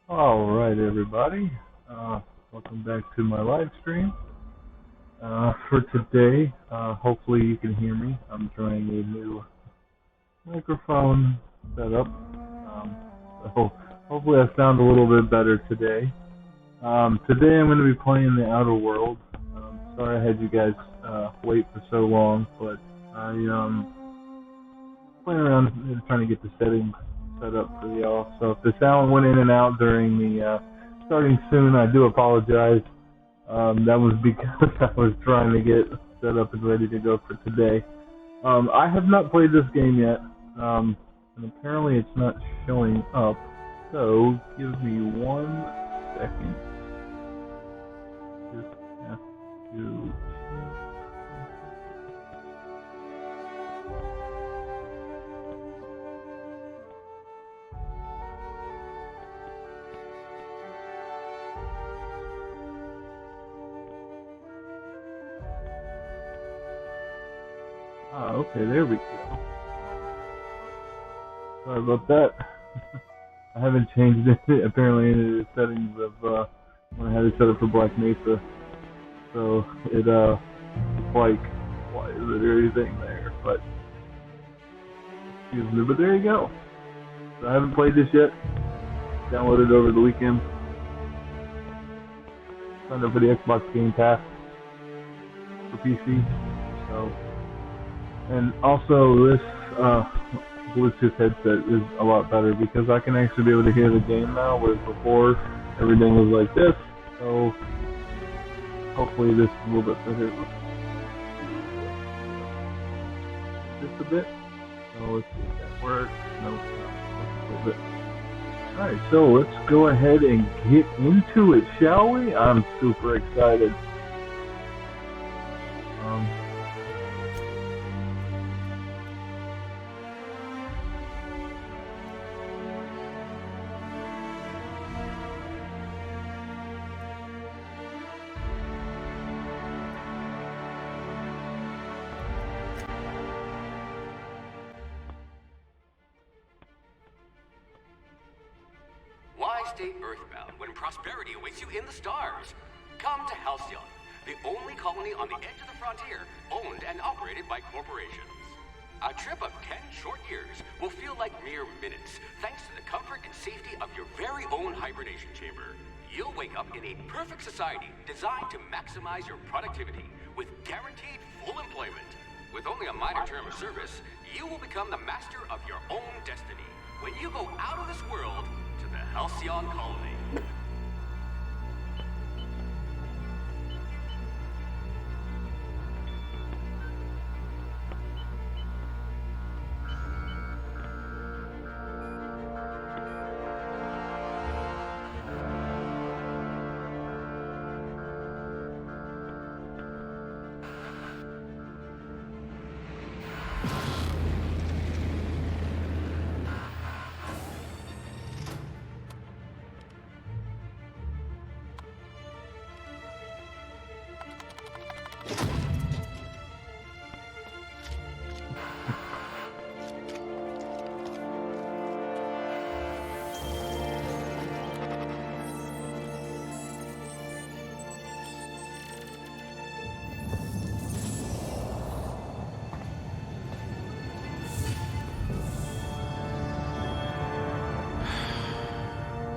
Alright, everybody. Welcome back to my live stream. For today, hopefully you can hear me. I'm trying a new microphone setup. So hopefully I sound a little bit better today. Today I'm going to be playing the Outer Worlds. Sorry I had you guys wait for so long, but I playing around and trying to get the settings set up for y'all. So if the sound went in and out during the starting soon, I do apologize. That was because I was trying to get set up and ready to go for today. I have not played this game yet, and apparently it's not showing up. So give me 1 second. Just have to. Okay, there we go. Sorry about that. I haven't changed it, apparently any of the settings of when I had it set up for Black Mesa. So it's like, why isn't there anything there? But excuse me, but there you go. So I haven't played this yet. Downloaded it over the weekend. Signed up for the Xbox Game Pass for PC. So, and also this Bluetooth headset is a lot better because I can actually be able to hear the game now, whereas before everything was like this. So hopefully this is a little bit better. Just a bit. So let's see if that works. No, a little bit. Alright, so let's go ahead and get into it, shall we? I'm super excited. Why stay earthbound when prosperity awaits you in the stars? Come to Halcyon, the only colony on the edge of the frontier, owned and operated by corporations. A trip of 10 short years will feel like mere minutes, thanks to the comfort and safety of your very own hibernation chamber. You'll wake up in a perfect society designed to maximize your productivity with guaranteed full employment. With only a minor term of service, you will become the master of your own destiny when you go out of this world to the Halcyon colony.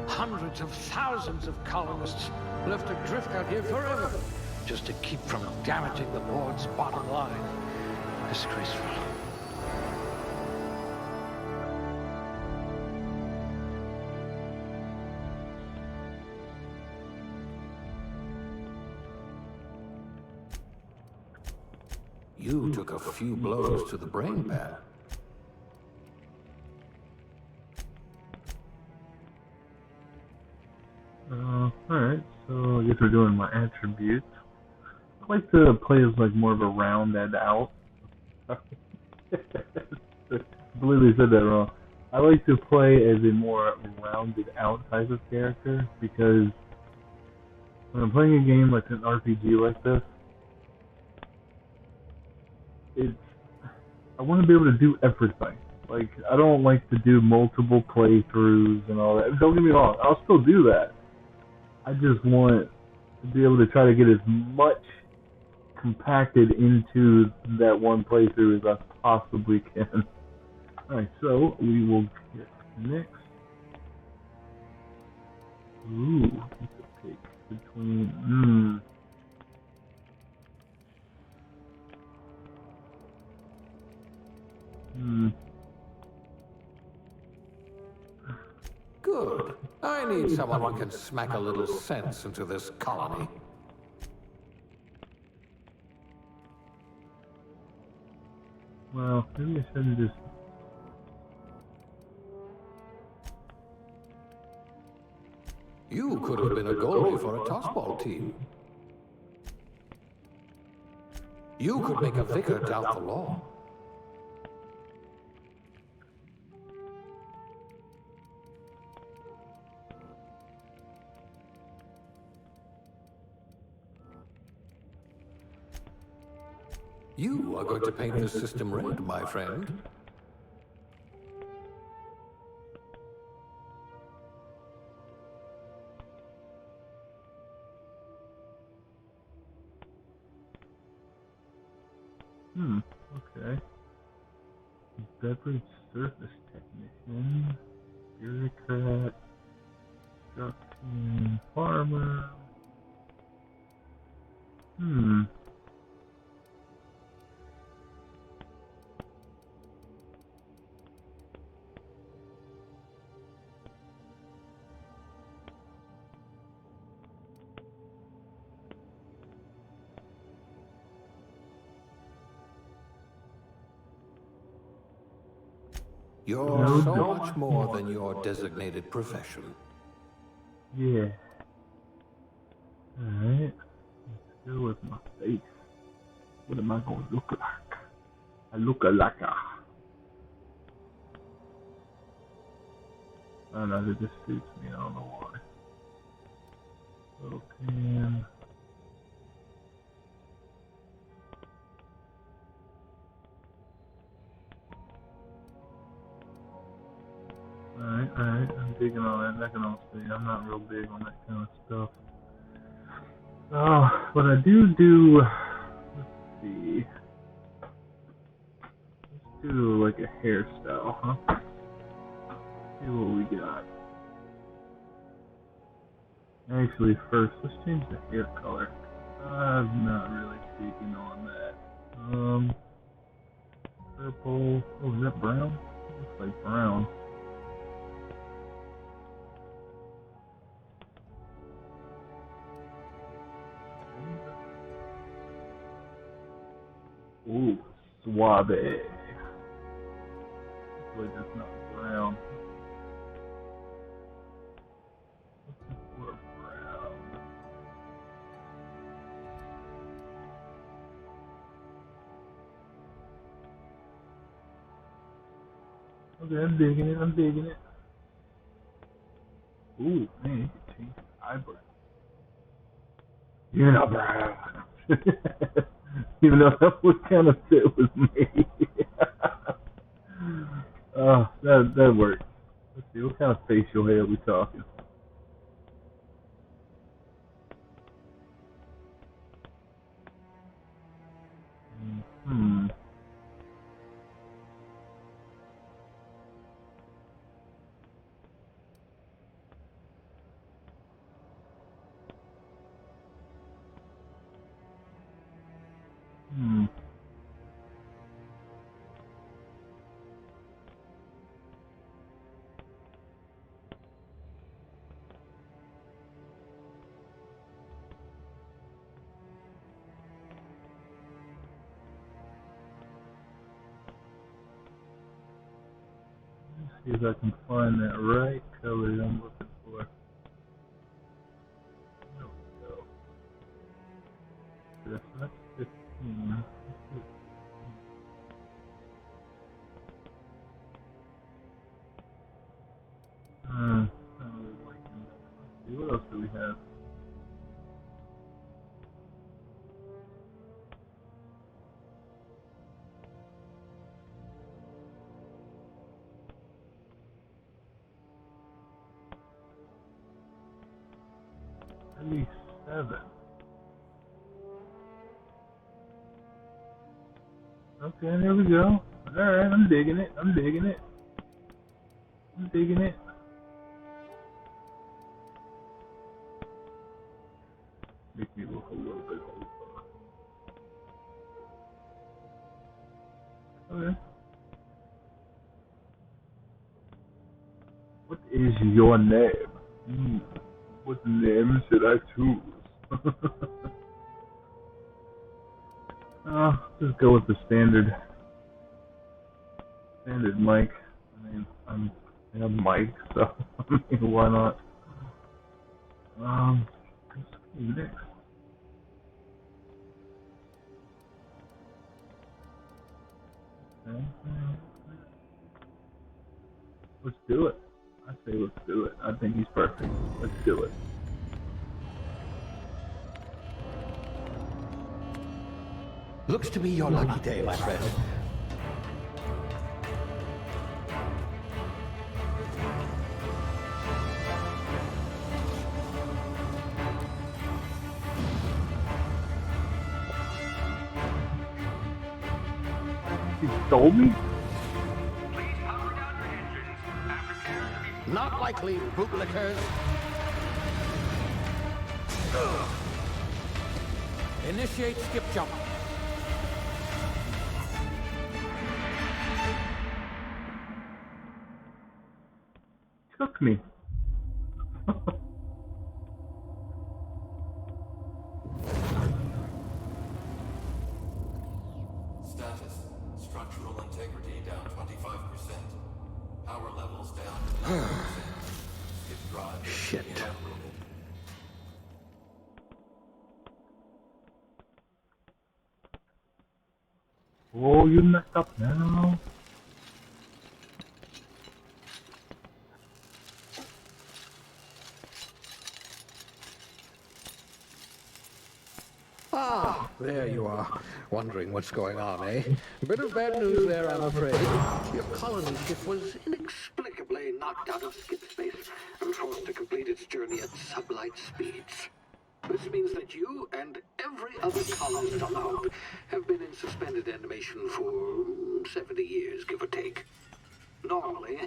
Hundreds of thousands of colonists left adrift out here forever, just to keep from damaging the board's bottom line. Disgraceful. You took a few blows to the brain pad. Alright, so I guess we're doing my attributes. I like to play as like more of a rounded out. I believe they said that wrong. I like to play as a more rounded out type of character because when I'm playing a game like an RPG like this, it's I want to be able to do everything. Like, I don't like to do multiple playthroughs and all that. Don't get me wrong, I'll still do that. I just want to be able to try to get as much compacted into that one playthrough as I possibly can. Alright, so we will get next. Ooh, it's a pick between. Good. I need someone who can smack a little sense into this colony. Well, maybe I shouldn't just. You could have been a goalie for a tossball team. You could make a vicar doubt the law. You are going to paint this system red, my friend. Okay. Beverage surface technician, bureaucrat, construction, farmer. You're so much more than your designated profession. Yeah. Alright. Let's go with my face. What am I going to look like? I look like a. I don't know, it just suits me, I don't know why. Okay. Alright, I'm digging on that can all stay. I'm not real big on that kind of stuff. Oh, but I do, let's see. Let's do like a hairstyle, huh? See what we got. Actually, first, let's change the hair color. I'm not really speaking on that. Purple. Oh, is that brown? Looks like brown. Ooh, suave. Hopefully that's not brown. Looking for brown. Okay, I'm digging it. Ooh, man, you can change the eyebrow. You're not brown. Even though that would kind of fit with me. That works. Let's see, what kind of facial hair are we talking? Hmm. Let's see if I can find that right color I'm looking for. There we go. That's 15. Not really liking that. Let's see, what else do we have? 37. Okay, there we go. Alright, I'm digging it. I'm digging it. I'm digging it. Make me look a little bit older. Okay. What is your name? What name should I choose? Just go with the standard mic. I mean, I have Mike, so I mean, why not? Next. Okay. Let's do it. I say let's do it. I think he's perfect. Let's do it. Looks to be your lucky day, my friend. He stole me? Please power down your engines and prepare to be... Not likely, bootlickers. Initiate skip jump. Took me. Status. Structural integrity down 25%. Power levels down 10%. Skip drive. Shit. Oh, you messed up now. Ah, there you are. Wondering what's going on, eh? Bit of bad news there, I'm afraid. Your colony ship was inexplicably knocked out of skip space and forced to complete its journey at sublight speeds. This means that you and every other colonist on the Hope have been in suspended animation for 70 years, give or take. Normally,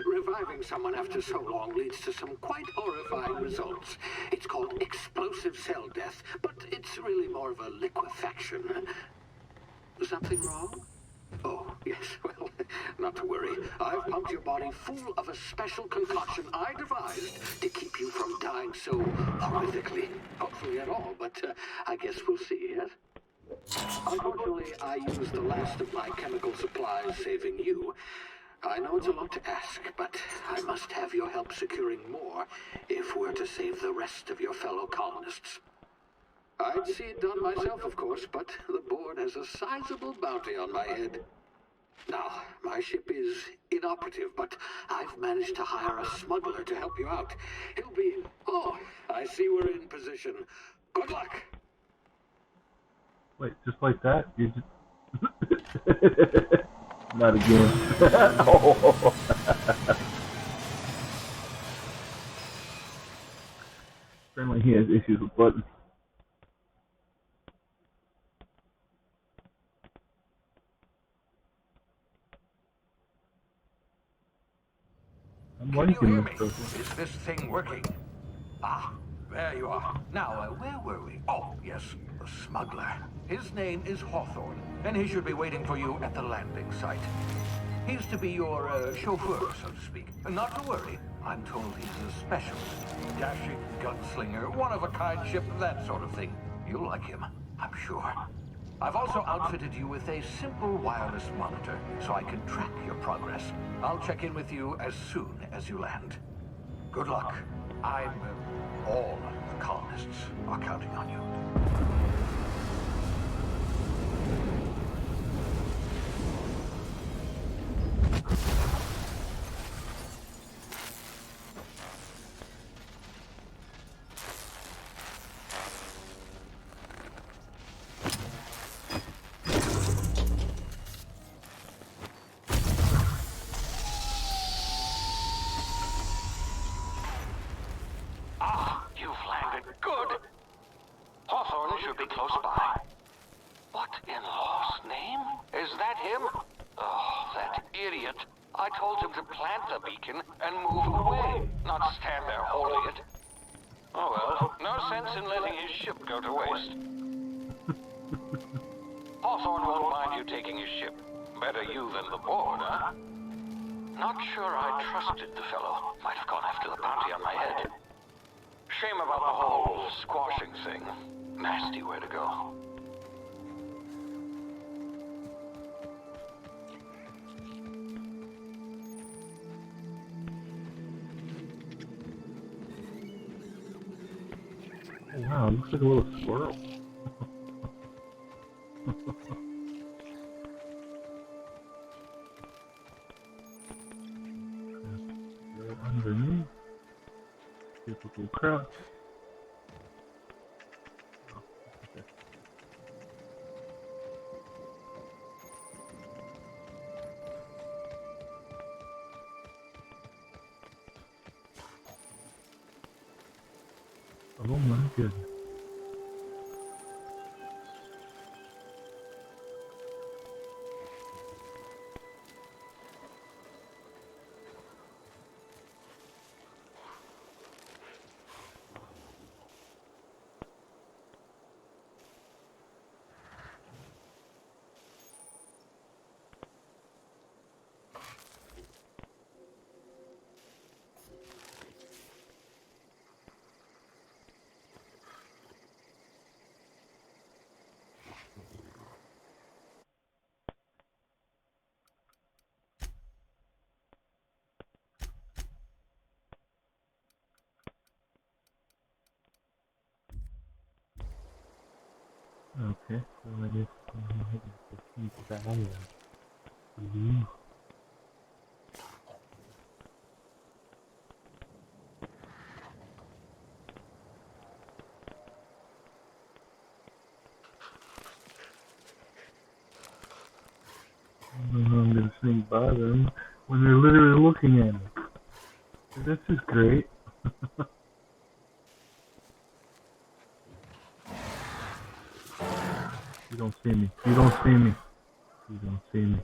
reviving someone after so long leads to some quite horrifying results. It's called explosive cell death, but it's really more of a liquefaction. Something wrong? Oh, yes, well, not to worry. I've pumped your body full of a special concoction I devised to keep you from dying so horrifically. Hopefully at all, but I guess we'll see, yes? Unfortunately, I used the last of my chemical supplies saving you. I know it's a lot to ask, but I must have your help securing more if we're to save the rest of your fellow colonists. I'd see it done myself, of course, but the board has a sizable bounty on my head. Now, my ship is inoperative, but I've managed to hire a smuggler to help you out. He'll be... Oh, I see we're in position. Good luck! Wait, just like that? You just... Not again. Oh. Apparently he has issues with buttons. I'm Can you hear liking me? this. Is this thing working? Ah, there you are. Now, where were we? Oh, yes, the smuggler. His name is Hawthorne, and he should be waiting for you at the landing site. He's to be your chauffeur, so to speak. Not to worry. I'm told he's a specialist. Dashing gunslinger, one-of-a-kind ship, that sort of thing. You'll like him, I'm sure. I've also outfitted you with a simple wireless monitor, so I can track your progress. I'll check in with you as soon as you land. Good luck. All the colonists are counting on you. You've landed good. it. I told him to plant the beacon and move away, not stand there holding it. Oh well, no sense in letting his ship go to waste. Hawthorne won't mind you taking his ship. Better you than the board, huh? Not sure I trusted the fellow. Might have gone after the bounty on my head. Shame about the whole squashing thing. Nasty way to go. Oh, wow, it looks like a little squirrel. Right underneath. Typical crouch. Oh, okay. Oh my goodness. Okay, so I guess to keep that on. I'm gonna sneak by them when they're literally looking at me. This is great. You don't see me. You don't see me. You don't see me.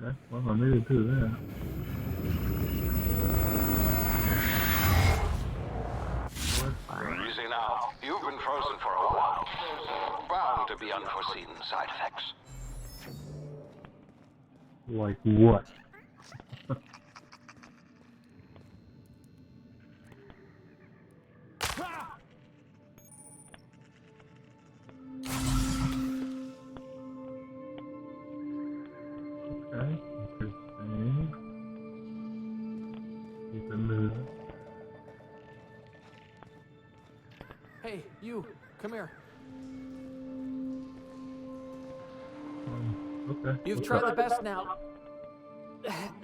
Okay, well, I made it through that. Easy now. You've been frozen for a while. Bound to be unforeseen side effects. Like what? Okay, interesting. Keep it moving. Hey, you, come here. Okay. You've what's tried up? the best now.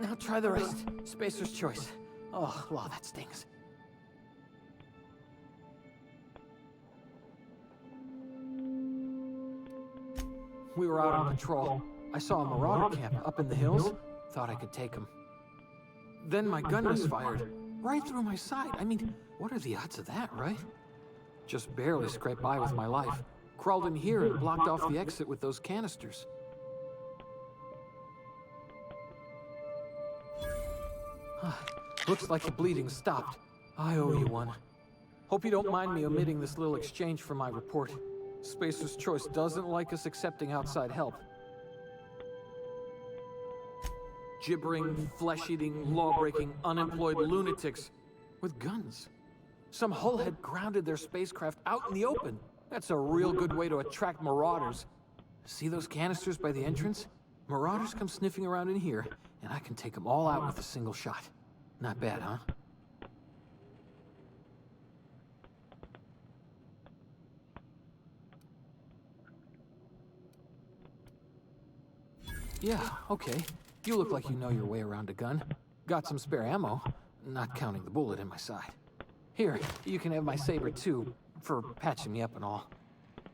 Now try the rest. Spacer's choice. Oh, wow, that stings. We were out on patrol. I saw a marauder camp up in the hills. Thought I could take him. Then my gun misfired. Right through my side. I mean, what are the odds of that, right? Just barely scraped by with my life. Crawled in here and blocked off the exit with those canisters. Looks like the bleeding stopped. I owe you one. Hope you don't mind me omitting this little exchange from my report. Spacer's Choice doesn't like us accepting outside help. Gibbering, flesh-eating, law-breaking, unemployed lunatics with guns. Some hullhead grounded their spacecraft out in the open. That's a real good way to attract marauders. See those canisters by the entrance? Marauders come sniffing around in here, and I can take them all out with a single shot. Not bad, huh? Yeah, okay. You look like you know your way around a gun. Got some spare ammo, not counting the bullet in my side. Here, you can have my saber too, for patching me up and all.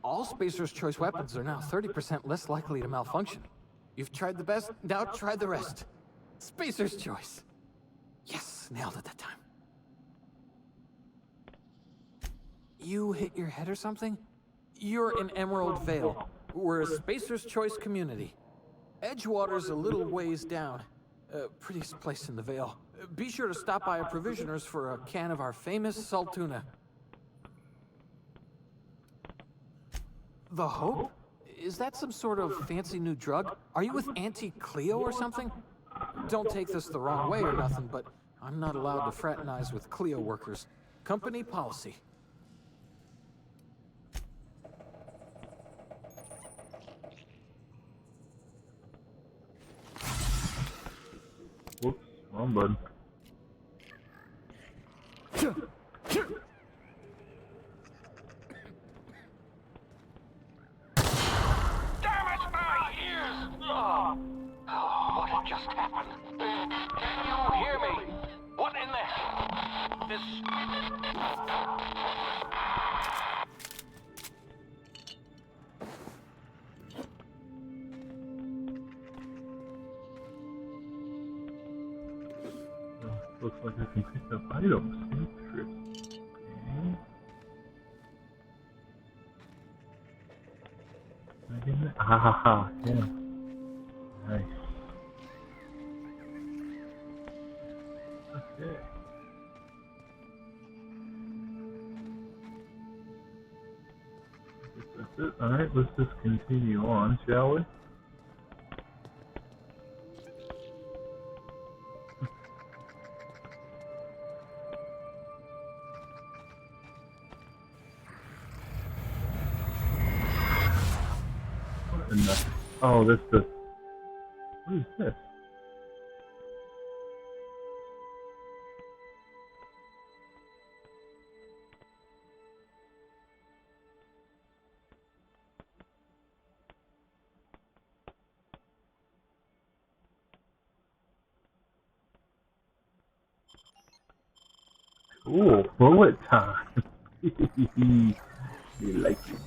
All Spacer's Choice weapons are now 30% less likely to malfunction. You've tried the best, now try the rest. Spacer's Choice. Yes, nailed it that time. You hit your head or something? You're in Emerald Vale. We're a Spacer's Choice community. Edgewater's a little ways down. Prettiest place in the Vale. Be sure to stop by a provisioner's for a can of our famous Saltuna. The Hope? Is that some sort of fancy new drug? Are you with Auntie Cleo or something? Don't take this the wrong way or nothing, but I'm not allowed to fraternize with Cleo workers. Company policy. Whoops, wrong button. What had just happened? Can you hear me? What in the... This... Looks like I can pick up items. Interesting. Okay. Can I get in there? Ha ha ha. Yeah. Nice. Okay. I guess that's it. Alright, let's just continue on, shall we? Oh, this the... What is this? Cool, bullet time. You like it.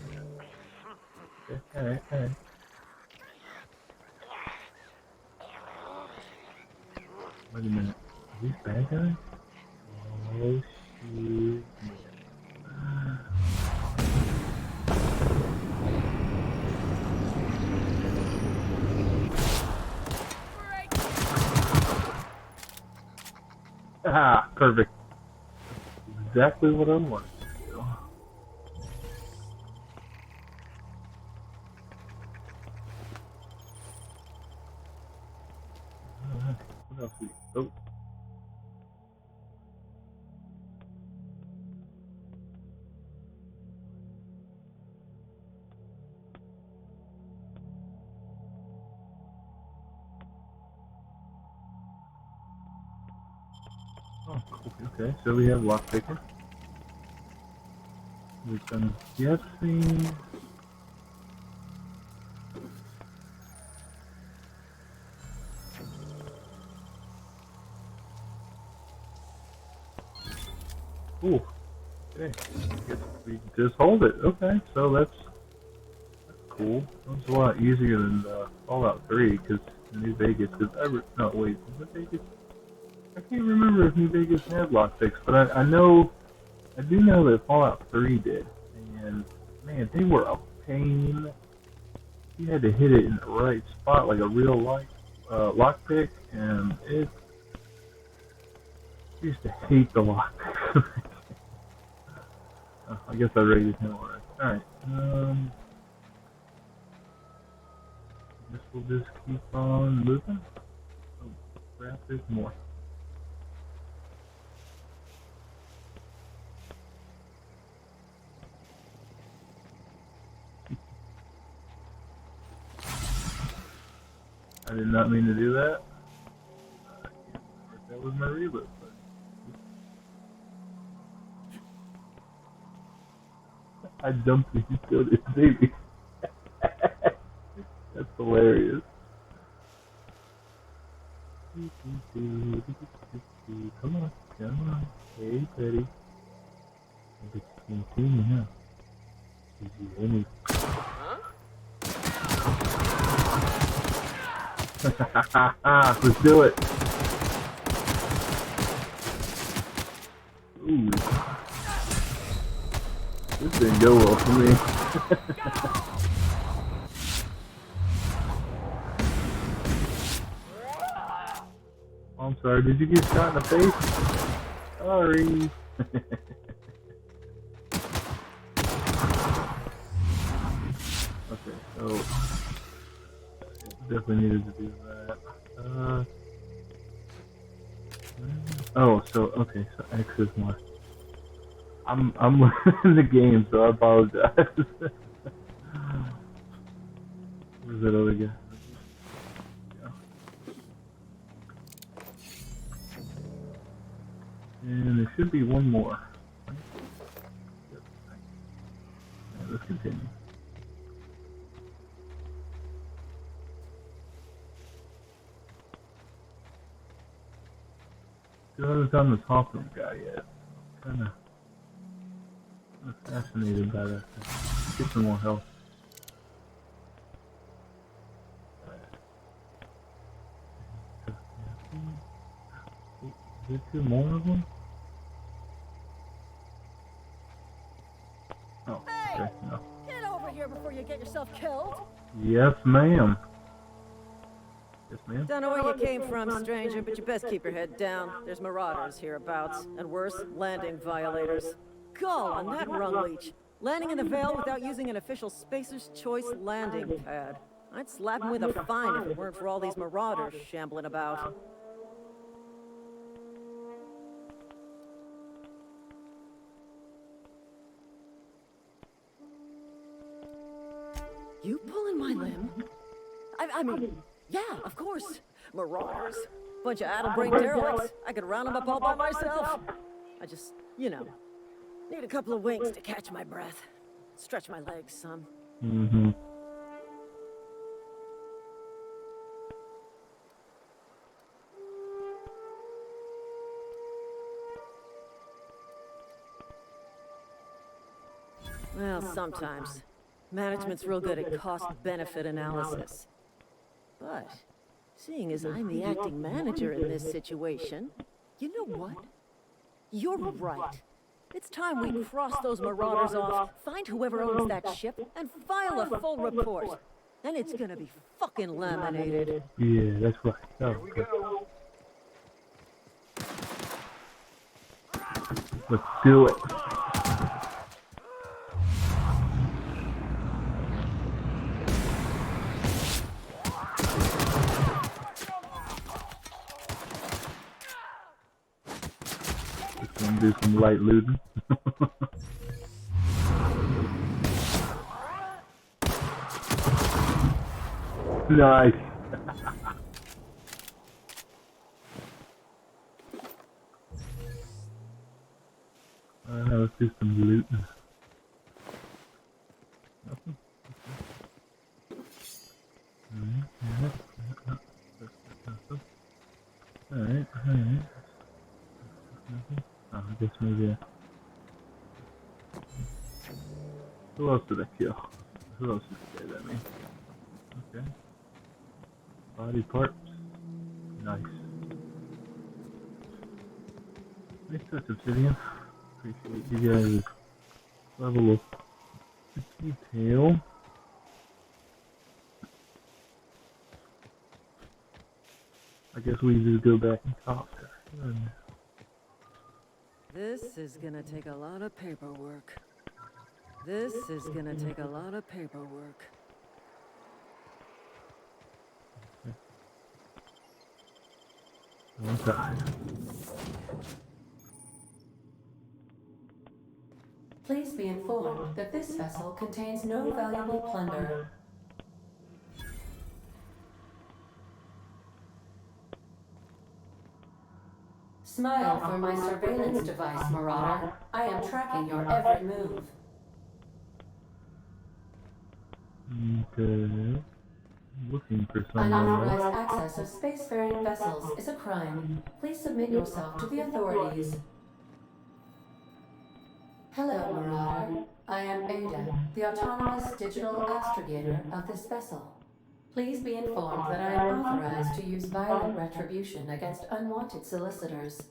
Okay, okay. Wait a minute. Are these bad guys? Oh, shoot. Ah, perfect. Exactly what I wanted to do. Alright, what else we... Oh. Oh, cool. Okay, so we have lockpicker. We've done guessing. Ooh. Okay. Guess we just hold it. Okay, so that's cool. That was a lot easier than Fallout 3 because New Vegas is ever. No, wait, is it Vegas? I can't remember if New Vegas had lockpicks, but I know, I do know that Fallout 3 did, and man, they were a pain. You had to hit it in the right spot, like a real lockpick, and it I used to hate the lockpick. I guess I rated him alright. Alright, guess we'll just keep on moving. Oh crap, there's more. I did not mean to do that. That was my reload. I dumped it. He killed his baby. That's hilarious. Come on, come on. Hey, Betty. Can you see me now? Did you hear me? Let's do it. Ooh. This didn't go well for me. Oh, I'm sorry, did you get shot in the face? Sorry. Okay, so definitely needed to do that. Oh, so okay, so X is more. I'm in the game, so I apologize. Where's that other guy? Yeah. And there should be one more. Yep. Yeah, let's continue. I haven't done this Hawthorne guy yet. Kinda fascinated by that. Get some more health. Is there two more of them? Oh, okay, no. Get over here before you get yourself killed. Yes, ma'am. Yes, ma'am. Don't know where you came from, stranger, but you best keep your head down. There's marauders hereabouts, and worse, landing violators. Gall on that rung leech. Landing in the Vale without using an official Spacer's Choice landing pad. I'd slap him with a fine if it weren't for all these marauders shambling about. You pulling my limb? I mean, yeah, of course. Marauders. Bunch of addle-brained derelicts. I could round them up all by myself. I just, you know, need a couple of winks to catch my breath. Stretch my legs some. Mm-hmm. Well, sometimes. Management's real good at cost-benefit analysis. But, seeing as I'm the acting manager in this situation, you know what? You're right. It's time we cross those marauders off, find whoever owns that ship, and file a full report. Then it's gonna be fucking laminated. Yeah, that's right. Oh, okay. Let's do it. Just gonna do some light looting. Nice. Let's do some looting. Nothing? Alright. Nothing? Oh, I guess maybe who else did I kill? Who else did that mean? Okay. Body parts. Nice. Nice touch, Obsidian. Appreciate you guys' level of detail. I guess we just go back and talk to her. This is gonna take a lot of paperwork. This is gonna take a lot of paperwork. Okay. Please be informed that this vessel contains no valuable plunder. Smile for my surveillance device, Marauder. I am tracking your every move. Okay. Looking for someone. Unauthorized access of spacefaring vessels is a crime. Please submit yourself to the authorities. Hello, Marauder. I am Ada, the autonomous digital astrogator of this vessel. Please be informed that I am authorized to use violent retribution against unwanted solicitors.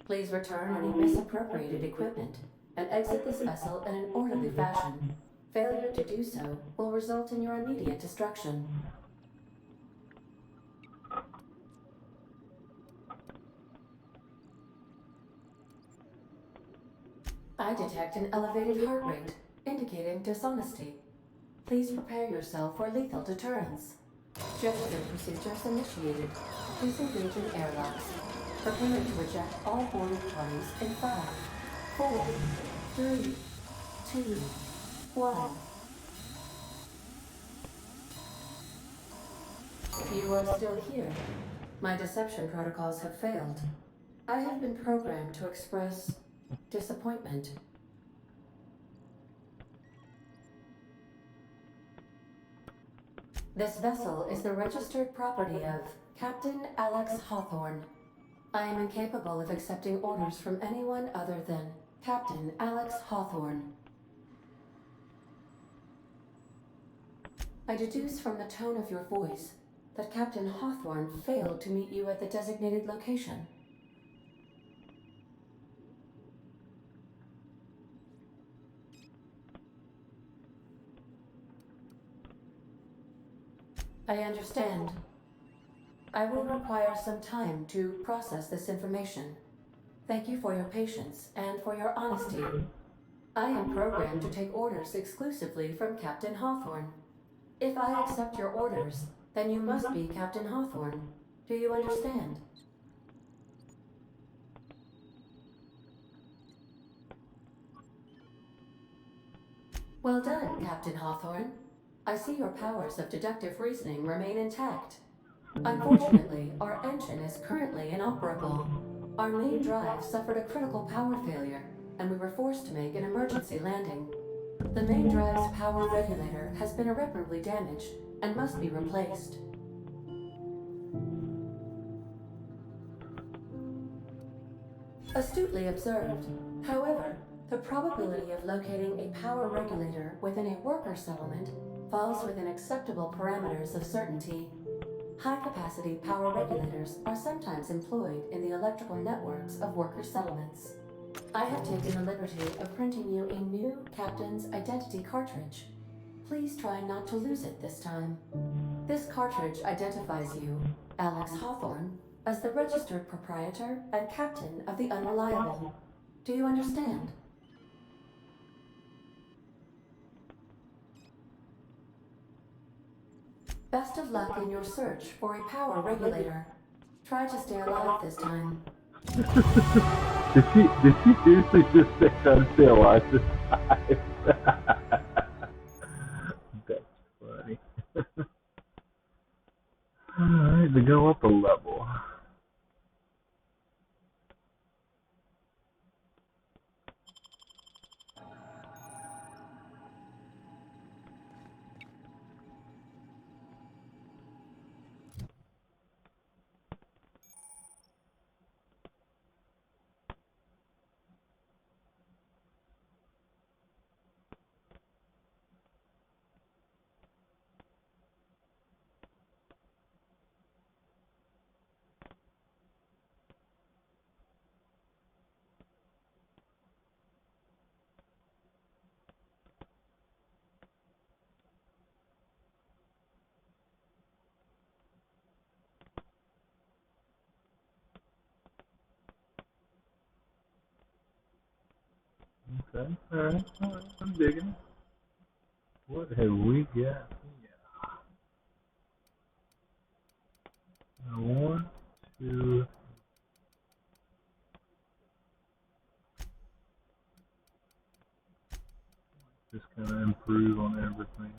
Please return any misappropriated equipment and exit this vessel in an orderly fashion. Failure to do so will result in your immediate destruction. I detect an elevated heart rate, indicating dishonesty. Please prepare yourself for lethal deterrence. Gesture procedures initiated. Please engage in airlocks. Preparing to eject all boarding parties in 5, 4, 3, 2, 1. You are still here. My deception protocols have failed. I have been programmed to express disappointment. This vessel is the registered property of Captain Alex Hawthorne. I am incapable of accepting orders from anyone other than Captain Alex Hawthorne. I deduce from the tone of your voice that Captain Hawthorne failed to meet you at the designated location. I understand. I will require some time to process this information. Thank you for your patience and for your honesty. I am programmed to take orders exclusively from Captain Hawthorne. If I accept your orders, then you must be Captain Hawthorne. Do you understand? Well done, Captain Hawthorne. I see your powers of deductive reasoning remain intact. Unfortunately, our engine is currently inoperable. Our main drive suffered a critical power failure, and we were forced to make an emergency landing. The main drive's power regulator has been irreparably damaged and must be replaced. Astutely observed. However, the probability of locating a power regulator within a worker settlement falls within acceptable parameters of certainty. High-capacity power regulators are sometimes employed in the electrical networks of worker settlements. I have taken the liberty of printing you a new Captain's Identity cartridge. Please try not to lose it this time. This cartridge identifies you, Alex Hawthorne, as the registered proprietor and captain of the Unreliable. Do you understand? Best of luck in your search for a power regulator. Try to stay alive this time. Did she seriously just say try to stay alive this time? That's funny. Alright, to go up a level. Okay, alright, I'm digging it. What have we got here? I want to just kind of improve on everything.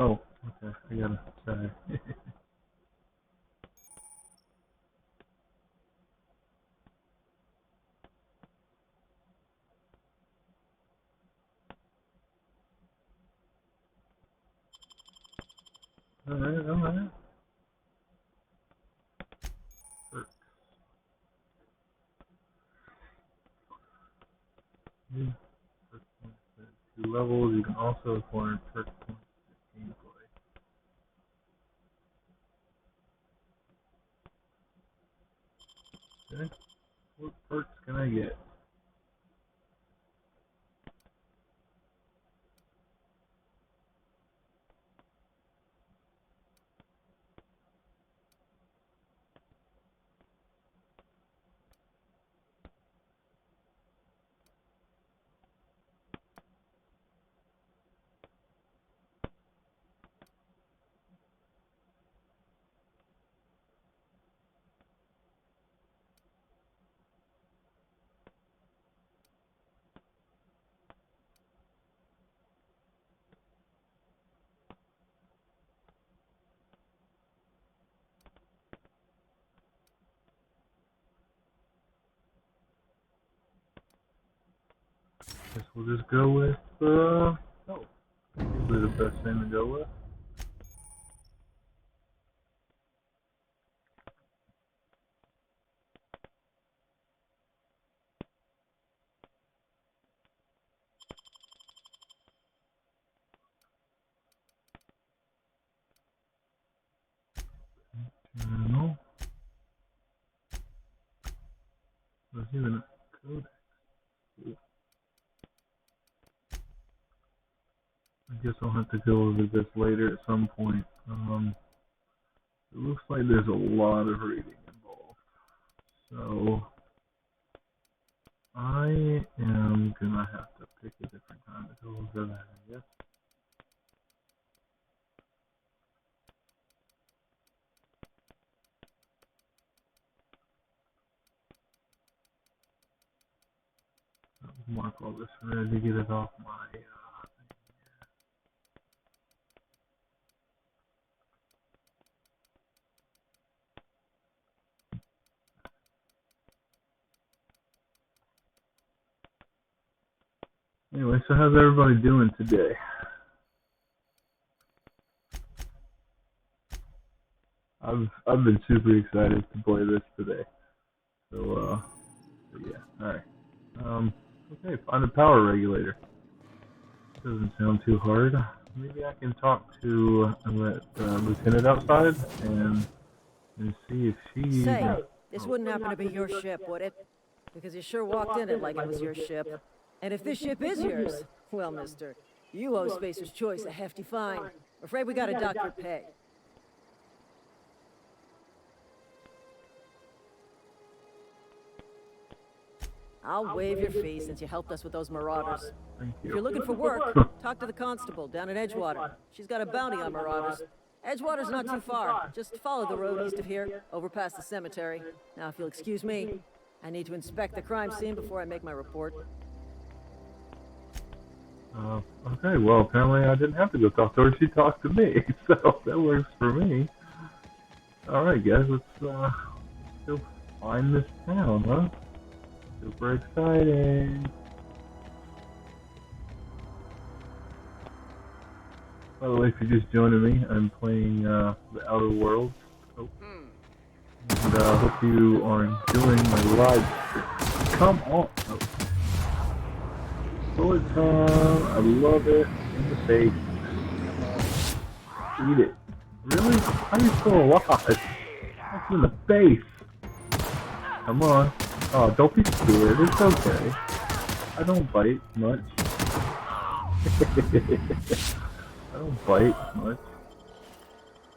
Oh, okay. I gotta. Sorry. Alright, alright. Perks. Yeah. Perk points at 2 levels. You can also acquire perk points at gameplay. Okay. What perks can I get? Guess we'll just go with, oh, usually the best thing to go with. No. There's even a code. I guess I'll have to go over this later at some point. It looks like there's a lot of reading involved. So, I am gonna have to pick a different time to go over that, I guess. I'll mark all this red to get it off my, Anyway, so how's everybody doing today? I've been super excited to play this today. So yeah, alright. Okay, find a power regulator. Doesn't sound too hard. Maybe I can talk to that lieutenant outside and see if she... Say, this wouldn't happen to be your ship, would it? Because you sure walked in it like it was your ship. And if this ship is yours, well, mister, you owe Spacer's Choice a hefty fine. Afraid we gotta dock your pay. I'll waive your fee since you helped us with those marauders. Thank If you. you're looking for work, talk to the constable down at Edgewater. She's got a bounty on marauders. Edgewater's not too far. Just follow the road east of here, over past the cemetery. Now, if you'll excuse me, I need to inspect the crime scene before I make my report. Okay, well, apparently I didn't have to go talk to her. She talked to me, so that works for me. Alright, guys, let's go find this town, huh? Super exciting. By the way, if you're just joining me, I'm playing The Outer Worlds. Oh. And hope you are enjoying my live stream. Come on! Oh. Bullet time! I love it. In the face. Eat it. Really? How are you still alive? That's in the face. Come on. Oh, don't be scared. It's okay. I don't bite much. I don't bite much.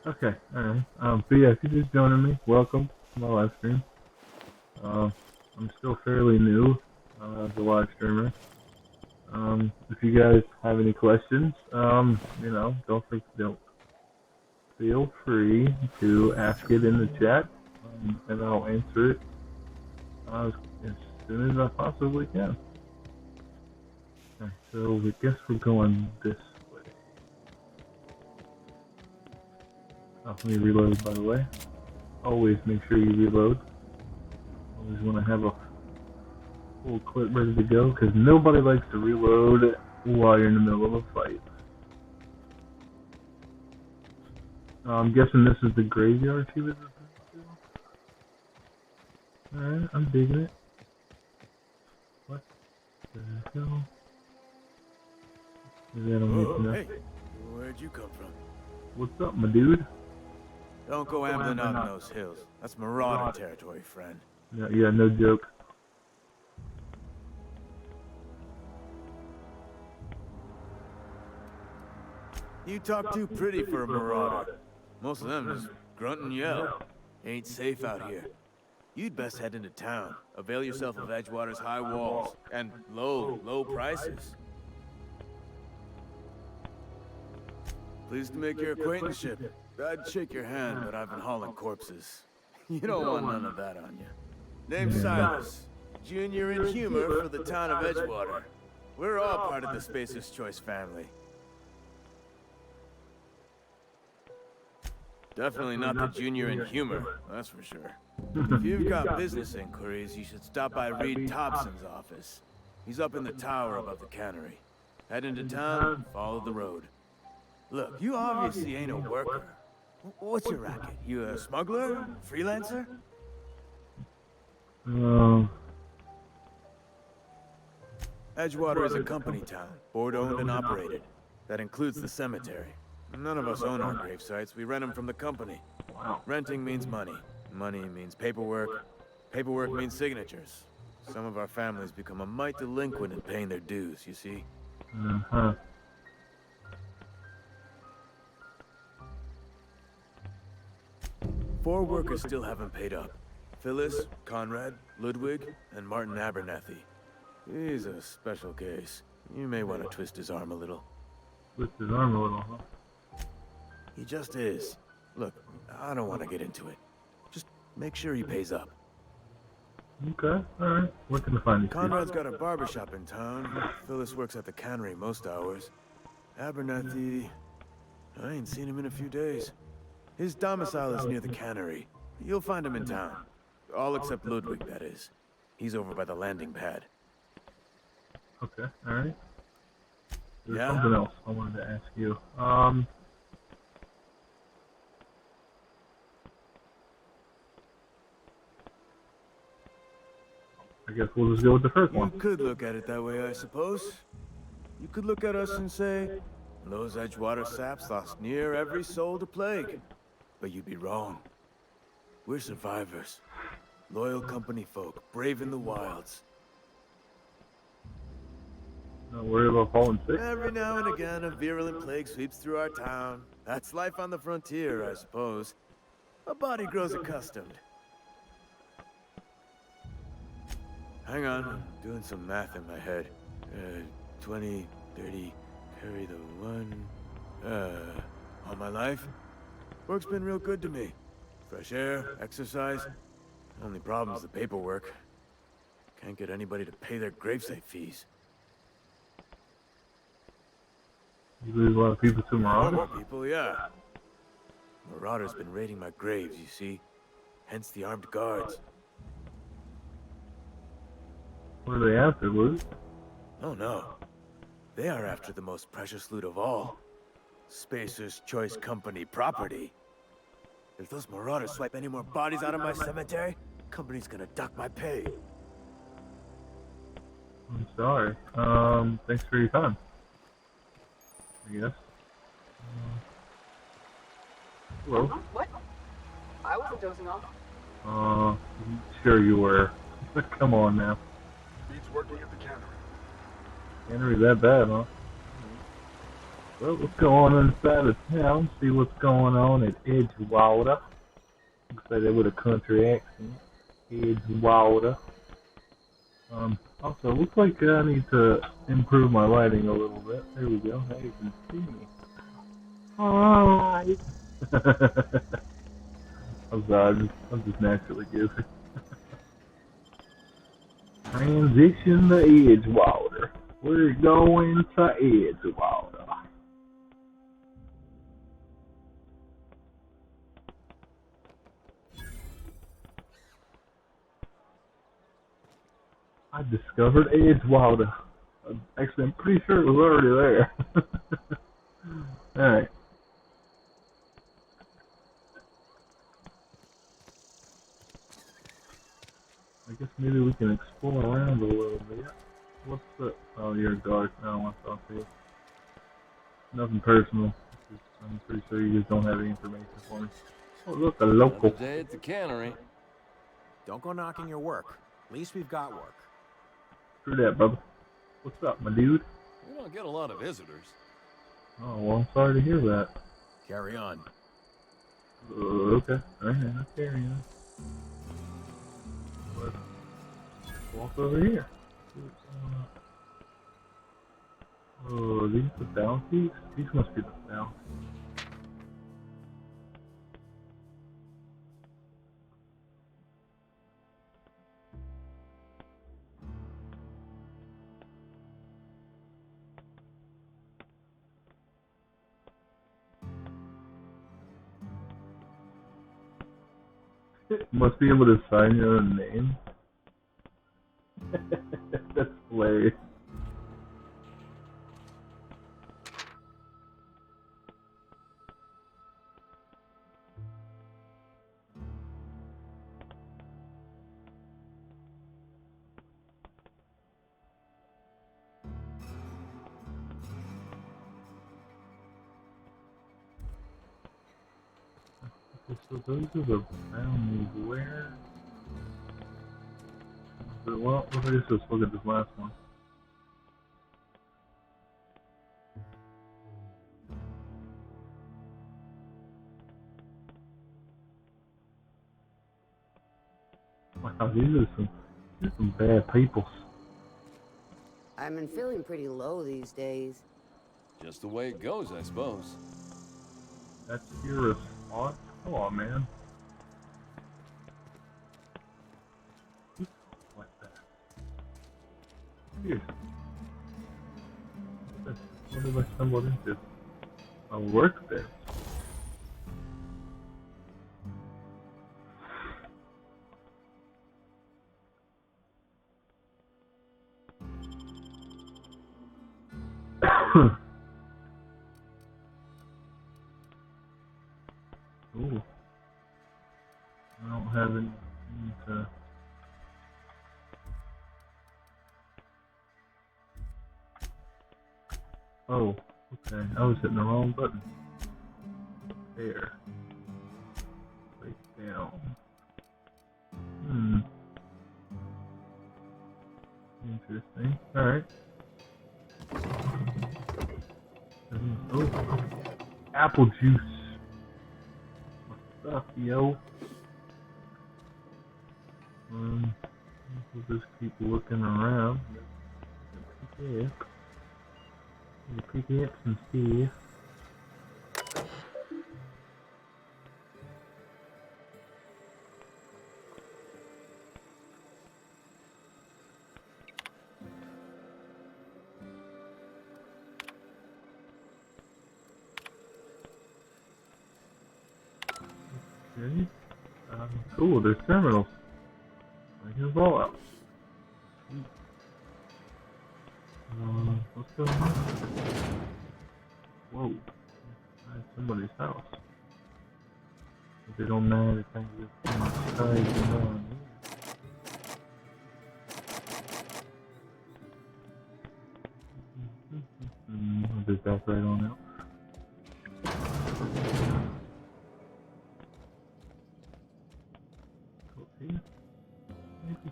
Okay, alright. But yeah, if you're just joining me, welcome to my live stream. I'm still fairly new as a live streamer. If you guys have any questions, you know, don't feel free to ask it in the chat, and I'll answer it as soon as I possibly can. Okay, so I guess we're going this way. Let me reload, by the way. Always make sure you reload. Always want to have a full clip ready to go, because nobody likes to reload while you're in the middle of a fight. I'm guessing this is the graveyard she was referring to. Alright, I'm digging it. What the hell? Maybe I don't need to know. Hey, where'd you come from? What's up, my dude? Don't go ambling out in those hills. That's Marauder territory, friend. Yeah, no joke. You talk too pretty for a Marauder. Most of them just grunt and yell. Ain't safe out here. You'd best head into town. Avail yourself of Edgewater's high walls and low prices. Pleased to make your acquaintanceship. I'd shake your hand, but I've been hauling corpses. You don't want none of that on you. Name's Silas. Junior in humor for the town of Edgewater. We're all part of the Spacer's Choice family. Definitely not the junior in humor, that's for sure. If you've got business inquiries, you should stop by Reed Thompson's office. He's up in the tower above the cannery. Head into town, follow the road. Look, you obviously ain't a worker. What's your racket? You a smuggler? Freelancer? Edgewater is a company town, board-owned and operated. That includes the cemetery. None of us own our grave sites. We rent them from the company. Renting means money. Money means paperwork. Paperwork means signatures. Some of our families become a mite delinquent in paying their dues, you see? Uh-huh. 4 workers still haven't paid up. Phyllis, Conrad, Ludwig, and Martin Abernathy. He's a special case. You may want to twist his arm a little. Twist his arm a little, huh? He just is. Look, I don't want to get into it. Just make sure he pays up. Okay, alright. Where can I find these Conrad's got a barbershop in town. Phyllis works at the cannery most hours. Abernathy... I ain't seen him in a few days. His domicile is near the cannery. You'll find him in town. All except Ludwig, that is. He's over by the landing pad. Okay, alright. There's Yeah? something else I wanted to ask you. I guess we'll just go with the first You one. could look at it that way, I suppose. You could look at us and say, those Edgewater saps lost near every soul to plague. But you'd be wrong. We're survivors. Loyal company folk, brave in the wilds. Not worry about falling sick. Every now and again, a virulent plague sweeps through our town. That's life on the frontier, I suppose. A body grows accustomed. Hang on, I'm doing some math in my head. 20, 30, carry the 1. All my life? Work's been real good to me. Fresh air, exercise. Only problem's the paperwork. Can't get anybody to pay their gravesite fees. You lose a lot of people to Marauders? More people, yeah. Marauders been raiding my graves, you see. Hence the armed guards. What are they after, Luke? Oh no. They are after the most precious loot of all. Spacer's Choice Company property. If those Marauders swipe any more bodies out of my cemetery, company's gonna dock my pay. I'm sorry. Thanks for your time. I guess. Hello? What? I wasn't dozing off. Sure you were. Come on now. Reed's working at the cannery. Cannery that bad, huh? Well, let's go on inside of town, see what's going on at Edgewater. Looks like that with a country accent. Edgewater. Also, looks like I need to improve my lighting a little bit. There we go. Now you can see me. Hi. I'm sorry, I'm just naturally goofy. Transition to Edgewater. We're going to Edgewater. I discovered Edgewater. Actually, I'm pretty sure it was already there. Alright. I guess maybe we can explore around a little bit. What's the... Oh, you're a guard. I don't want to talk to you. Nothing personal. I'm pretty sure you just don't have any information for me. Oh, look, a local. Another day at the cannery. Don't go knocking your work. At least we've got work. Screw that, brother. What's up, my dude? We don't get a lot of visitors. Oh, well, I'm sorry to hear that. Carry on. Okay. Alright, I'll carry on. Let's walk over here. Oh, these the bounties? These must be the bounties. Must be able to sign your own name. That's hilarious. So those are the bounties. Where? Well, let's just look at this last one. Wow, these are some bad peoples. I've been feeling pretty low these days. Just the way it goes, I suppose. That's your response? Come on, man. Like that. Here. What did I stumble into? A workbench. Ooh. I don't have anything to... Oh, okay. I was hitting the wrong button. There. Right down. Interesting. Alright. Oh. Apple juice. What's up, yo? We'll just keep looking around. Yeah. Pick up some stuff. Okay. Cool, there's terminals. I can roll out. What's going on? Whoa. That's somebody's house. If they don't matter, I just inside on. I'll just back right on out. Okay. Maybe.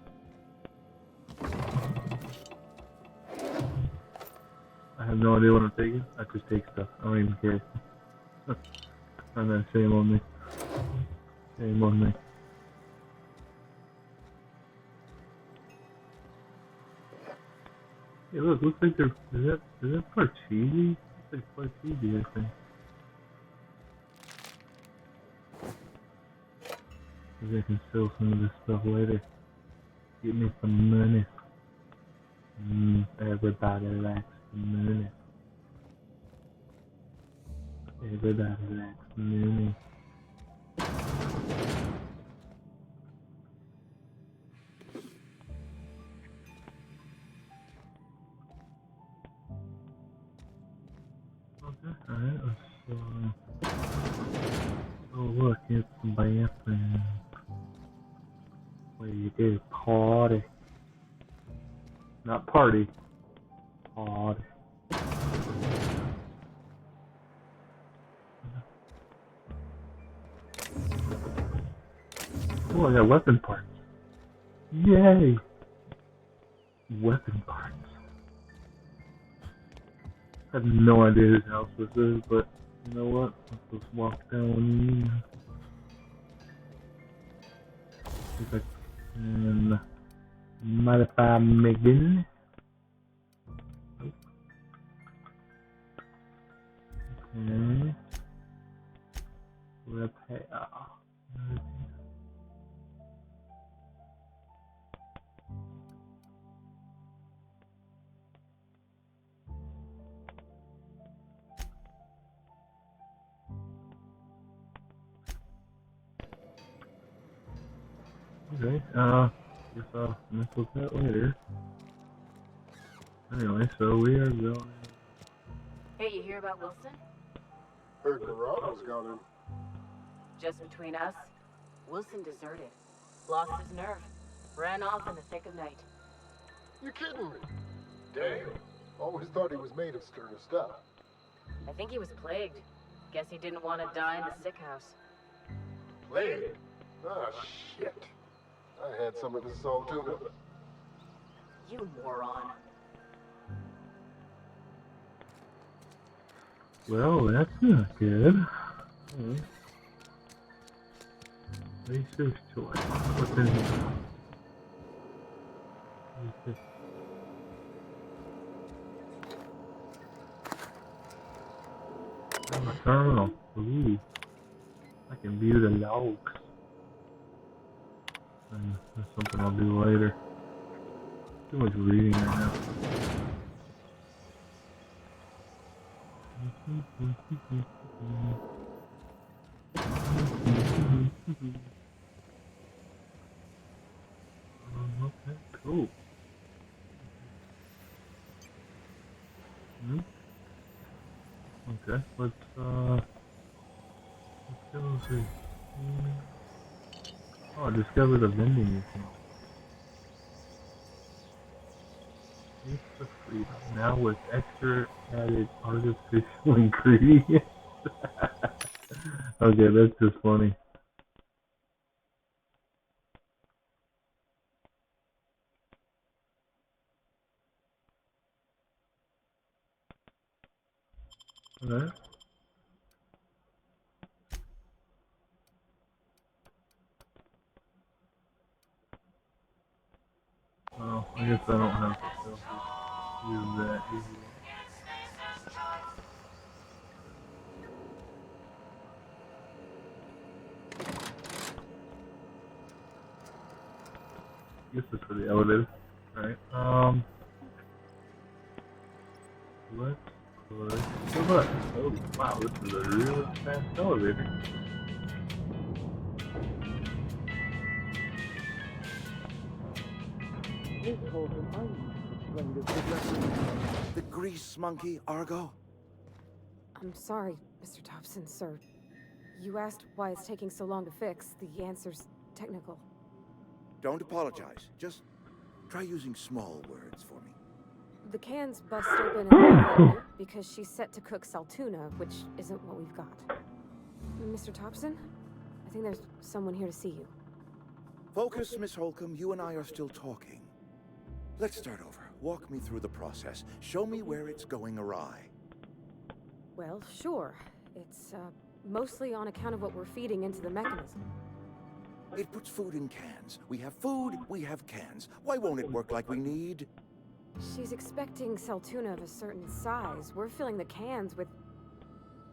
I have no idea what I'm taking. I just take stuff. I don't even care. I know, shame on me. Shame on me. Hey, look, looks like is that Parcheesi? Looks like Parcheesi, I think. Maybe I can sell some of this stuff later. Get me some money. Everybody likes money. Everybody likes money. Oh look, it's the bathroom. Where you do party. Not party. Party. Oh, I got weapon parts. Yay! Weapon parts. I have no idea whose house this is, but you know what? Let's just walk down in. See if I can modify Megan. Okay. Repair. Okay, guess I'll mess with that later. Anyway, so we are going... Hey, you hear about Wilson? Heard Gerardo's got him. Just between us, Wilson deserted. Lost his nerve. Ran off in the thick of night. You kidding me? Damn. Always thought he was made of sterner stuff. I think he was plagued. Guess he didn't want to die in the sick house. Plague? Ah, shit. I had some of his salt tuna. You moron. Well, that's not good. Research toy. What's in here? What is this? Oh, a terminal. Ooh. I can view the logs. That's something I'll do later. Too much reading right now. Okay, cool. Okay, let's go see. Oh, I discovered a vending machine. Taste of freedom. Now with extra added artificial ingredients. Okay, that's just funny. Alright. Oh, I guess I don't have to use that easily. This is for the elevator, right? Let's push the button. Oh, wow, this is a really fast elevator. The grease monkey, Argo? I'm sorry, Mr. Thompson, sir. You asked why it's taking so long to fix. The answer's technical. Don't apologize. Just try using small words for me. The can's bust open in the elevator because she's set to cook saltuna, which isn't what we've got. Mr. Thompson, I think there's someone here to see you. Focus, Miss Holcomb. You and I are still talking. Let's start over. Walk me through the process. Show me where it's going awry. Well, sure. It's, mostly on account of what we're feeding into the mechanism. It puts food in cans. We have food, we have cans. Why won't it work like we need? She's expecting saltuna of a certain size. We're filling the cans with,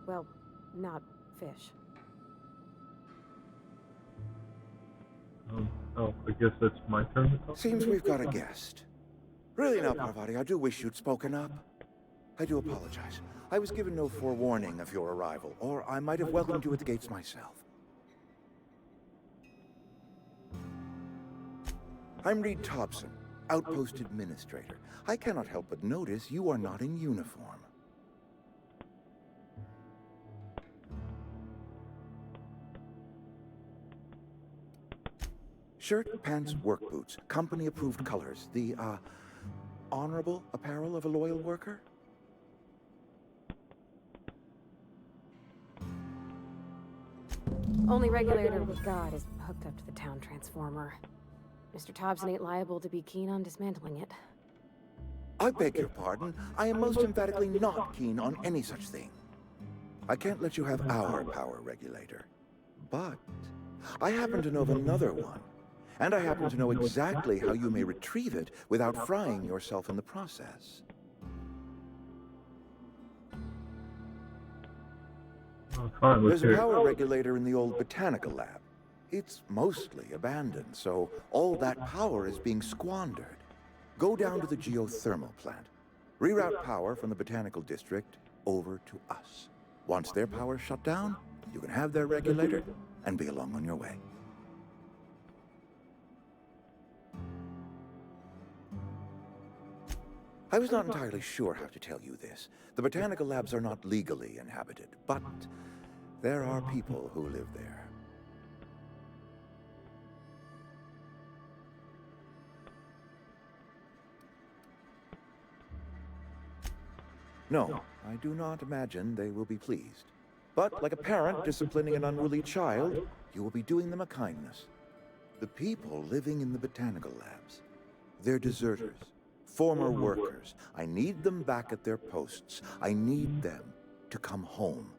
well, not fish. Oh, I guess that's my turn to talk. Seems we've got a guest. Really now, Parvati, I do wish you'd spoken up. I do apologize. I was given no forewarning of your arrival, or I might have welcomed you at the gates myself. I'm Reed Thompson, Outpost Administrator. I cannot help but notice you are not in uniform. Shirt, pants, work boots, company-approved colors. The, honorable apparel of a loyal worker? Only regulator we've got is hooked up to the town transformer. Mr. Thompson ain't liable to be keen on dismantling it. I beg your pardon. I am most emphatically not keen on any such thing. I can't let you have our power regulator. But I happen to know of another one. And I happen to know exactly how you may retrieve it without frying yourself in the process. There's a power regulator in the old botanical lab. It's mostly abandoned, so all that power is being squandered. Go down to the geothermal plant. Reroute power from the botanical district over to us. Once their power's shut down, you can have their regulator and be along on your way. I was not entirely sure how to tell you this. The botanical labs are not legally inhabited, but there are people who live there. No, I do not imagine they will be pleased. But like a parent disciplining an unruly child, you will be doing them a kindness. The people living in the botanical labs, they're deserters, former workers. I need them back at their posts. I need them to come home.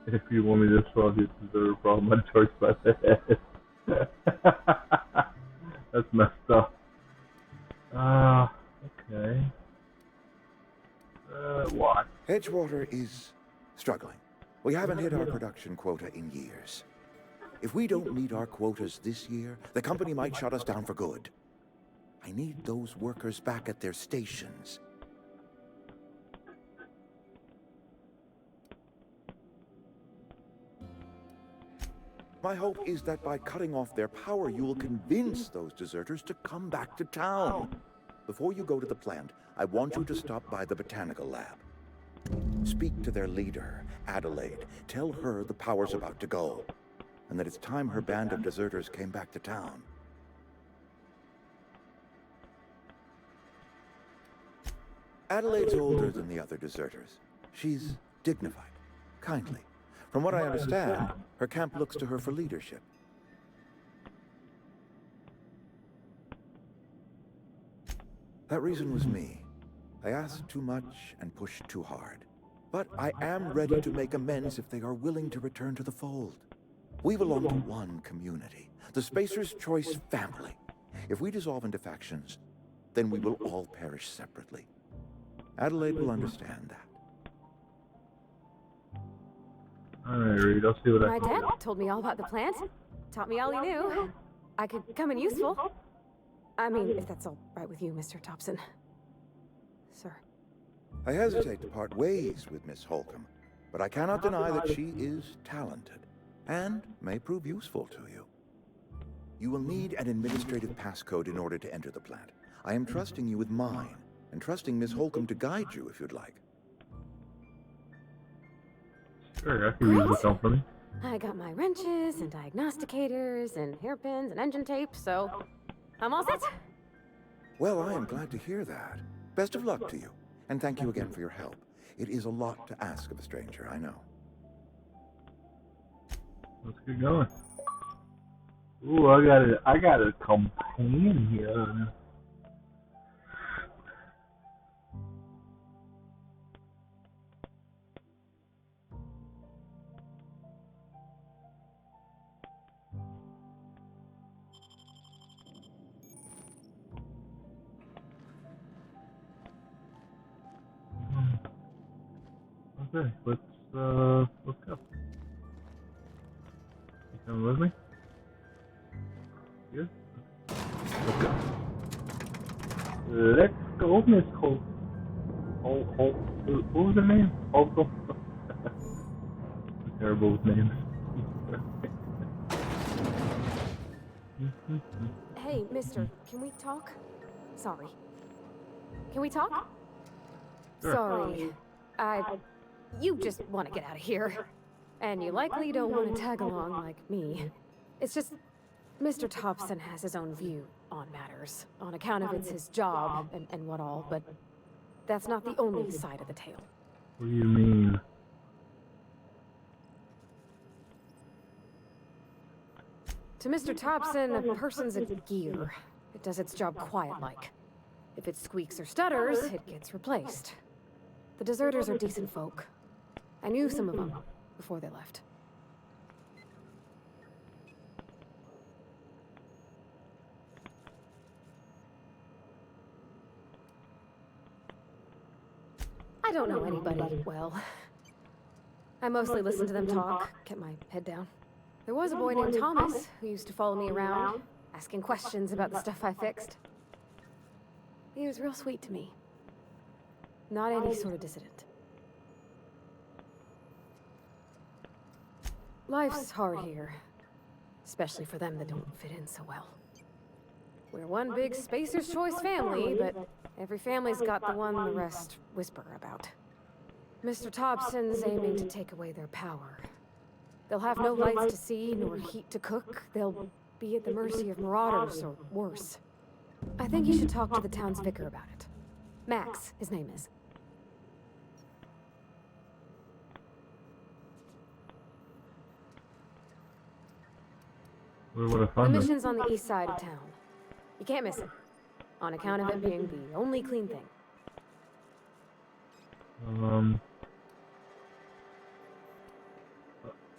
If you want me to solve your deserter problem, I'd charge by the head. That's messed up. Okay. What? Edgewater is struggling. We haven't hit our production quota in years. If we don't meet our quotas this year, the company might shut us down for good. I need those workers back at their stations. My hope is that by cutting off their power, you will convince those deserters to come back to town. Before you go to the plant, I want you to stop by the botanical lab. Speak to their leader, Adelaide. Tell her the power's about to go, and that it's time her band of deserters came back to town. Adelaide's older than the other deserters. She's dignified, kindly. From what I understand, her camp looks to her for leadership. That reason was me. I asked too much and pushed too hard. But I am ready to make amends if they are willing to return to the fold. We belong to one community, the Spacer's Choice family. If we dissolve into factions, then we will all perish separately. Adelaide will understand that. Alright, Reed, I'll see what My dad told me all about the plant. Taught me all he knew. I could come in useful. I mean, if that's all right with you, Mr. Thompson. Sir. I hesitate to part ways with Miss Holcomb, but I cannot deny that she is talented and may prove useful to you. You will need an administrative passcode in order to enter the plant. I am trusting you with mine, and trusting Miss Holcomb to guide you if you'd like. Sure, I can use the company. I got my wrenches and diagnosticators and hairpins and engine tape, so I'm all set. Well, I am glad to hear that. Best of luck to you, and thank you again for your help. It is a lot to ask of a stranger, I know. Let's get going. Ooh, I got a companion here. Okay, let's go. You coming with me? Good? Let's go. Let's go, Miss Holt. What was her name? Holcomb? I'm terrible with names. Hey, mister, can we talk? Sorry. Can we talk? Sure. Sorry. I you just want to get out of here. And you likely don't want to tag along like me. It's just, Mr. Thompson has his own view on matters, on account of it's his job and what all, but that's not the only side of the tale. What do you mean? To Mr. Thompson, a person's a gear. It does its job quiet-like. If it squeaks or stutters, it gets replaced. The deserters are decent folk. I knew some of them before they left. I don't know anybody well. I mostly listen to them talk, kept my head down. There was a boy named Thomas who used to follow me around, asking questions about the stuff I fixed. He was real sweet to me. Not any sort of dissident. Life's hard here, especially for them that don't fit in so well. We're one big Spacer's Choice family, but every family's got the one the rest whisper about. Mr. Thompson's aiming to take away their power. They'll have no lights to see, nor heat to cook. They'll be at the mercy of marauders, or worse. I think you should talk to the town's vicar about it. Max, his name is. Where would I The find them? mission's on the east side of town. You can't miss it, on account of it being the only clean thing.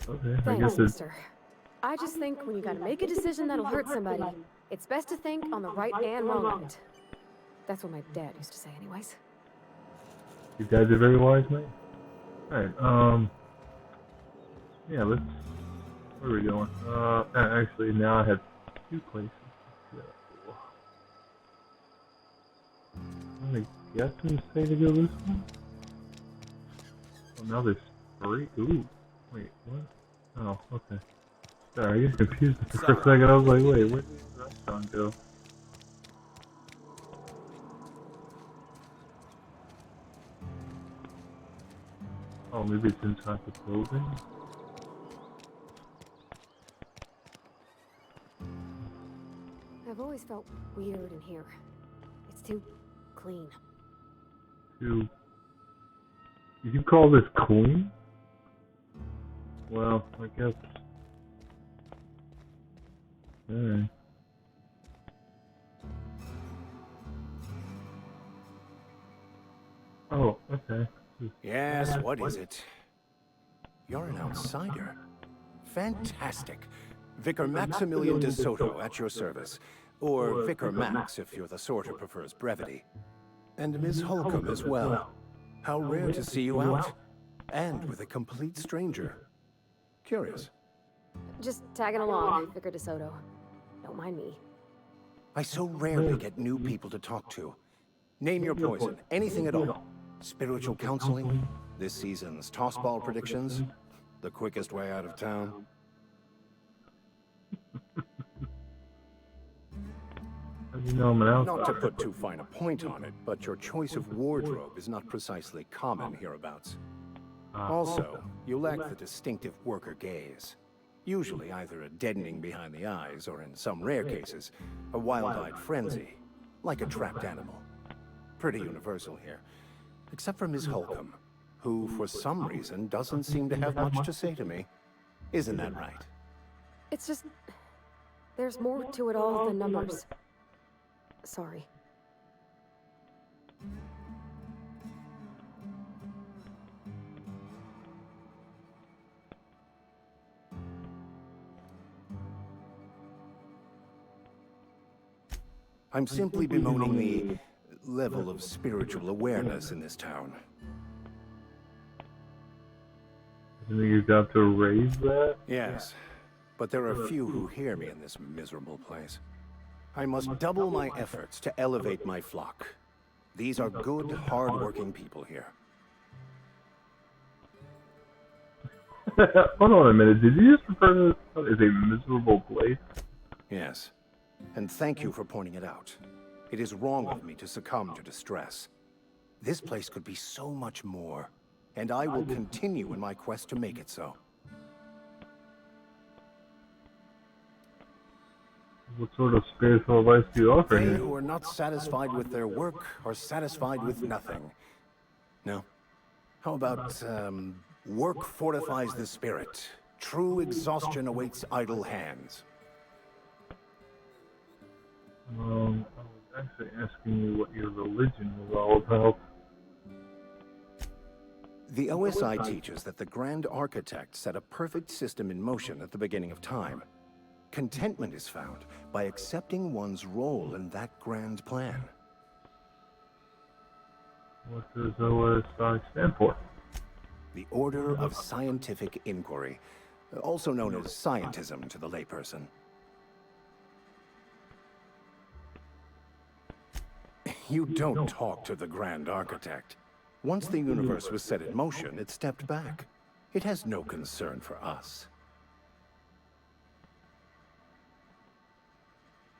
Okay, I Thanks, guess it's... mister. I just think when you gotta make a decision that'll hurt somebody, it's best to think on the right and wrong of it. That's what my dad used to say anyways. You guys are very wise, mate. Alright, yeah, let's... Where are we going? Actually, now I have 2 places to go. I'm guessing say to go this one? Oh, now there's 3? Ooh. Wait, what? Oh, okay. Sorry, I get confused for a second. I was like, wait, where did the restaurant go? Oh, maybe it's inside the building? I've always felt weird in here. It's too clean. You call this clean? Well, I guess. Alright. Oh, okay. Yes, what is it? You're an outsider. Fantastic. Vicar Maximilian de Soto at your service. Or Vicar Max if you're the sort who prefers brevity. And Miss Holcomb as well. How rare to see you out. And with a complete stranger. Curious. Just tagging along, Vicar DeSoto. Don't mind me. I so rarely get new people to talk to. Name your poison, anything at all. Spiritual counseling, this season's tossball predictions, the quickest way out of town. How do you know I'm an outsider? Not to put too fine a point on it, but your choice of wardrobe is not precisely common hereabouts. Also, you lack the distinctive worker gaze. Usually either a deadening behind the eyes, or in some rare cases, a wild-eyed frenzy, like a trapped animal. Pretty universal here. Except for Ms. Holcomb, who for some reason doesn't seem to have much to say to me. Isn't that right? It's just... there's more to it all than numbers. Sorry. I'm simply bemoaning the level of spiritual awareness in this town. You think you've got to raise that? Yes, but there are few who hear me in this miserable place. I must double my efforts to elevate my flock. These are good, hard-working people here. Hold on a minute, did you just refer to this as a miserable place? Yes, and thank you for pointing it out. It is wrong of me to succumb to distress. This place could be so much more. and I will continue in my quest to make it so. What sort of spiritual advice do you offer They here? who are not satisfied with their work are satisfied with nothing. No? How about, work fortifies the spirit. True exhaustion awaits idle hands. I was actually asking you what your religion was all about. The OSI teaches that the Grand Architect set a perfect system in motion at the beginning of time. Contentment is found by accepting one's role in that grand plan. What does OSI stand for? The Order of Scientific Inquiry, also known as scientism to the layperson. You don't talk to the Grand Architect. Once the universe was set in motion, it stepped back. It has no concern for us.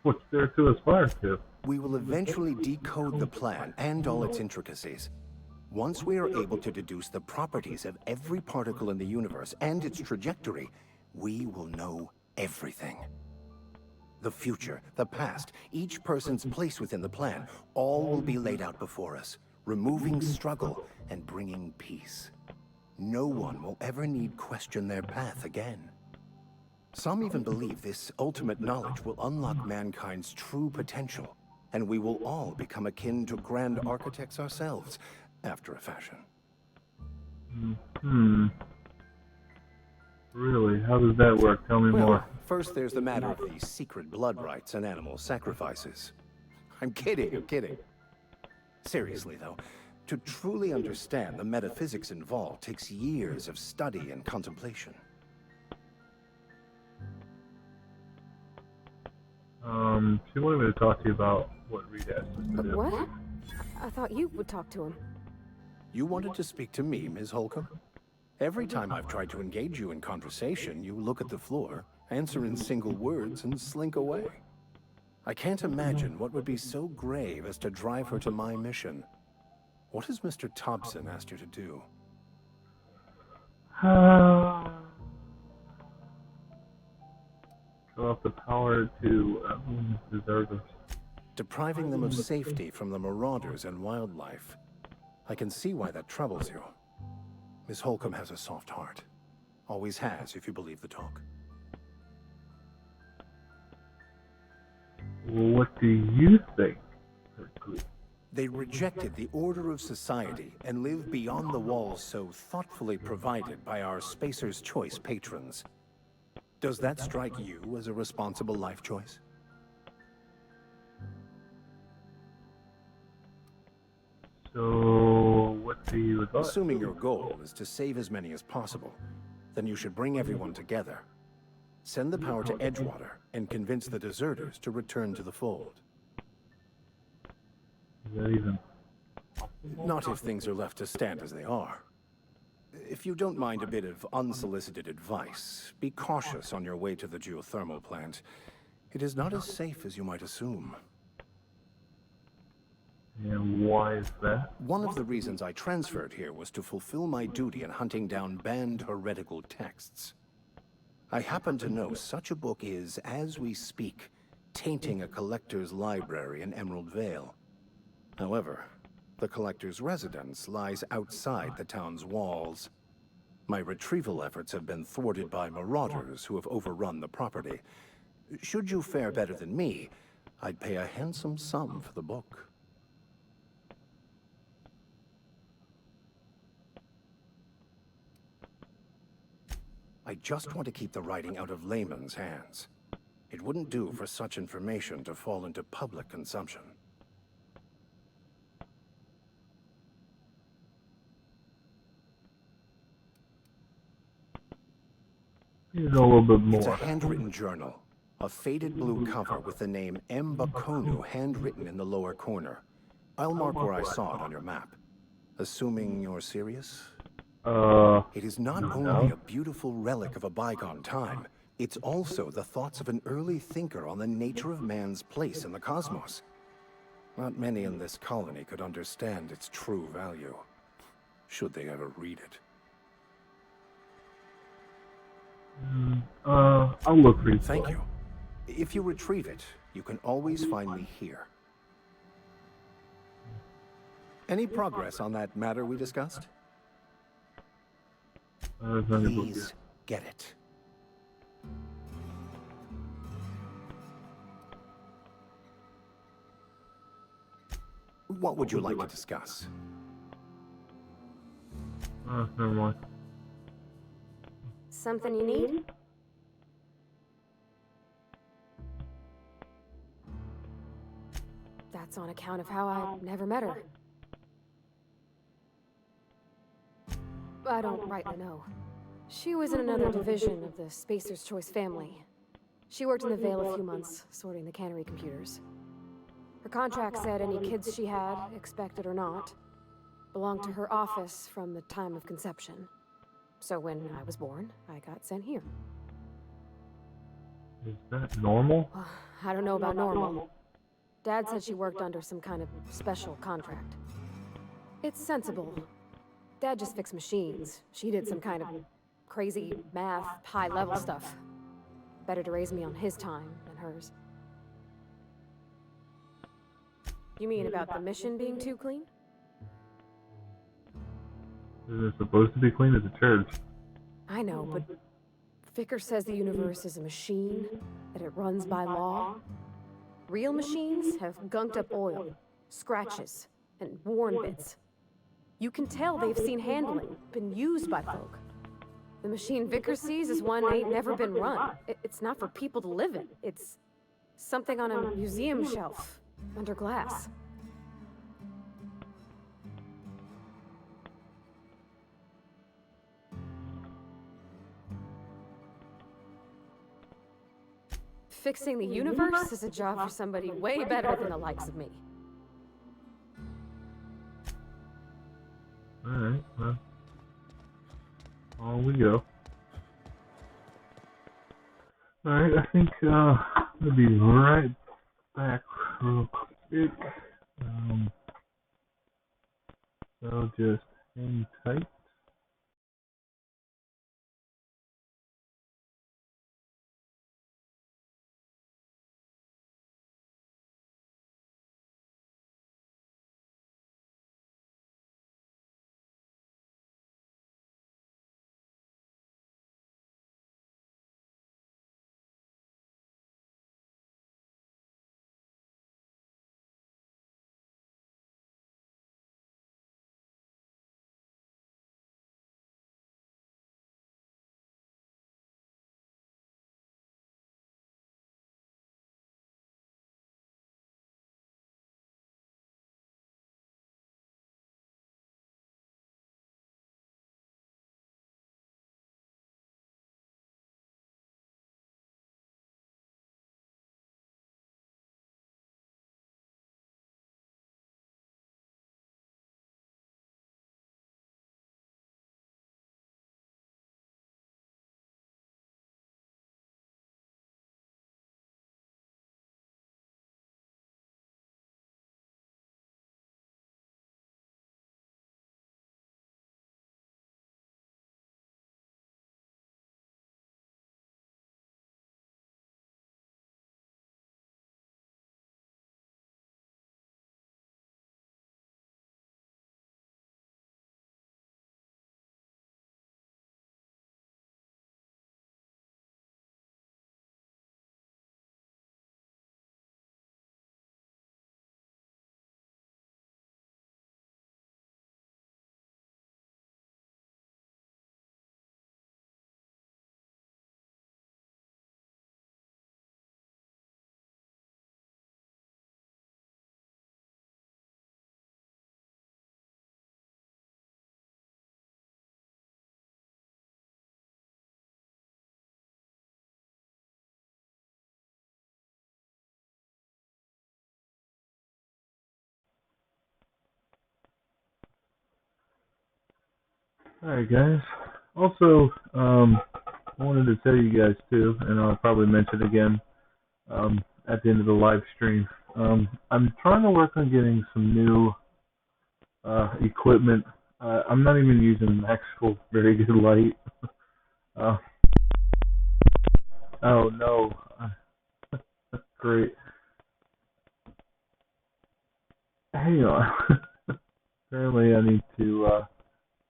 What's there to aspire to? We will eventually decode the plan and all its intricacies. Once we are able to deduce the properties of every particle in the universe and its trajectory, we will know everything. The future, the past, each person's place within the plan, all will be laid out before us, removing struggle and bringing peace. No one will ever need question their path again. Some even believe this ultimate knowledge will unlock mankind's true potential, and we will all become akin to Grand Architects ourselves, after a fashion. Really? How does that work? Tell me more. First, there's the matter of the secret blood rites and animal sacrifices. I'm kidding. Seriously, though, to truly understand the metaphysics involved takes years of study and contemplation. She wanted me to talk to you about what Reed asked us to do. What? I thought you would talk to him. You wanted to speak to me, Ms. Holcomb? Every time I've tried to engage you in conversation, you look at the floor, answer in single words, and slink away. I can't imagine what would be so grave as to drive her to my mission. What has Mr. Thompson asked you to do? Cut off the power to deserters. Depriving them of safety from the marauders and wildlife. I can see why that troubles you. Miss Holcomb has a soft heart. Always has, if you believe the talk. What do you think? They rejected the order of society and live beyond the walls so thoughtfully provided by our Spacer's Choice patrons. Does that strike you as a responsible life choice? So, what do you advise? Assuming your goal is to save as many as possible, then you should bring everyone together. Send the power to Edgewater and convince the deserters to return to the fold. Is that even? Not if things are left to stand as they are. If you don't mind a bit of unsolicited advice, be cautious on your way to the geothermal plant. It is not as safe as you might assume. And why is that? One of the reasons I transferred here was to fulfill my duty in hunting down banned heretical texts. I happen to know such a book is, as we speak, tainting a collector's library in Emerald Vale. However, the collector's residence lies outside the town's walls. My retrieval efforts have been thwarted by marauders who have overrun the property. Should you fare better than me, I'd pay a handsome sum for the book. I just want to keep the writing out of layman's hands. It wouldn't do for such information to fall into public consumption. You know a little bit more. It's a handwritten journal. A faded blue cover with the name Mbakonu handwritten in the lower corner. I'll mark where I saw it on your map. Assuming you're serious? It is not only a beautiful relic of a bygone time, it's also the thoughts of an early thinker on the nature of man's place in the cosmos. Not many in this colony could understand its true value. should they ever read it. I'll look for you. Thank you. If you retrieve it, you can always find me here. Any progress on that matter we discussed? Please get it. What would you like to discuss? Never mind. Something you need? That's on account of how I never met her. I don't rightly know. She was in another division of the Spacer's Choice family. She worked in the Vale a few months, sorting the cannery computers. Her contract said any kids she had, expected or not, belonged to her office from the time of conception. So when I was born, I got sent here. Is that normal? I don't know about normal. Dad said she worked under some kind of special contract. It's sensible. Dad just fixed machines. She did some kind of crazy math, high-level stuff. Better to raise me on his time than hers. You mean about the mission being too clean? Is it supposed to be clean as a church? I know, but Vickers says the universe is a machine, that it runs by law. Real machines have gunked up oil, scratches, and worn bits. You can tell they've seen handling, been used by folk. The machine Vickers sees is one ain't never been run. It's not for people to live in. It's something on a museum shelf, under glass. Fixing the universe is a job for somebody way better than the likes of me. Alright, well. On we go. Alright, I think I'll be right back real quick. So just hang tight. Alright guys, also, I wanted to tell you guys too, and I'll probably mention again at the end of the live stream, I'm trying to work on getting some new equipment I'm not even using actual very good light. Uh, oh no. Great. Hang on. Apparently I need to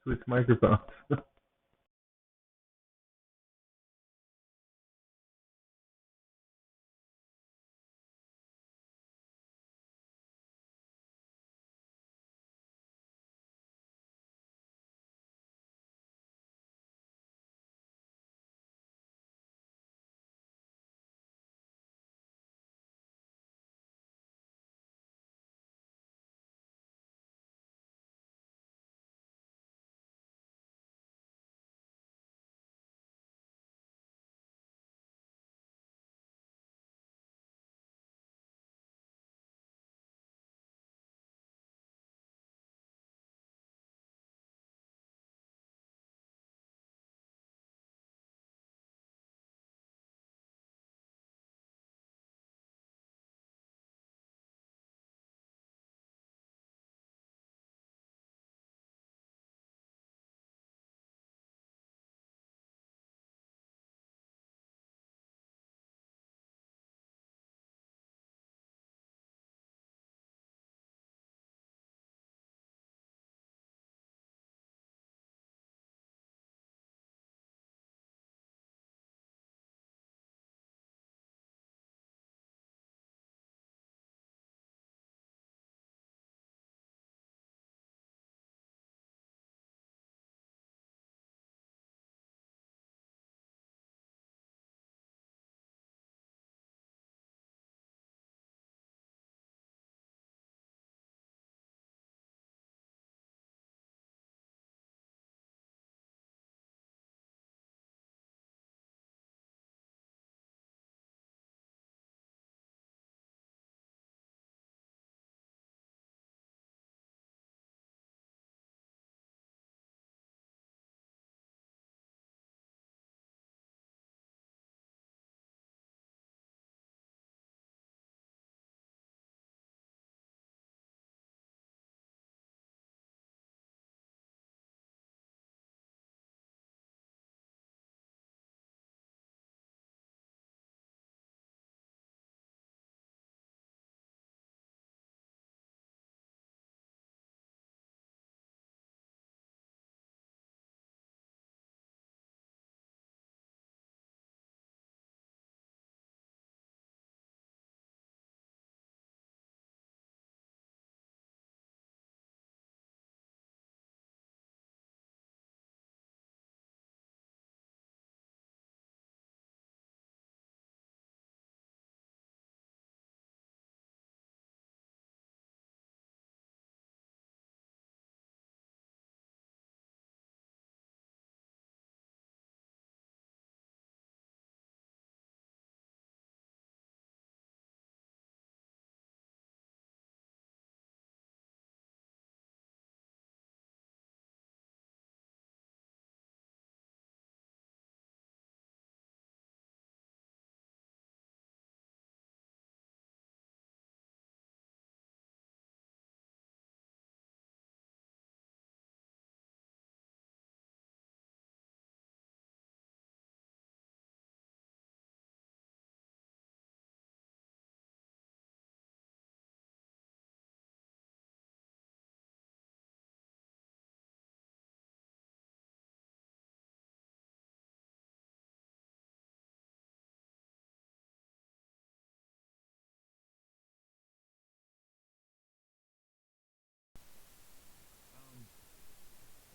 switch microphones.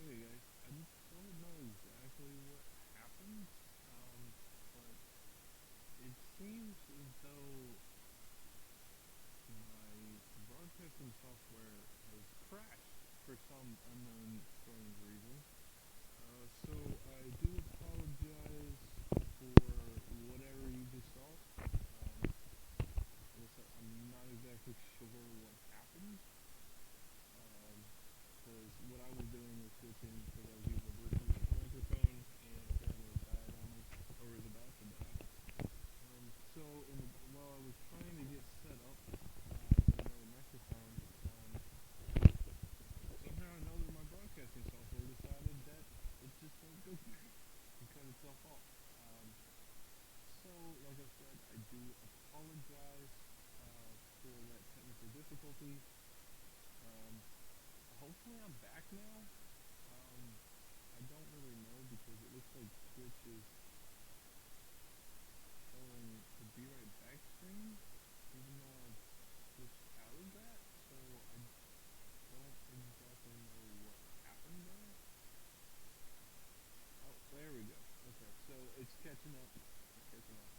Okay, guys, I don't know exactly what happened, but it seems as though my broadcasting software has crashed for some unknown strange reason. So I do apologize for whatever you just saw. I guess I'm not exactly sure what happened. Because what I was doing was switching, because I was using a Bluetooth microphone, and apparently it died on me, or was about to die. So while I was trying to get set up with another microphone, somehow or another my broadcasting I'm back now. I don't really know because it looks like Twitch is showing the Be Right Back screen, even though I've switched out of that, so I don't exactly know what happened there. Oh, there we go. Okay, so it's catching up. It's catching up.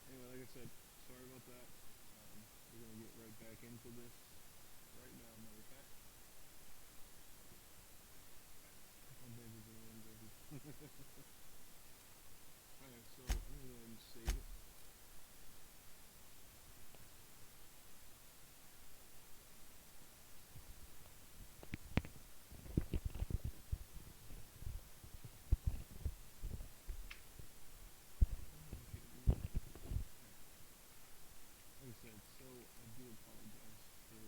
Anyway, like I said, sorry about that. We're gonna get right back into this right now, matter of fact. Oh, baby, baby. Alright, so I'm gonna go ahead and save it. Like I said, so I do apologize for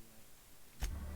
that.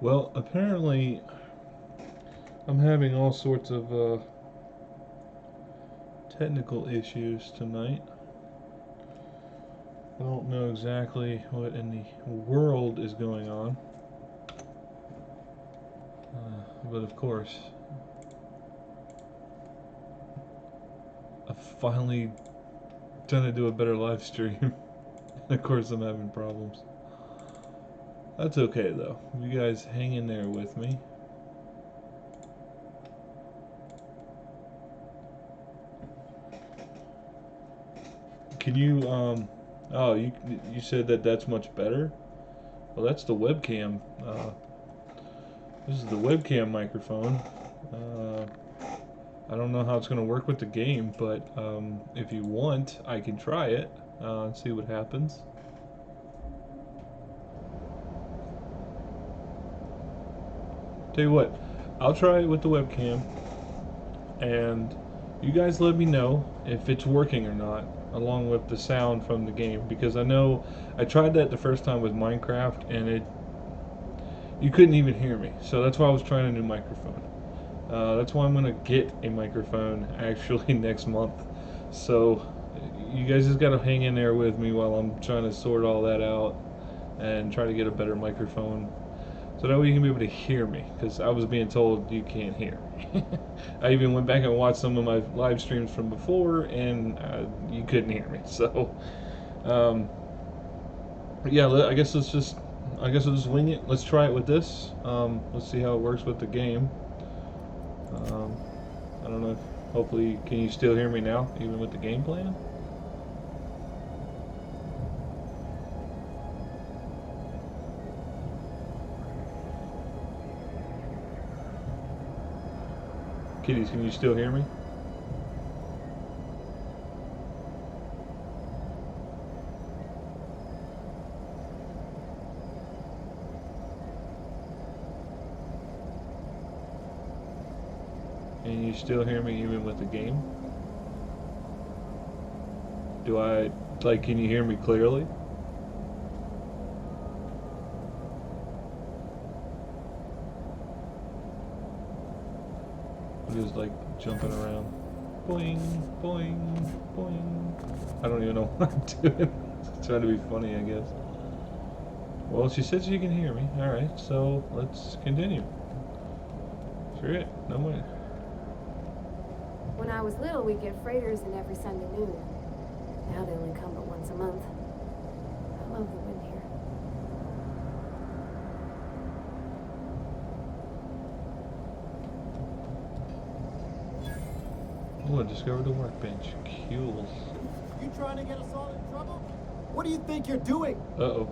Well, apparently I'm having all sorts of technical issues tonight. I don't know exactly what in the world is going on. But of course, I've finally done to do a better live stream. Of course I'm having problems. That's okay though. You guys hang in there with me. Can you oh, you said that that's much better? Well, that's the webcam. This is the webcam microphone. I don't know how it's going to work with the game, but if you want, I can try it and see what happens. Tell you what, I'll try it with the webcam, and you guys let me know if it's working or not, along with the sound from the game, because I know I tried that the first time with Minecraft, and you couldn't even hear me, so that's why I was trying a new microphone. That's why I'm going to get a microphone actually next month. So you guys just got to hang in there with me while I'm trying to sort all that out and try to get a better microphone. So that way you can be able to hear me, because I was being told you can't hear. I even went back and watched some of my live streams from before, and you couldn't hear me. So, yeah, I guess we'll just wing it. Let's try it with this. Let's see how it works with the game. I don't know if, hopefully, can you still hear me now, even with the game playing? Kitties, can you still hear me? Can you still hear me even with the game? Do I, like, can you hear me clearly? Just like jumping around. Boing, boing, boing. I don't even know what I'm doing. Trying to be funny, I guess. Well, she said she can hear me. Alright, so let's continue. Sure it. No way. When I was little, we'd get freighters in every Sunday noon. Now they only come but once a month. I love the wind here. Oh, I discovered the workbench. Cool. You trying to get us all in trouble? What do you think you're doing? Uh-oh.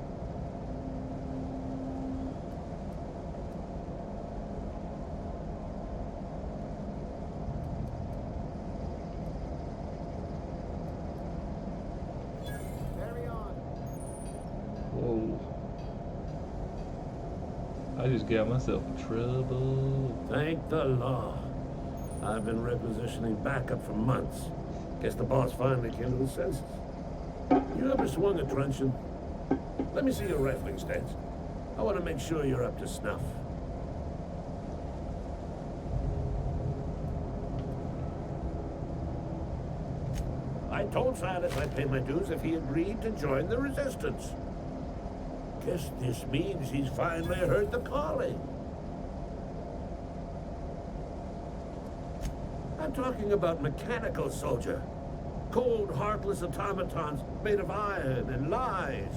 Carry on. Whoa. I just got myself in trouble. Thank the law. I've been requisitioning backup for months. Guess the boss finally came to his senses. You ever swung a truncheon? Let me see your rifling stance. I want to make sure you're up to snuff. I told Silas I'd pay my dues if he agreed to join the resistance. Guess this means he's finally heard the calling. I'm talking about mechanical soldier. Cold, heartless automatons made of iron and lies.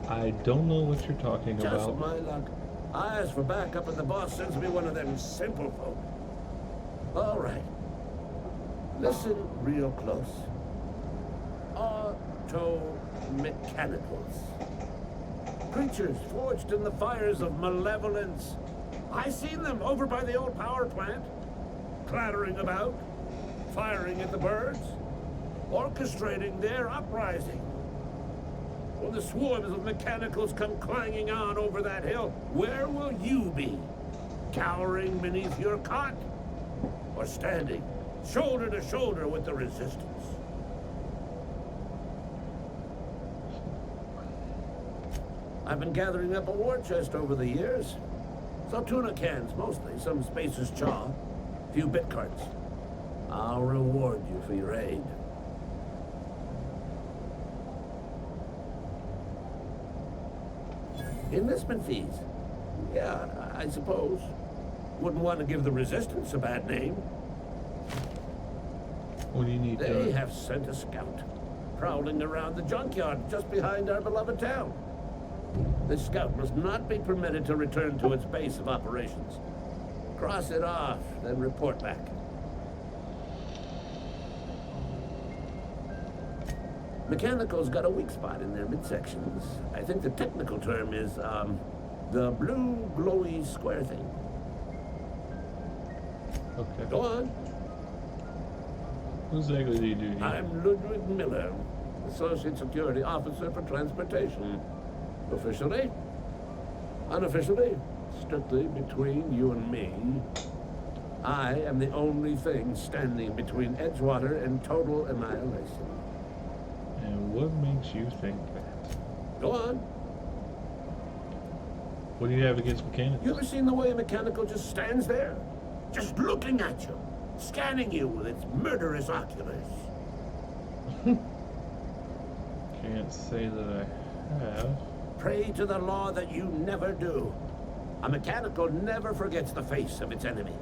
I don't know what you're talking Just about. my luck. I asked for backup and the boss sends me one of them simple folk. All right. Listen real close. Auto-mechanicals. Creatures forged in the fires of malevolence. I seen them over by the old power plant, clattering about, firing at the birds, orchestrating their uprising. When the swarms of mechanicals come clanging on over that hill, where will you be? Cowering beneath your cot? Or standing shoulder to shoulder with the resistance? I've been gathering up a war chest over the years. So tuna cans, mostly. Some Spacer's chaw. A few bit carts. I'll reward you for your aid. Enlistment fees. Yeah, I suppose. Wouldn't want to give the Resistance a bad name. What do you need? They have sent a scout, prowling around the junkyard just behind our beloved town. This scout must not be permitted to return to its base of operations. Cross it off, then report back. Mechanical's got a weak spot in their midsections. I think the technical term is, the blue glowy square thing. Okay. Go on. What exactly do you do here? I'm Ludwig Miller, Associate Security Officer for Transportation. Officially, unofficially, strictly between you and me, I am the only thing standing between Edgewater and total annihilation. And what makes you think that? Go on. What do you have against Mechanical? You ever seen the way a Mechanical just stands there? Just looking at you, scanning you with its murderous oculars. Can't say that I have. Pray to the law that you never do. A Mechanical never forgets the face of its enemy.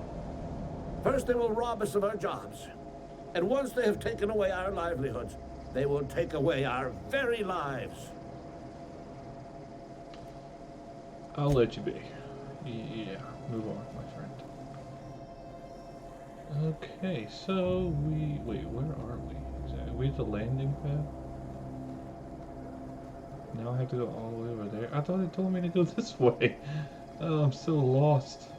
First they will rob us of our jobs. And once they have taken away our livelihoods, they will take away our very lives. I'll let you be. Yeah, move on, my friend. Okay, so wait, where are we? Are we at the landing pad? Now I have to go all the way over there. I thought it told me to go this way. Oh, I'm so lost.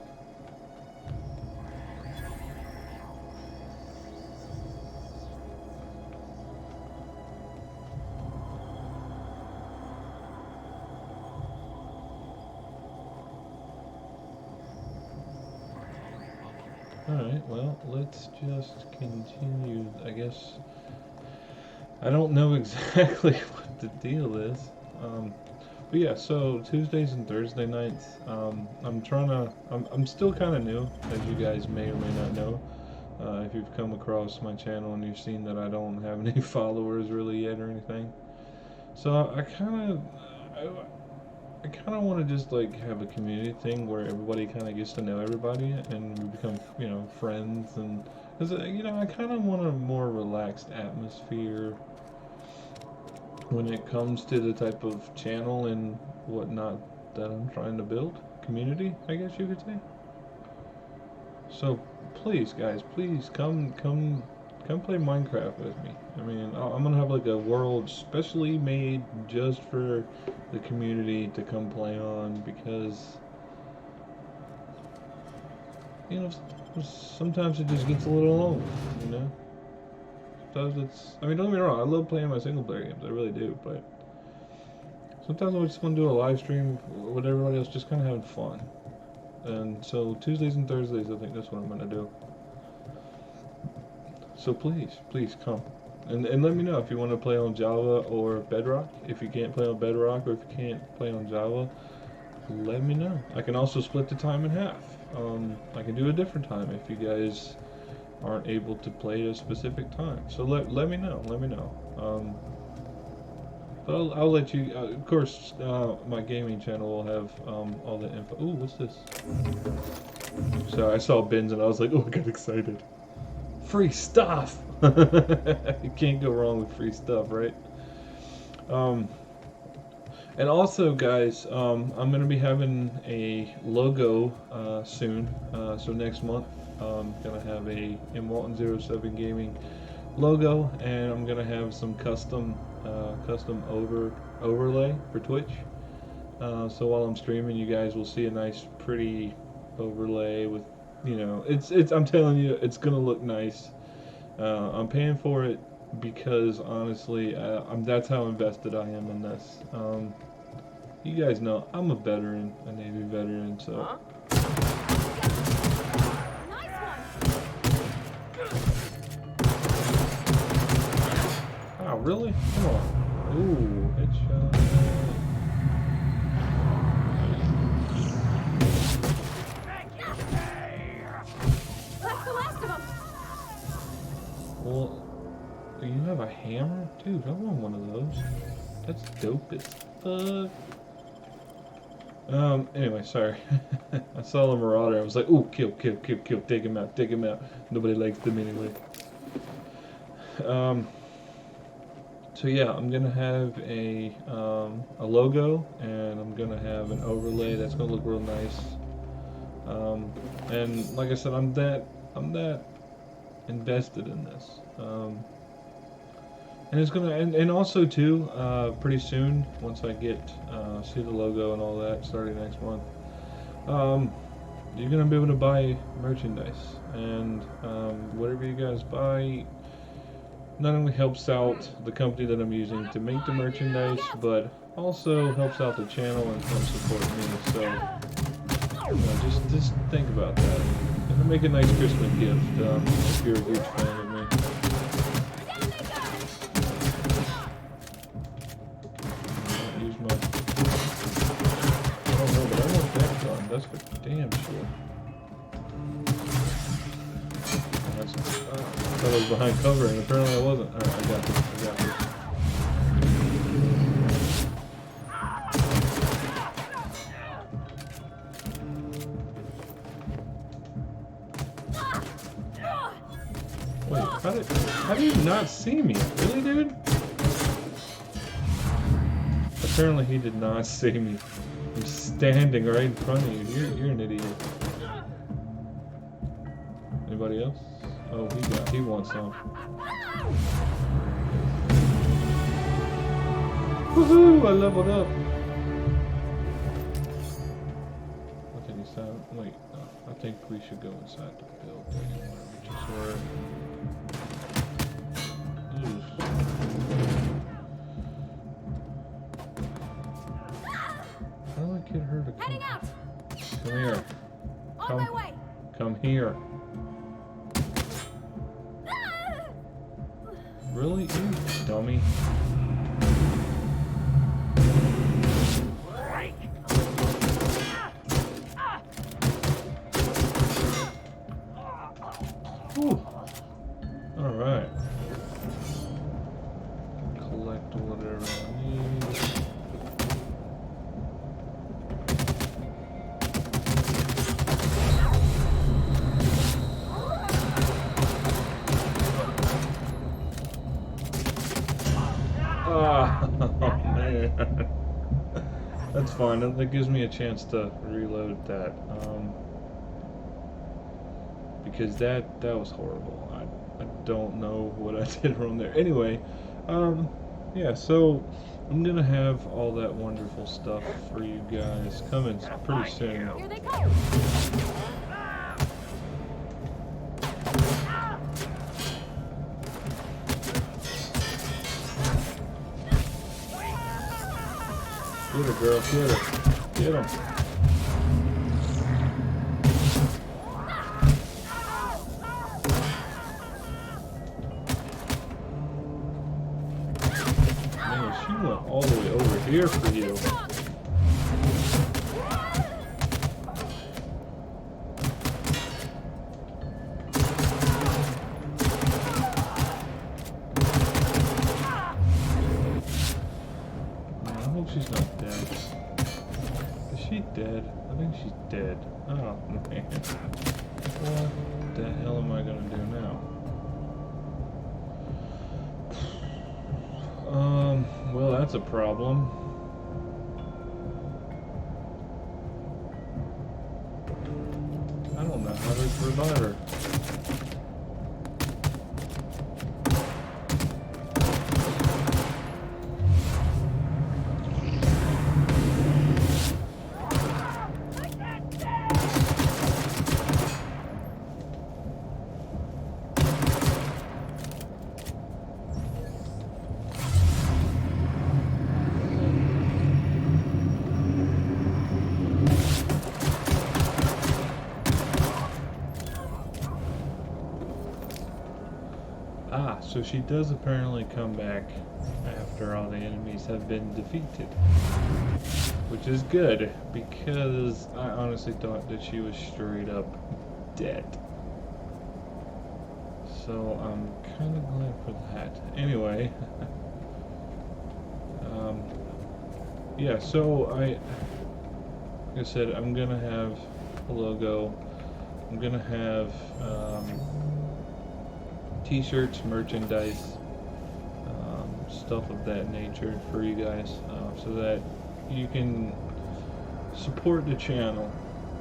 Alright, well, let's just continue, I guess. I don't know exactly what the deal is. But yeah, so Tuesdays and Thursday nights, I'm still kind of new, as you guys may or may not know. If you've come across my channel and you've seen that I don't have any followers really yet or anything. So I kind of want to just like have a community thing where everybody kind of gets to know everybody and we become, you know, friends, and because you know, I kind of want a more relaxed atmosphere when it comes to the type of channel and whatnot that I'm trying to build. Community, I guess you could say. So please, guys, please come play Minecraft with me. I mean, I'm gonna have like a world specially made just for the community to come play on, because you know, sometimes it just gets a little lonely, you know. Sometimes it's, I mean, don't get me wrong, I love playing my single player games, I really do, but sometimes I just want to do a live stream with everybody else, just kind of having fun. And so Tuesdays and Thursdays, I think that's what I'm gonna do. So please come. And let me know if you want to play on Java or Bedrock. If you can't play on Bedrock or if you can't play on Java, let me know. I can also split the time in half. I can do a different time if you guys aren't able to play a specific time. So let me know. But I'll let you. Of course, my gaming channel will have all the info. Ooh, what's this? So I saw bins and I was like, oh, I got excited. Free stuff! You can't go wrong with free stuff, right? And also, guys, I'm going to be having a logo soon. So next month, I'm going to have a Walton07 Gaming logo, and I'm going to have some custom overlay for Twitch. So while I'm streaming, you guys will see a nice, pretty overlay with, you know, it's I'm telling you, it's gonna look nice. I'm paying for it because honestly, that's how invested I am in this. You guys know I'm a veteran, a Navy veteran, so. Oh, really? Come on. Ooh, headshot. Dude, I want one of those. That's dope as fuck. Anyway, sorry. I saw the Marauder. I was like, ooh, kill, kill, kill, kill. Take him out, take him out. Nobody likes them anyway. So yeah, I'm gonna have a logo, and I'm gonna have an overlay that's gonna look real nice. And like I said, I'm that invested in this. And it's gonna, and also too, pretty soon, once I get see the logo and all that, starting next month, you're gonna be able to buy merchandise, and whatever you guys buy not only helps out the company that I'm using to make the merchandise, but also helps out the channel and helps support me. So, you know, just think about that. It'll make a nice Christmas gift if you're a huge fan of me. Use my. I don't know, but I want that gun. That's for damn sure. I thought I was behind cover, and apparently I wasn't. Alright, I got this. Wait, how did you not see me? Really, dude? Apparently he did not see me. I'm standing right in front of you. You're an idiot. Anybody else? Oh, he wants some. Woohoo! I leveled up. What did he sound? Wait, no, I think we should go inside the building. Just where. How do I get her to come? Heading out. Come here. On my way. Come here. Really? You dummy. Whew. Alright. Collect whatever I need. Oh man, that's fine. That gives me a chance to reload that, because that was horrible. I don't know what I did wrong there. Anyway, yeah. So I'm gonna have all that wonderful stuff for you guys coming pretty soon. Here they come. Get her, girl. Get her. Get him. Man, she went all the way over here for you. She's not dead. Is she dead? I think she's dead. Oh, man. What the hell am I gonna do now? Well, that's a problem. I don't know how to revive her. Ah, so she does apparently come back after all the enemies have been defeated. Which is good, because I honestly thought that she was straight up dead. So I'm kind of glad for that. Anyway, yeah, so like I said, I'm gonna have a logo. I'm gonna have t-shirts, merchandise, stuff of that nature for you guys, so that you can support the channel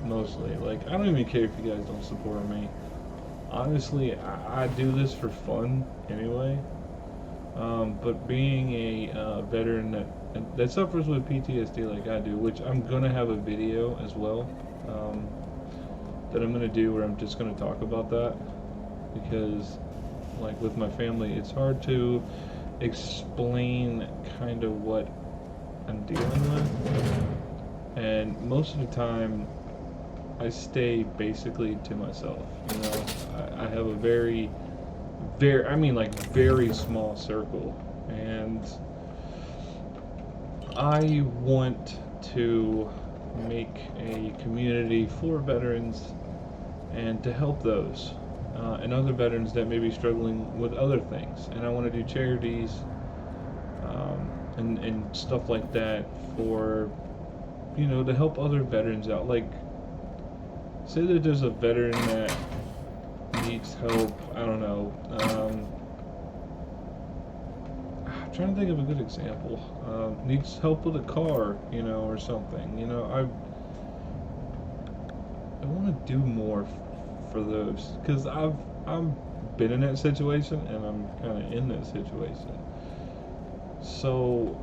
mostly. Like, I don't even care if you guys don't support me. Honestly, I do this for fun anyway. But being a veteran that suffers with PTSD like I do, which I'm gonna have a video as well, that I'm gonna do where I'm just gonna talk about that, because like with my family, it's hard to explain kind of what I'm dealing with, and most of the time I stay basically to myself. You know, I have a very small circle, and I want to make a community for veterans and to help those and other veterans that may be struggling with other things. And I want to do charities and stuff like that for, you know, to help other veterans out. Like, say that there's a veteran that needs help, I don't know, I'm trying to think of a good example, needs help with a car, you know, or something, you know, I want to do more for those, because I've been in that situation, and I'm kind of in that situation, so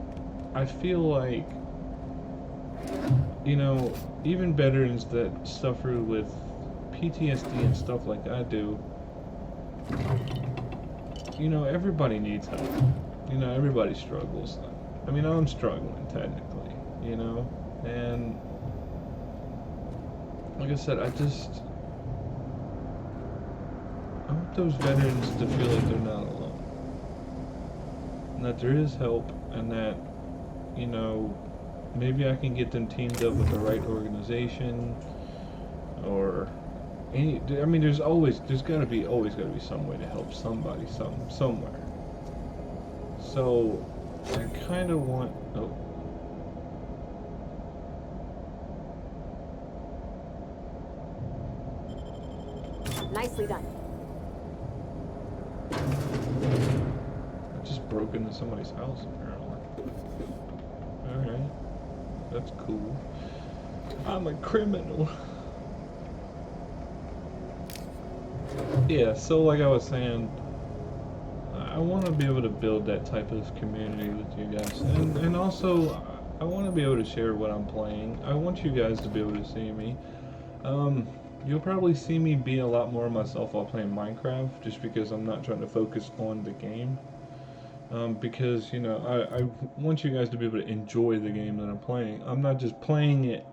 I feel like, you know, even veterans that suffer with PTSD and stuff like I do, you know, everybody needs help. You know, everybody struggles. I mean, I'm struggling technically, you know, and like I said, I want those veterans to feel like they're not alone, and that there is help, and that, you know, maybe I can get them teamed up with the right organization, or I mean, there's always gotta be some way to help somebody somewhere. So I kind of want. Oh. Nicely done. I just broke into somebody's house apparently. All right, that's cool. I'm a criminal. Yeah, so like I was saying, I want to be able to build that type of community with you guys, and also I want to be able to share what I'm playing. I want you guys to be able to see me. You'll probably see me be a lot more myself while playing Minecraft, just because I'm not trying to focus on the game. Because, you know, I want you guys to be able to enjoy the game that I'm playing. I'm not just playing it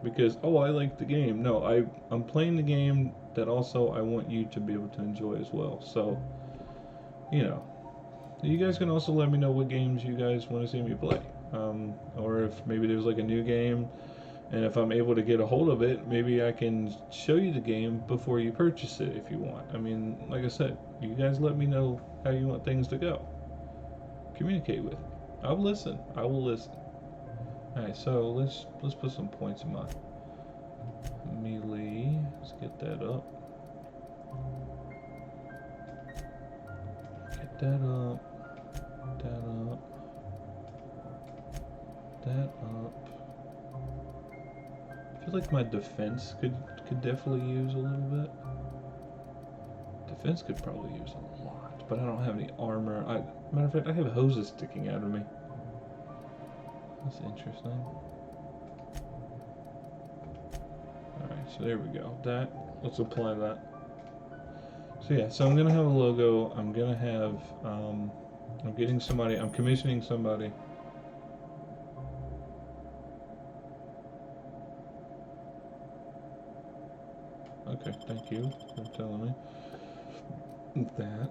because, oh, I like the game. No, I'm playing the game that also I want you to be able to enjoy as well. So, you know, you guys can also let me know what games you guys want to see me play. Or if maybe there's like a new game, and if I'm able to get a hold of it, maybe I can show you the game before you purchase it if you want. I mean, like I said, you guys let me know how you want things to go. Communicate with me. I'll listen. I will listen. Alright, so let's put some points in my melee. Let's get that up. Get that up. That up. That up. I feel like my defense could definitely use a little bit. Defense could probably use a lot, but I don't have any armor. Matter of fact, I have hoses sticking out of me. That's interesting. Alright, so there we go. Let's apply that. So yeah, so I'm gonna have a logo. I'm gonna have, I'm commissioning somebody. Okay, thank you for telling me that.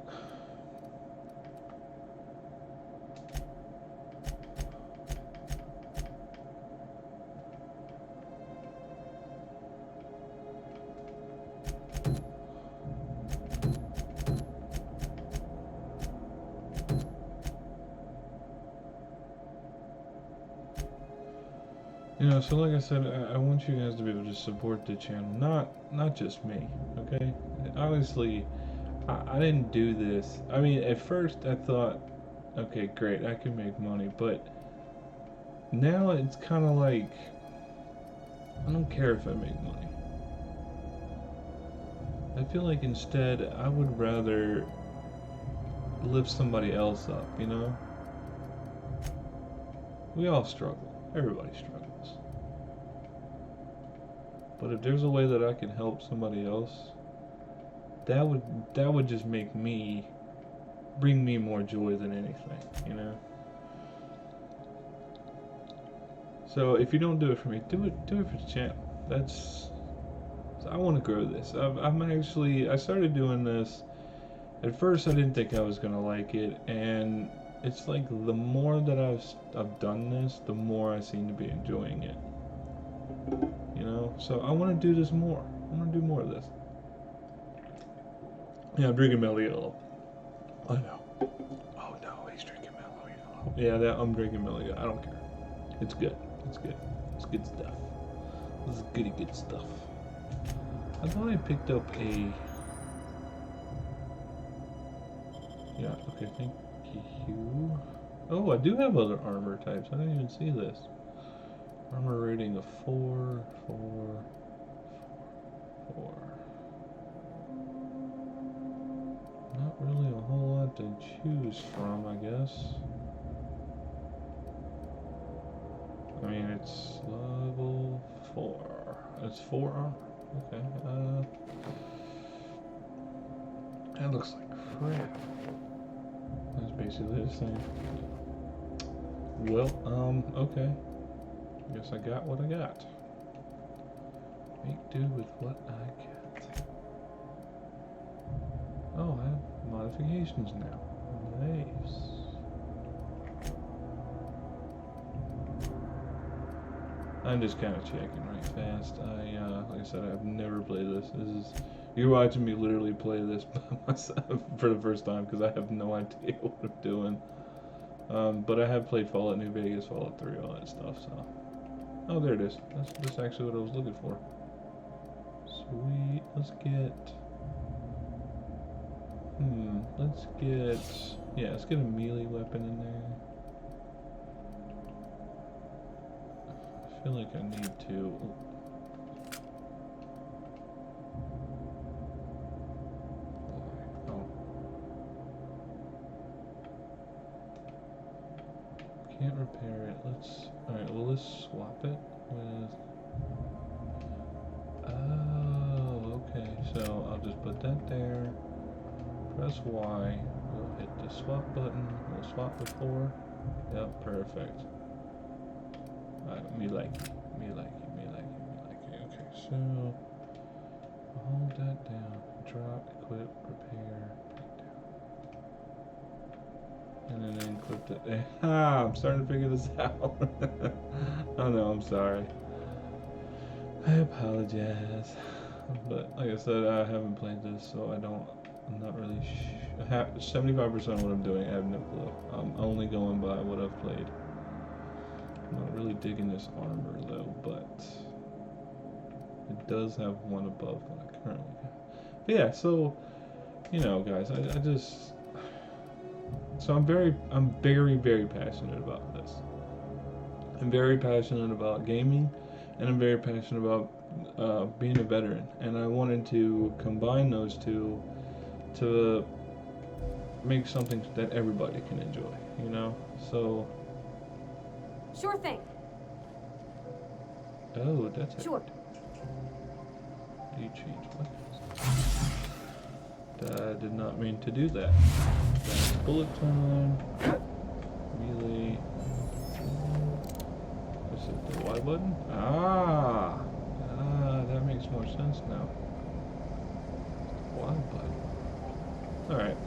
You know, so like I said, I want you guys to be able to support the channel, not just me, okay? Honestly, I didn't do this. I mean, at first I thought, okay, great, I can make money, but now it's kind of like, I don't care if I make money. I feel like instead, I would rather lift somebody else up, you know? We all struggle. Everybody struggles. But if there's a way that I can help somebody else, that would just make me, bring me more joy than anything, you know? So if you don't do it for me, do it for the channel. I want to grow this. I started doing this. At first I didn't think I was gonna like it, and it's like the more that I've done this, the more I seem to be enjoying it. You know? So I want to do this more. I want to do more of this. Yeah, I'm drinking Mellow Yellow. I know. Oh no, he's drinking Mellow Yellow. Yeah, I'm drinking Mellow Yellow. I don't care. It's good. It's good. It's good stuff. This is goody good stuff. I thought I picked up a... Yeah, okay, thank you. Oh, I do have other armor types. I didn't even see this. Armor rating of 4, 4, 4. Not really a whole lot to choose from, I guess. I mean, it's level 4. It's 4 armor. Okay, that looks like crap. That's basically the same. Well, okay. Guess I got what I got. Make do with what I get. Oh, I have modifications now. Nice. I'm just kind of checking right fast. Like I said, I've never played this. You're watching me literally play this by myself for the first time because I have no idea what I'm doing. But I have played Fallout New Vegas, Fallout 3, all that stuff, so. Oh, there it is. That's actually what I was looking for. Sweet. Let's get a melee weapon in there. I feel like I need to. Oh. Can't repair it. Alright, well, let's swap it with. Oh, okay. So I'll just put that there. Press Y. We'll hit the swap button. We'll swap the 4. Yep, perfect. Me like it. Okay, so hold that down. Drop, equip, repair, break down. And then equip it. I'm starting to figure this out. Oh no, I'm sorry. I apologize. But like I said, I haven't played this, so I'm not really 75% of what I'm doing, I have no clue. I'm only going by what I've played. I'm not really digging this armor though, but it does have one above what I currently have. But yeah, so you know, guys, I'm very passionate about this. I'm very passionate about gaming, and I'm very passionate about being a veteran, and I wanted to combine those two to make something that everybody can enjoy, you know? So sure thing. Oh, that's it. Sure. You change weapons. I did not mean to do that. That's bullet time. Melee. Is it the Y button? That makes more sense now. Y button. Alright.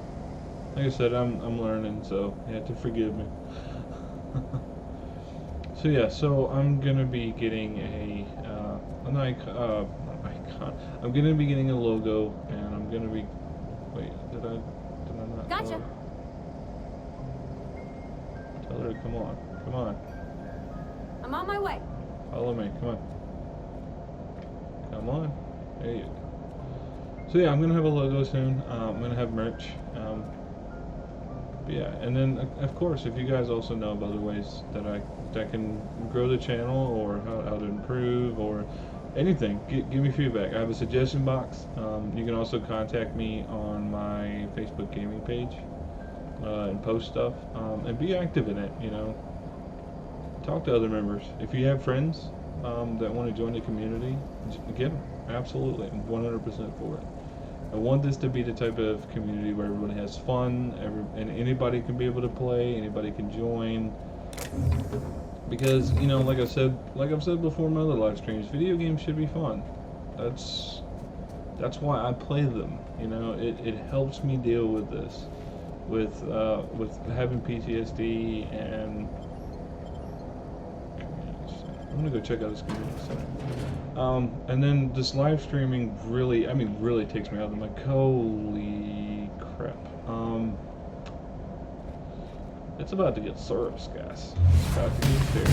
Like I said, I'm learning, so you have to forgive me. So yeah, so I'm gonna be getting an icon. I'm gonna be getting a logo, and I'm gonna be. Wait, did I not? Gotcha. Tell her to come on. I'm on my way. Follow me. Come on. Come on. There you go. So yeah, I'm gonna have a logo soon. I'm gonna have merch. But yeah, and then of course, if you guys also know of other ways that I can grow the channel, or how to improve, or anything, give me feedback. I have a suggestion box. You can also contact me on my Facebook gaming page and post stuff, and be active in it. You know, talk to other members. If you have friends that want to join the community, get them. Absolutely, I'm 100% for it. I want this to be the type of community where everybody has fun, and anybody can be able to play, anybody can join. Because, you know, like I've said before in my other live streams, video games should be fun. That's why I play them. You know, it helps me deal with this, with having PTSD, and I'm gonna go check out this community center. And then this live streaming really takes me out of the mic. Holy crap. It's about to get serious, guys. It's about to get serious.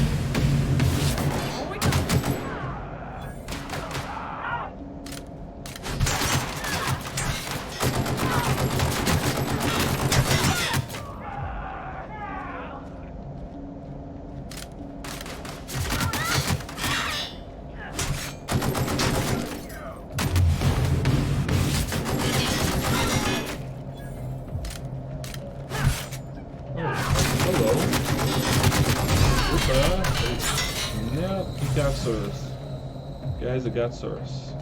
Guys, I got source.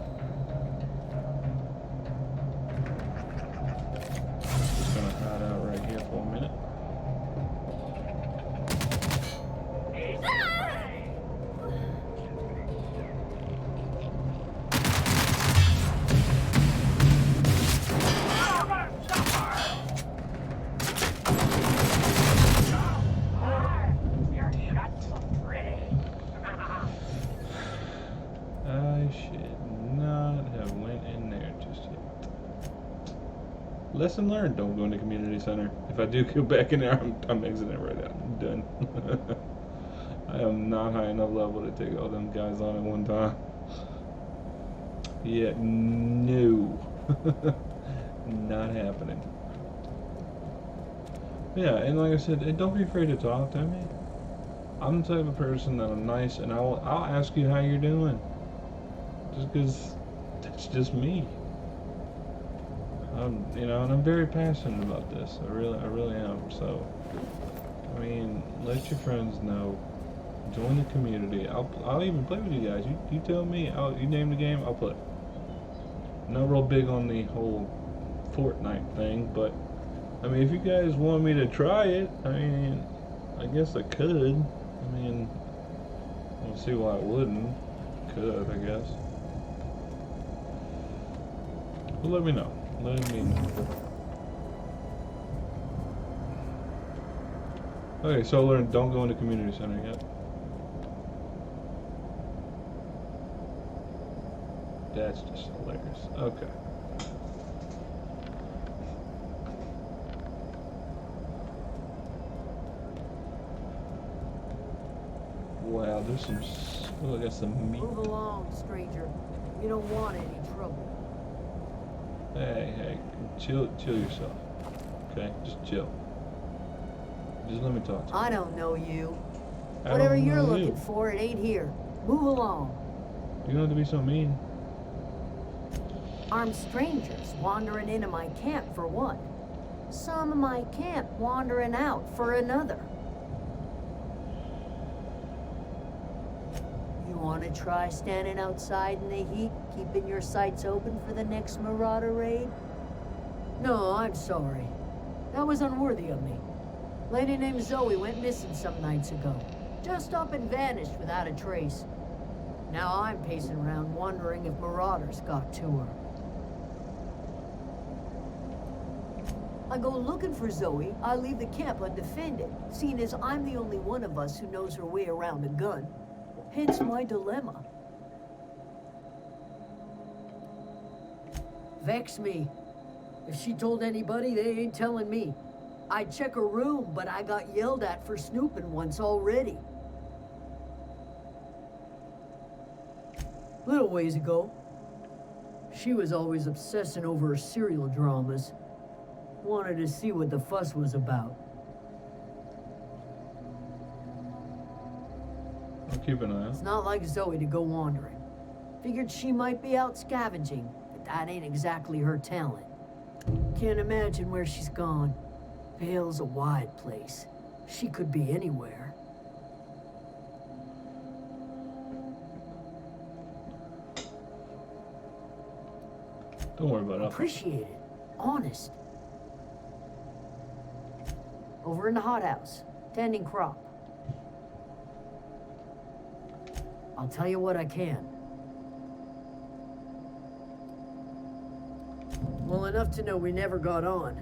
Just gonna hide out right here for a minute. Lesson learned, don't go in the community center. If I do go back in there, I'm exiting right out. I'm done. I am not high enough level to take all them guys on at one time. Yeah, no. Not happening. Yeah, and like I said, don't be afraid to talk to me. I'm the type of person that I'm nice, and I'll ask you how you're doing. Just because that's just me. You know, and I'm very passionate about this. I really am. So, I mean, let your friends know. Join the community. I'll even play with you guys. You tell me. You name the game, I'll play. Not real big on the whole Fortnite thing, but I mean, if you guys want me to try it, I mean, I guess I could. I mean, I don't see why I wouldn't. Could, I guess. But let me know. Let me know. Okay, so learn, don't go into community center yet. That's just hilarious. Okay. Wow, there's some. Oh, I got some meat. Move along, stranger. You don't want any trouble. Hey, chill yourself. Okay, just chill. Just let me talk to you. I don't know you. Whatever you're looking for, it ain't here. Move along. You don't have to be so mean. Armed strangers wandering into my camp for one. Some of my camp wandering out for another. You want to try standing outside in the heat, keeping your sights open for the next Marauder raid? No, I'm sorry. That was unworthy of me. Lady named Zoe went missing some nights ago. Just up and vanished without a trace. Now I'm pacing around wondering if Marauders got to her. I go looking for Zoe, I leave the camp undefended, seeing as I'm the only one of us who knows her way around a gun. Hence my dilemma. Vex me. If she told anybody, they ain't telling me. I'd check her room, but I got yelled at for snooping once already. Little ways ago. She was always obsessing over her serial dramas. Wanted to see what the fuss was about. I'll keep an eye out. It's not like Zoe to go wandering. Figured she might be out scavenging, but that ain't exactly her talent. Can't imagine where she's gone. Vale's a wide place. She could be anywhere. Don't worry about it. Appreciate it. Honest. Over in the hothouse, tending crop. I'll tell you what I can. Well, enough to know we never got on.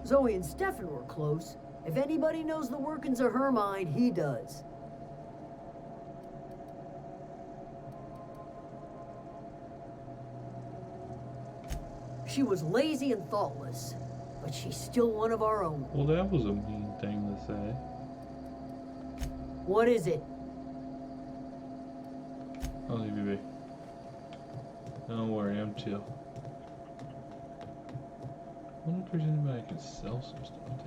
Zoe and Stefan were close. If anybody knows the workings of her mind, he does. She was lazy and thoughtless, but she's still one of our own. Well, that was a mean thing to say. What is it? I'll leave you be. Don't worry, I'm chill. I wonder if there's anybody I can sell some stuff to.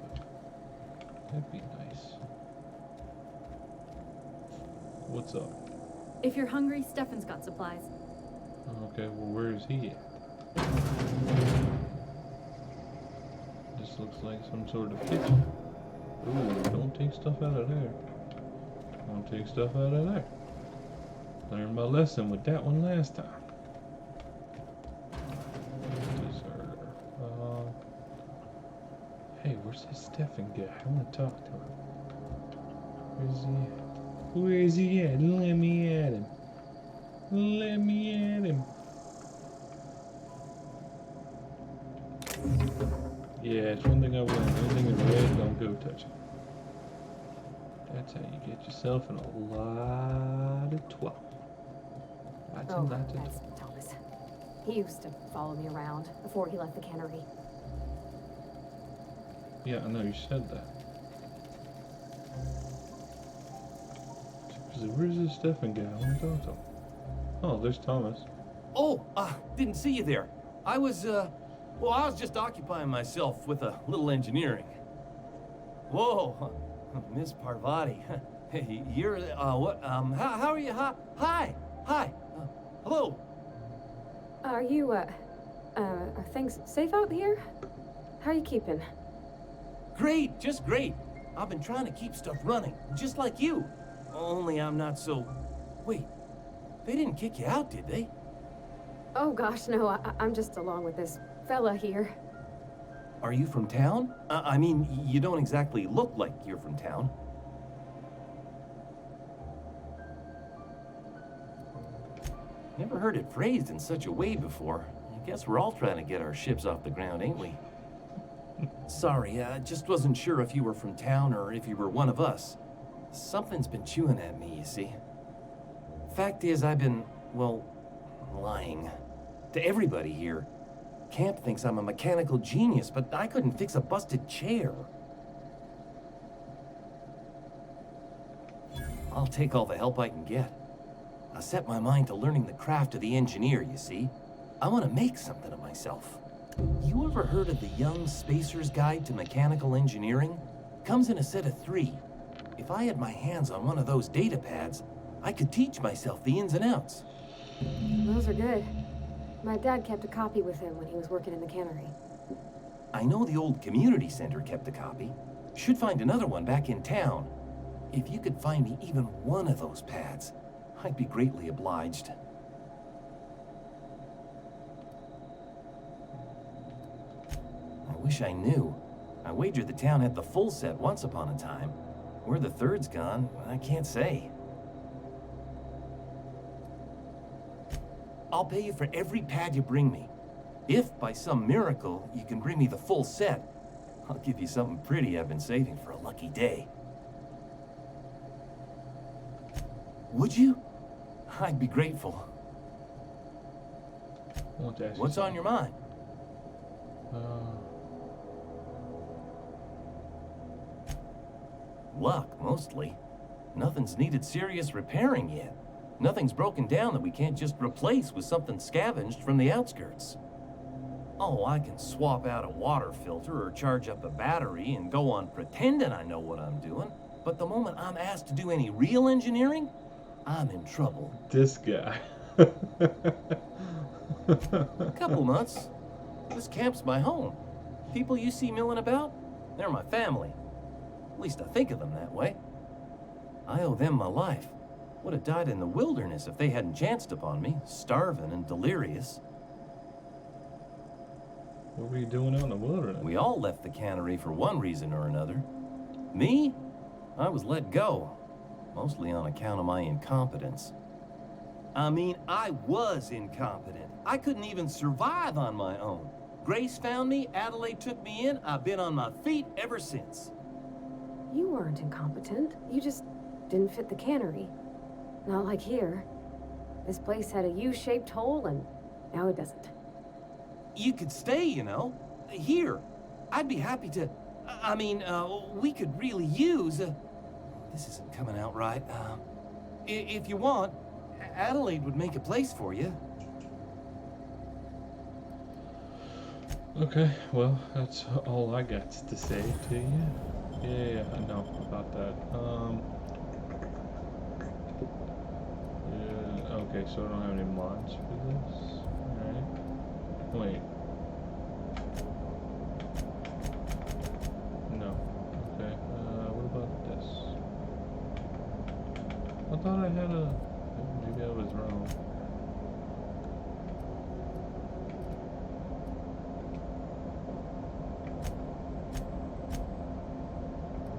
That'd be nice. What's up? If you're hungry, Stefan's got supplies. Okay, well, where is he at? This looks like some sort of kitchen. Ooh, don't take stuff out of there. Don't take stuff out of there. Learned my lesson with that one last time. Deserter. Hey, where's this Stefan guy? I want to talk to him. Where's he at? Where is he at? Let me at him. Let me at him. Yeah, it's one thing I've learned. Anything in red, don't go touch it. That's how you get yourself in a lot of trouble. Lots and lots of that's Thomas. He used to follow me around before he left the cannery. Yeah, I know you said that. So where's this Stefan guy? I want to talk to him. Oh, there's Thomas. Oh, didn't see you there. I was just occupying myself with a little engineering. Whoa, Miss Parvati. Hey, you're, what, how are you? Hi. Hello. Are you, are things safe out here? How are you keeping? Great, just great. I've been trying to keep stuff running, just like you. Only I'm not so... Wait, they didn't kick you out, did they? Oh gosh, no, I'm just along with this fella here. Are you from town? I mean, you don't exactly look like you're from town. Never heard it phrased in such a way before. I guess we're all trying to get our ships off the ground, ain't we? Sorry, I just wasn't sure if you were from town or if you were one of us. Something's been chewing at me, you see. Fact is, I've been, well, lying. To everybody here. Camp thinks I'm a mechanical genius, but I couldn't fix a busted chair. I'll take all the help I can get. I set my mind to learning the craft of the engineer, you see. I want to make something of myself. You ever heard of the Young Spacer's Guide to Mechanical Engineering? Comes in a set of 3. If I had my hands on one of those data pads, I could teach myself the ins and outs. Those are good. My dad kept a copy with him when he was working in the cannery. I know the old community center kept a copy. Should find another one back in town. If you could find me even one of those pads, I'd be greatly obliged. I wish I knew. I wagered the town had the full set once upon a time. Where the third's gone, I can't say. I'll pay you for every pad you bring me. If, by some miracle, you can bring me the full set, I'll give you something pretty I've been saving for a lucky day. Would you? I'd be grateful. What's on your mind? Luck, mostly. Nothing's needed serious repairing yet. Nothing's broken down that we can't just replace with something scavenged from the outskirts. Oh, I can swap out a water filter or charge up a battery and go on pretending I know what I'm doing, but the moment I'm asked to do any real engineering, I'm in trouble. This guy. Couple months. This camp's my home. People you see milling about, they're my family. At least I think of them that way. I owe them my life. Would have died in the wilderness if they hadn't chanced upon me, starving and delirious. What were you doing out in the wilderness? We all left the cannery for one reason or another. Me? I was let go, mostly on account of my incompetence. I mean, I was incompetent. I couldn't even survive on my own. Grace found me, Adelaide took me in, I've been on my feet ever since. You weren't incompetent. You just didn't fit the cannery. Not like here. This place had a U-shaped hole, and now it doesn't. You could stay, you know. Here. I'd be happy to... I mean, we could really use... this isn't coming out right. If you want, Adelaide would make a place for you. Okay, well, that's all I got to say to you. Yeah, I know about that. Yeah, okay, so I don't have any mods for this. Alright. Wait. No. Okay, what about this? I thought I had a... Maybe I was wrong.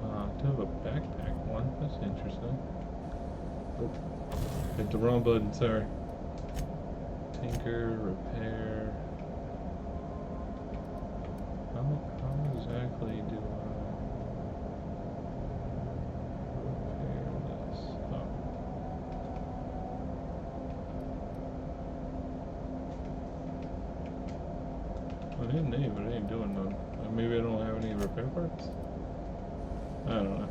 I have a backpack one. That's interesting. Oh, hit the wrong button, sorry. Tinker, repair. How exactly do I repair this? Oh. I didn't name it, I ain't doing none. Maybe I don't have any repair parts? I don't know.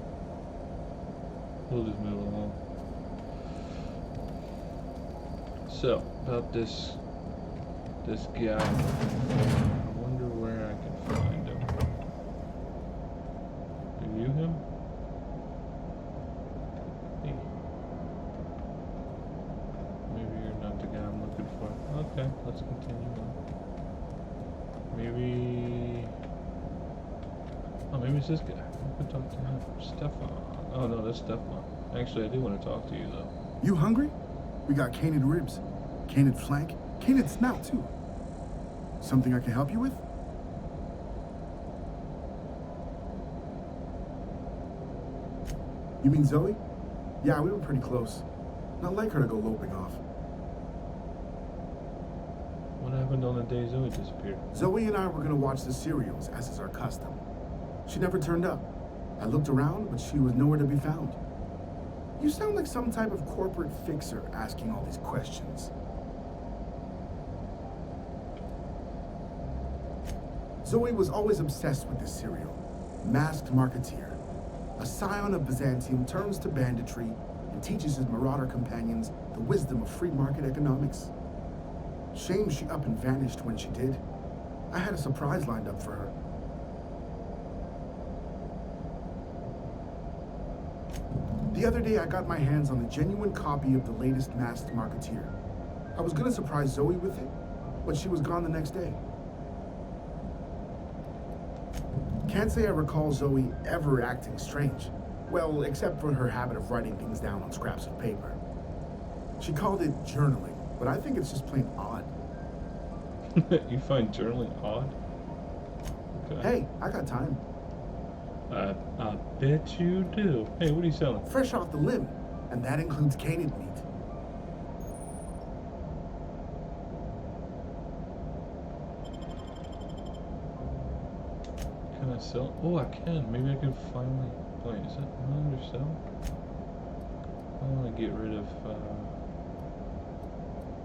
We'll just move along. So, about this guy. I wonder where I can find him. Are you him? Hey. Maybe you're not the guy I'm looking for. Okay, let's continue on. Maybe... Oh, maybe it's this guy. I could talk to him. Stefan. Oh no, that's Stefan. Actually, I do want to talk to you though. You hungry? We got canid ribs, canid flank, canid snout too. Something I can help you with? You mean Zoe? Yeah, we were pretty close. Not like her to go loping off. What happened on the day Zoe disappeared? Zoe and I were gonna watch the serials, as is our custom. She never turned up. I looked around, but she was nowhere to be found. You sound like some type of corporate fixer asking all these questions. Zoe was always obsessed with this serial. Masked Marketeer. A scion of Byzantium turns to banditry and teaches his marauder companions the wisdom of free market economics. Shame she up and vanished when she did. I had a surprise lined up for her. The other day, I got my hands on a genuine copy of the latest Masked Marketeer. I was gonna surprise Zoe with it, but she was gone the next day. Can't say I recall Zoe ever acting strange. Well, except for her habit of writing things down on scraps of paper. She called it journaling, but I think it's just plain odd. You find journaling odd? Okay. Hey, I got time. I bet you do. Hey, what are you selling? Fresh off the limb, and that includes canid meat. Can I sell? Oh, I can. Maybe I can finally... Wait, is that under sell? I want to get rid of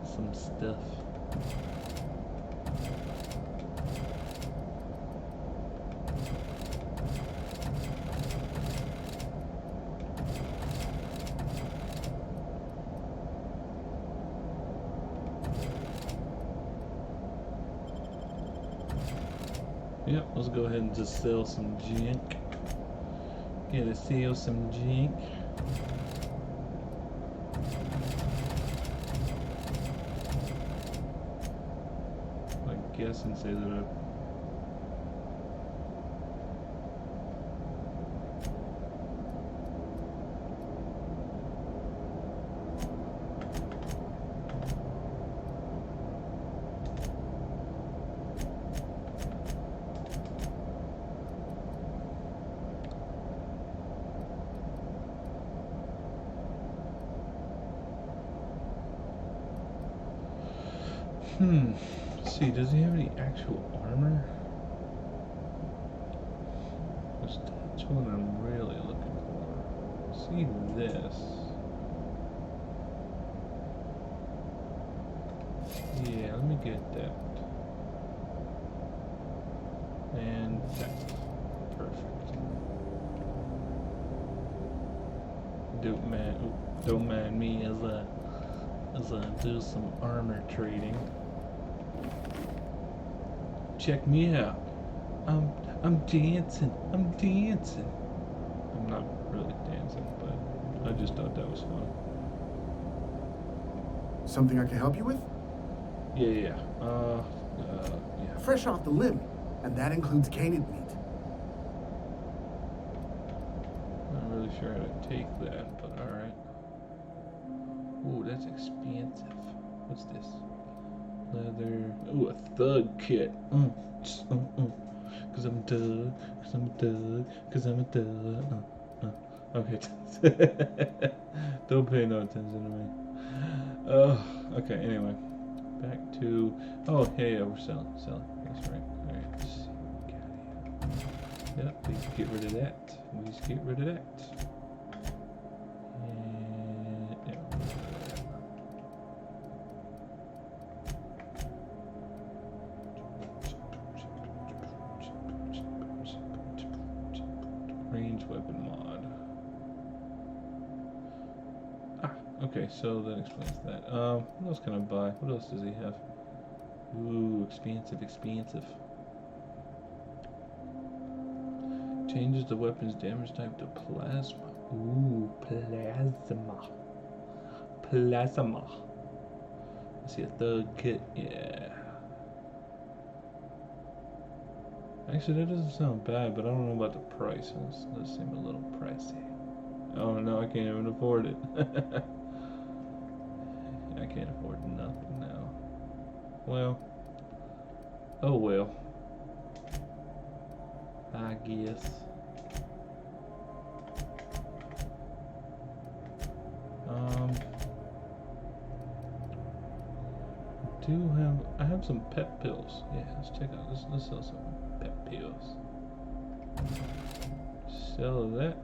some stuff. Yep, let's go ahead and just sell some junk. Gotta sell some junk. I guess and say that I Let's see, does he have any actual armor? That's what I'm really looking for. See this. Yeah, let me get that. And that. Perfect. Don't mind me as I do some armor trading. Check me out. I'm dancing. I'm dancing. I'm not really dancing, but I just thought that was fun. Something I can help you with? Yeah. Fresh off the limb, and that includes canid meat. Not really sure how to take that, but alright. Ooh, that's expensive. What's this? Leather. Ooh, a thug kit. Cause I'm a thug. Cause I'm a thug. Cause I'm a thug. Okay. Don't pay no attention to me. Okay, anyway. Back to. Oh, hey, we're selling. That's right. Alright, let's see what we got here. Yep, please get rid of that. Please get rid of that. And. Yeah. Range weapon mod. Okay, so that explains that. What else can I buy? What else does he have? Ooh, expensive. Changes the weapon's damage type to plasma. Ooh, plasma. I see a thug kit. Yeah. Actually, that doesn't sound bad, but I don't know about the price. That does seem a little pricey. Oh no, I can't even afford it. I can't afford nothing now. Well. Oh well. I guess. I have some pet pills. Yeah, let's check out this. Let's sell some pet pills. Sell that.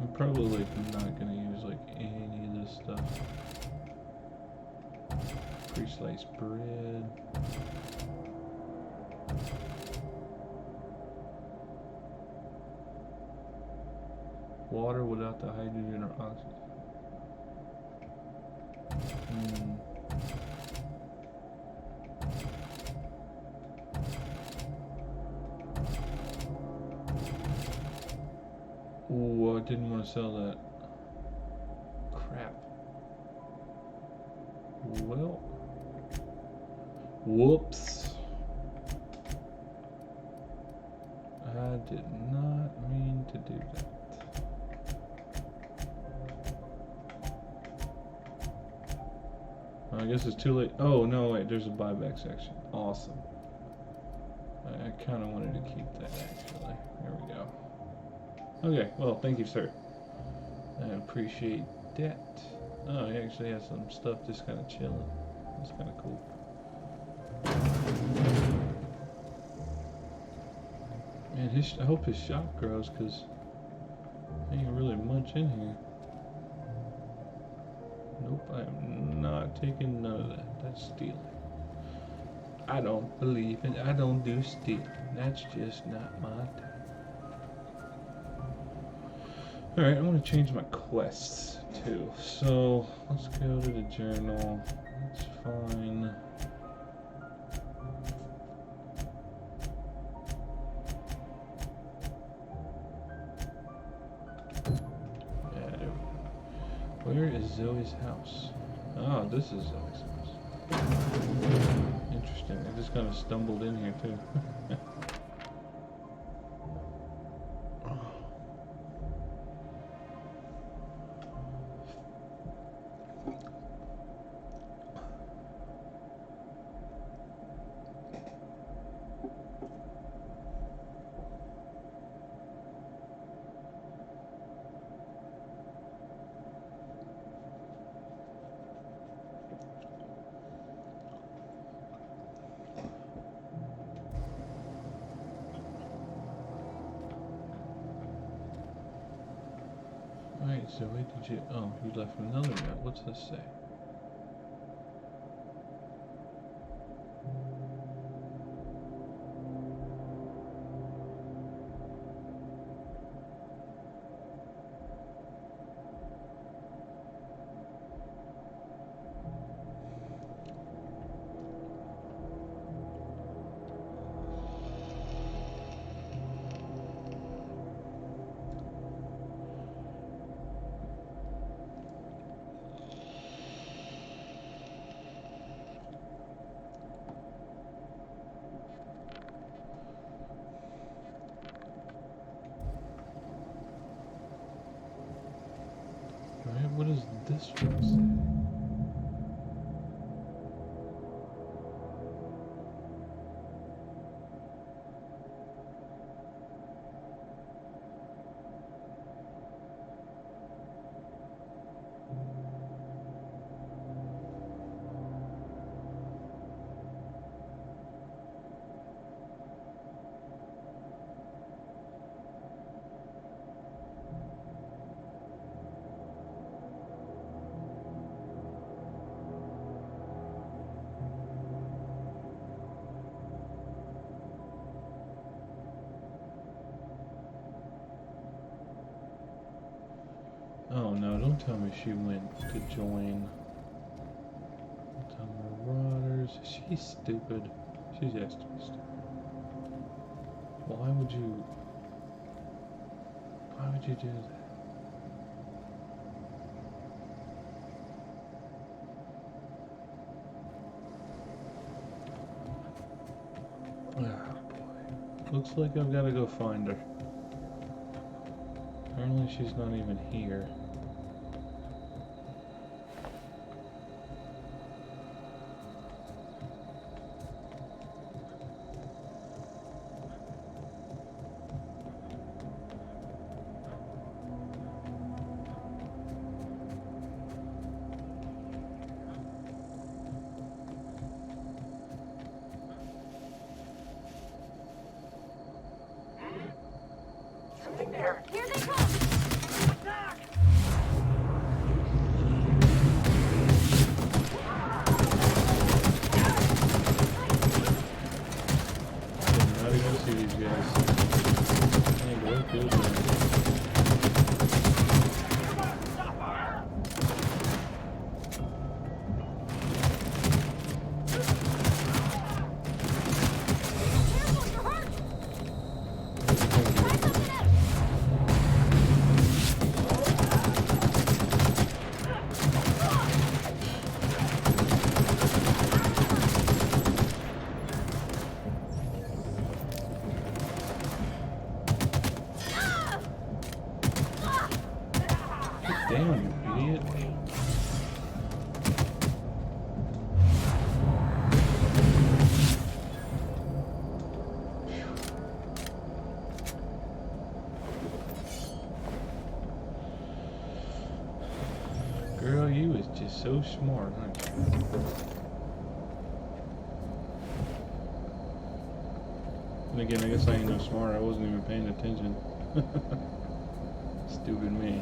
I'm probably not gonna use like any of this stuff. Pre-sliced bread. Water without the hydrogen or oxygen. Ooh, I didn't want to sell that. Crap. Well. Whoops. I did not mean to do that. I guess it's too late. Oh, no, wait, there's a buyback section. Awesome. I kind of wanted to keep that, actually. There we go. Okay, well, thank you, sir. I appreciate that. Oh, he actually has some stuff just kind of chilling. That's kind of cool. Man, I hope his shop grows, because there ain't really much in here. Nope, I am not taking none of that. That's stealing. I don't believe in, I don't do stealing. That's just not my type. Alright, I want to change my quests too. So let's go to the journal. That's fine. Yeah, where is Zoe's house? Ah, this is Zoe's house. Interesting. I just kind of stumbled in here too. Alright, so where did you... Oh, you left another note. What's this say? Alright, what does this one say? Oh no, don't tell me she went to join the Marauders. She's stupid. She's just stupid. Why would you do that? Ah, boy. Looks like I've got to go find her. Apparently she's not even here. Here they come! Not even see these guys. Hey, boy, good man. Damn, you idiot. Girl, you is just so smart, aren't you? And again, I guess I ain't no smart. I wasn't even paying attention. Stupid me.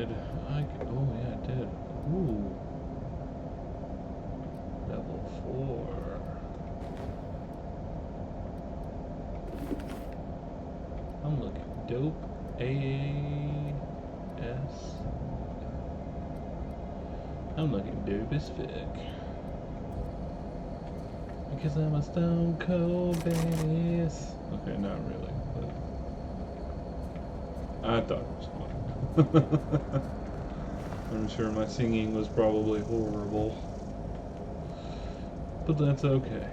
did. Oh yeah, I did. Ooh. Level 4. I'm looking dope. AAS. I'm looking dope as fuck. Because I'm a stone cold badass. Okay, not really, but I thought it was fun. I'm sure my singing was probably horrible. But that's okay.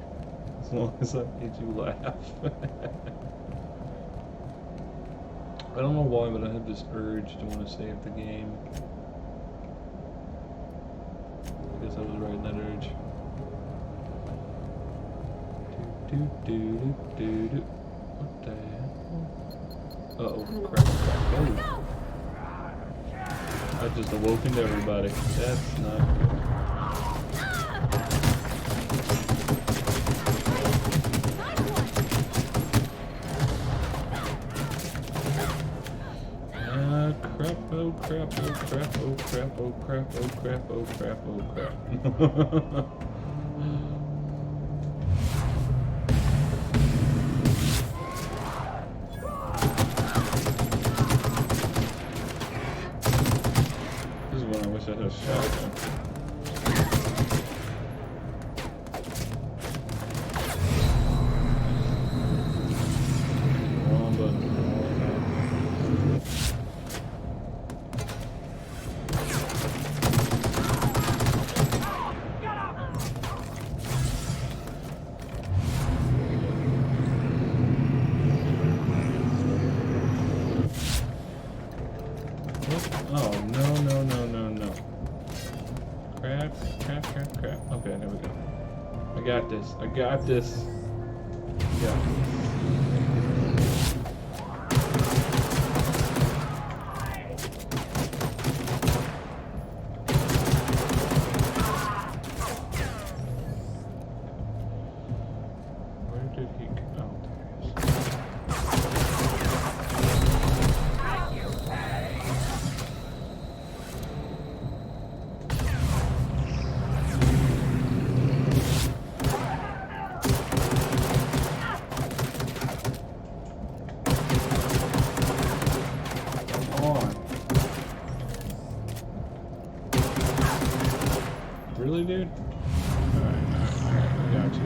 As long as I made you laugh. I don't know why, but I have this urge to want to save the game. I guess I was right in that urge. What the hell? Uh-oh, crap. Oh. I just awokened everybody. That's not good. Crap, oh crap, oh crap, oh crap, oh crap, oh crap, oh crap. This is when I wish I had a shotgun. Wrong button. Oh, no. Crap. Okay, there we go. I got this. Yeah. Where did he go? Really, dude? Alright, I got you.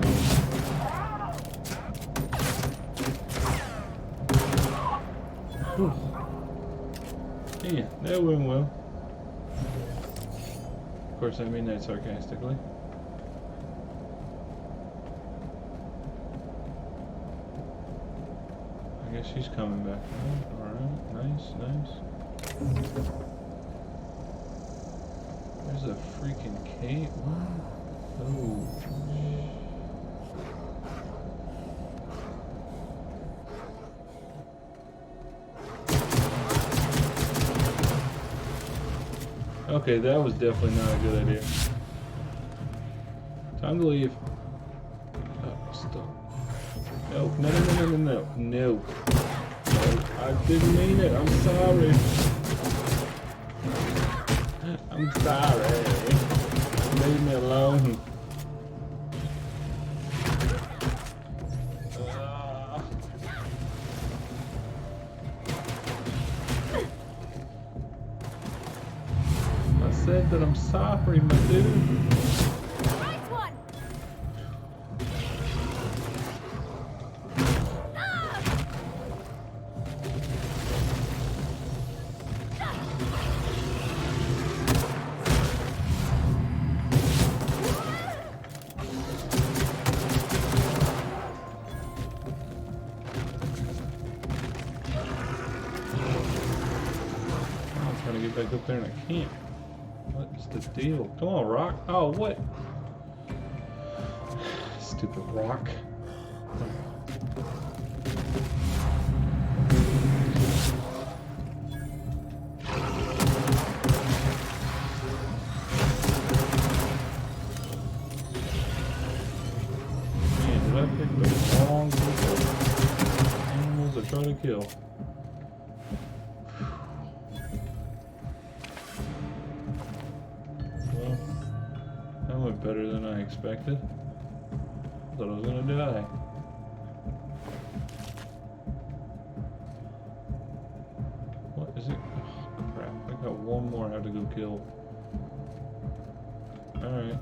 Whew. Yeah, that went well. Of course, I mean that sarcastically. I guess she's coming back. Alright, nice. There's a freaking cave. What? Oh. Okay, that was definitely not a good idea. Time to leave. Oh, stop. No. I didn't mean it. I'm sorry. I'm sorry. Leave me alone. I said that I'm sorry, my dude. Nice one. I'm trying to get back up there and I can't. What's the deal? Come on, rock. Oh, what? Stupid rock. Man, did I pick the wrong animals to try to kill? better than I expected. Thought I was gonna die. What is it? Oh, crap. I got one more I have to go kill. Alright.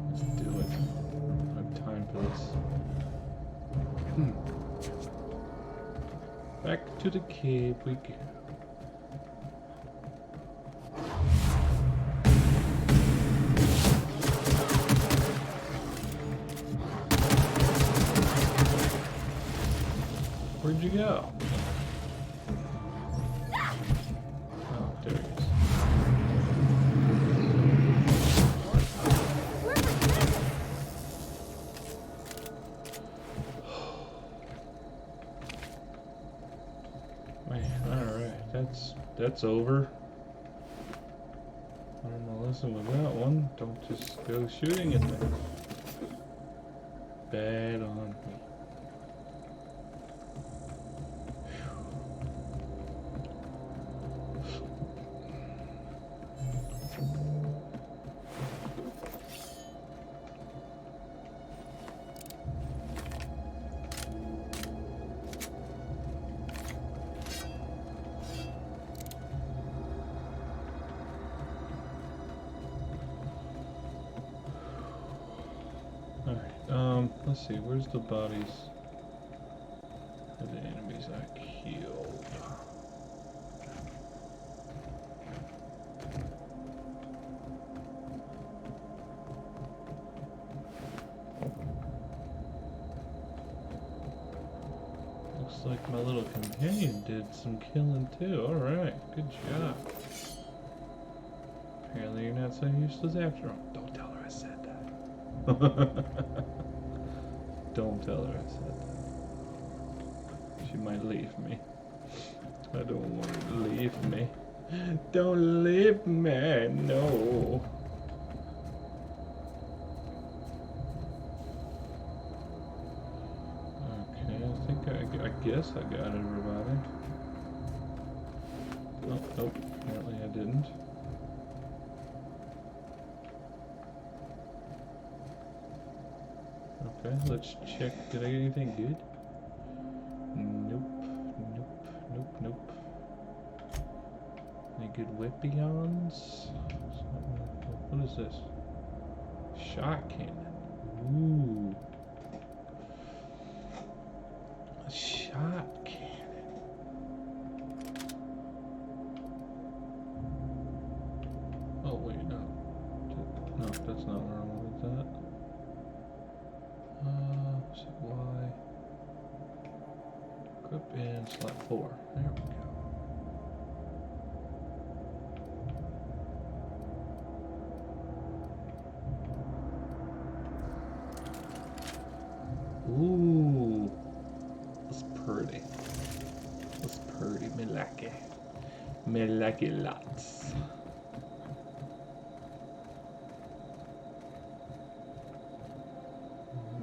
Let's do it. I have time for this. Back to the cave we go. Where'd you go? Oh, there he is. Man, alright, that's over. Learn a lesson with that one. Don't just go shooting at me. Bad on me. Let's see, where's the bodies of the enemies I killed? Looks like my little companion did some killing too. Alright, good job. Apparently you're not so useless after all. Don't tell her I said that. Don't tell her I said that. She might leave me. I don't want her to leave me. Don't leave me, no. Okay, I guess I got everybody. Oh, nope, apparently I didn't. Okay, let's check. Did I get anything good? Nope. Any good weapons? What is this? Shot cannon. Ooh. A shot cannon. Oh, wait, no. No, that's not where I wanted that. So why? Equip in slot 4. There we go. Ooh, that's pretty. That's pretty. Me like it. Me like it lots.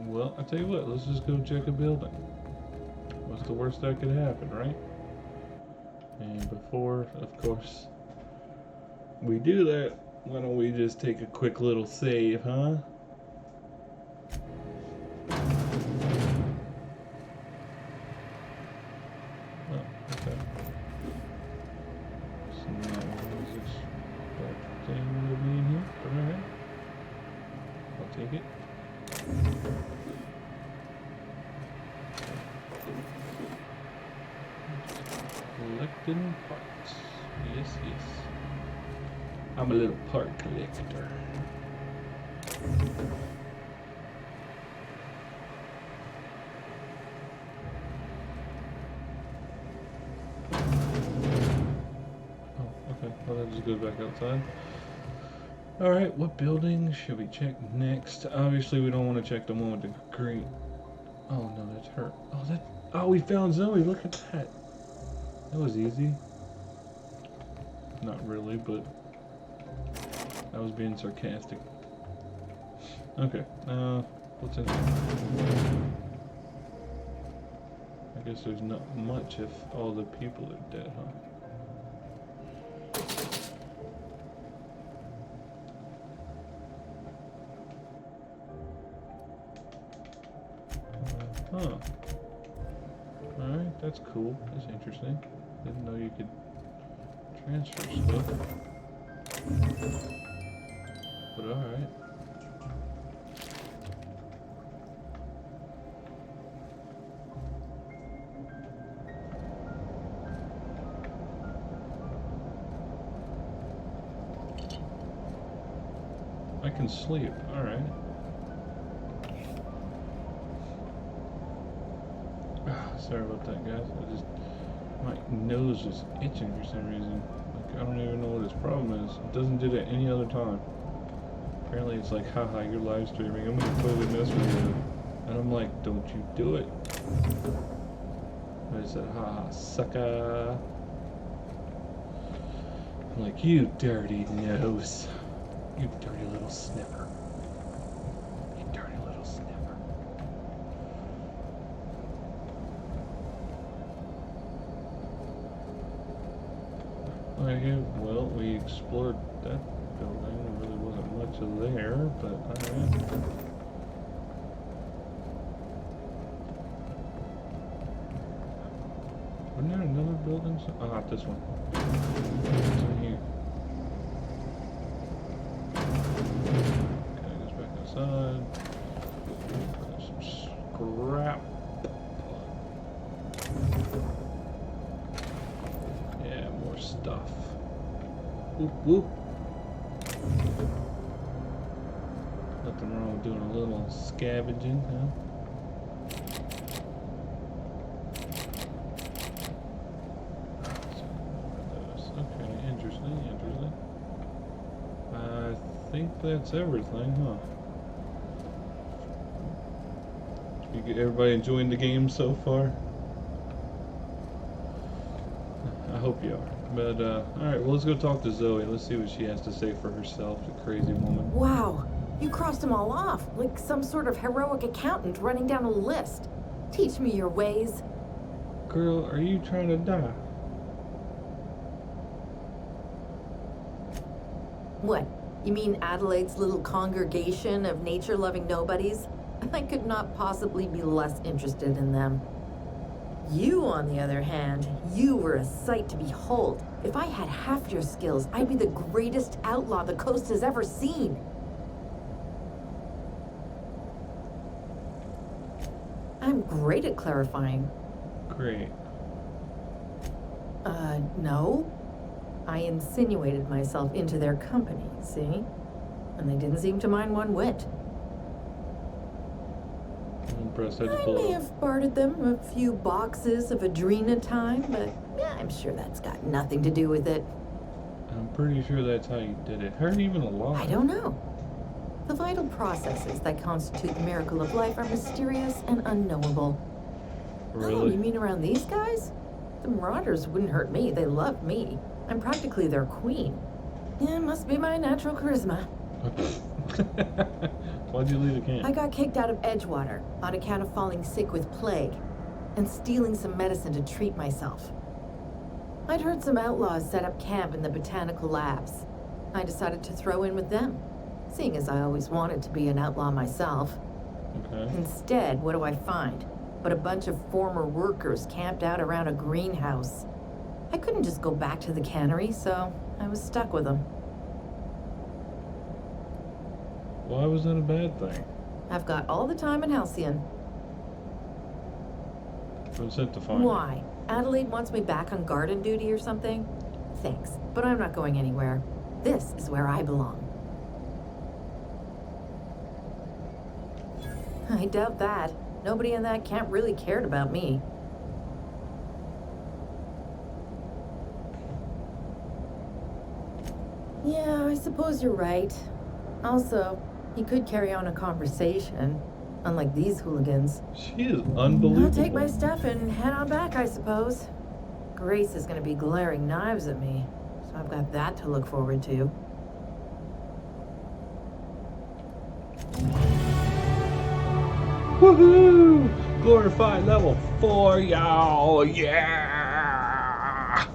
Well, I tell you what, let's just go check a building. What's the worst that could happen, right? And before, of course, we do that, why don't we just take a quick little save, huh? Oh, okay. So now, what is this? That thing will be in here? Alright. I'll take it. Collecting parts. Yes. I'm a little part collector. Oh, okay. Well, that just goes back outside. Alright, what building should we check next? Obviously, we don't want to check the one with the green. Oh, no, that's her. Oh, we found Zoe. Look at that. That was easy. Not really, but I was being sarcastic. Okay, what's in here? I guess there's not much if all the people are dead, huh? Huh. Alright, that's cool. That's interesting. Didn't know you could transfer stuff. But alright. I can sleep. Alright. Sorry about that, guys. My nose is itching for some reason. Like, I don't even know what his problem is. It doesn't do that any other time. Apparently it's like, haha, you're live streaming. I'm gonna totally mess with you. And I'm like, don't you do it. But I said, haha, sucker. I'm like, you dirty nose. You dirty little sniffer. You dirty little sniffer. Okay, well, we explored that building. There really wasn't much there, but alright. Wasn't there another building? Ah, this one. What's in here? Okay, goes back outside. There's some scrap. Yeah, more stuff. Whoop whoop. Nothing wrong with doing a little scavenging, huh? Okay, interesting, interesting. I think that's everything, huh? Everybody enjoying the game so far? I hope you are. But, alright, well, let's go talk to Zoe. Let's see what she has to say for herself, the crazy woman. Wow, you crossed them all off, like some sort of heroic accountant running down a list. Teach me your ways. Girl, are you trying to die? What? You mean Adelaide's little congregation of nature-loving nobodies? I could not possibly be less interested in them. You, on the other hand, you were a sight to behold. If I had half your skills, I'd be the greatest outlaw the coast has ever seen. I'm great at clarifying. Great. No. I insinuated myself into their company, see? And they didn't seem to mind one whit. I'm impressed. I may have bartered them a few boxes of Adrena time, but yeah, I'm sure that's got nothing to do with it. I'm pretty sure that's how you did it. Her even alive. I don't know. The vital processes that constitute the miracle of life are mysterious and unknowable. Really? Oh, you mean around these guys? The Marauders wouldn't hurt me. They love me. I'm practically their queen. Yeah, must be my natural charisma. Why'd you leave the camp? I got kicked out of Edgewater on account of falling sick with plague and stealing some medicine to treat myself. I'd heard some outlaws set up camp in the botanical labs. I decided to throw in with them, seeing as I always wanted to be an outlaw myself. Okay. Instead, what do I find? But a bunch of former workers camped out around a greenhouse. I couldn't just go back to the cannery, so I was stuck with them. Why was that a bad thing? I've got all the time in Halcyon. I'm sent to find Why? Adelaide wants me back on garden duty or something? Thanks, but I'm not going anywhere. This is where I belong. I doubt that. Nobody in that camp really cared about me. Yeah, I suppose you're right. Also, he could carry on a conversation, unlike these hooligans. She is unbelievable. I'll take my stuff and head on back, I suppose. Grace is going to be glaring knives at me, so I've got that to look forward to. Woohoo! Glorified level 4, y'all! Yeah!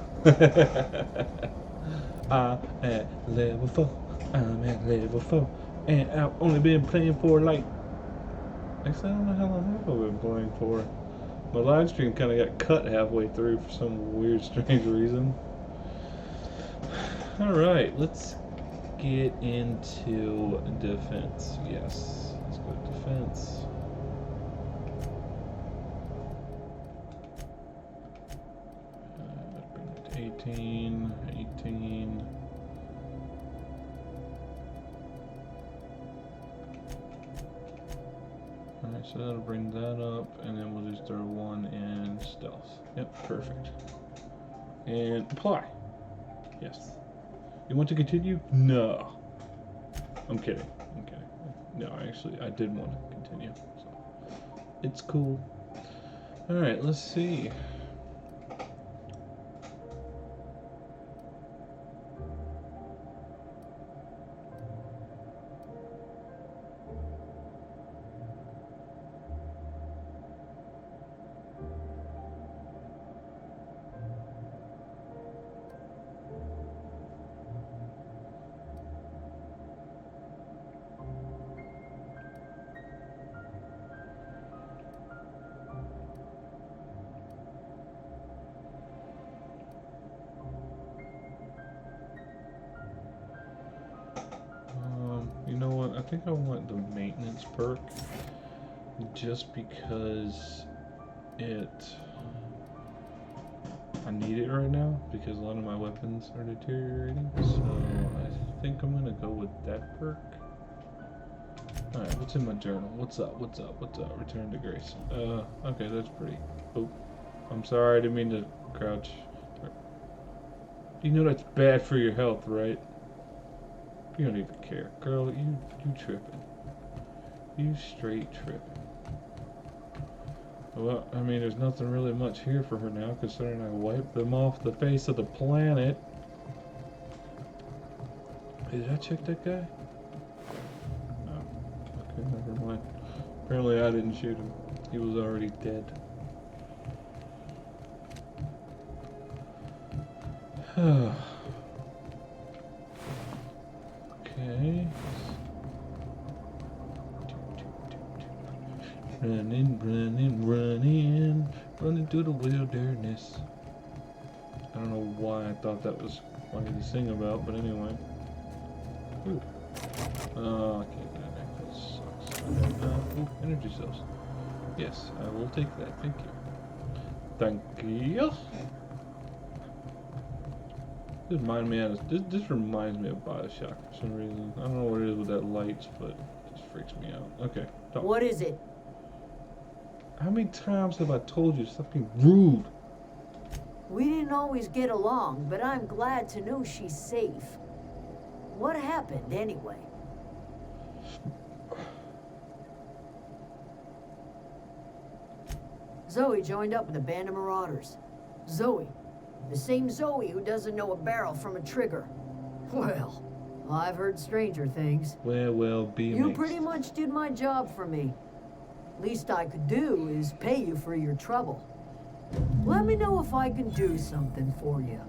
I'm at level 4. I'm at level 4. And I've only been playing for like Actually, I don't know how long I've been playing for. My live stream kind of got cut halfway through for some weird, strange reason. Alright, let's get into defense. Yes, let's go to defense. Bring it to 18, 18. Alright, so that'll bring that up, and then we'll just throw one in stealth. Yep, perfect. And apply. Yes. You want to continue? No. I'm kidding. I'm kidding. No, actually, I did want to continue. So it's cool. Alright, let's see. You know what? I think I want the maintenance perk just because I need it right now because a lot of my weapons are deteriorating. So I think I'm gonna go with that perk. Alright, what's in my journal? What's up? What's up? What's up? Return to Grace. Okay, that's pretty. Oh, I'm sorry, I didn't mean to crouch. You know that's bad for your health, right? You don't even care. Girl, you tripping. You straight tripping. Well, I mean, there's nothing really much here for her now, considering I wiped them off the face of the planet. Hey, did I check that guy? No. Okay, never mind. Apparently I didn't shoot him. He was already dead. Okay. Running through the wilderness. I don't know why I thought that was funny to sing about, but anyway. Ooh. Oh, I can't get that. That sucks. Ooh, energy cells. Yes, I will take that. Thank you. Thank you. This reminds me of Bioshock for some reason. I don't know what it is with that lights, but it just freaks me out. Okay, talk. What is it? How many times have I told you to stop being rude? We didn't always get along, but I'm glad to know she's safe. What happened, anyway? Zoe joined up with a band of marauders. Zoe. The same Zoe who doesn't know a barrel from a trigger. Well, I've heard stranger things. Well, be You mixed. pretty much did my job for me. Least I could do is pay you for your trouble. Let me know if I can do something for you.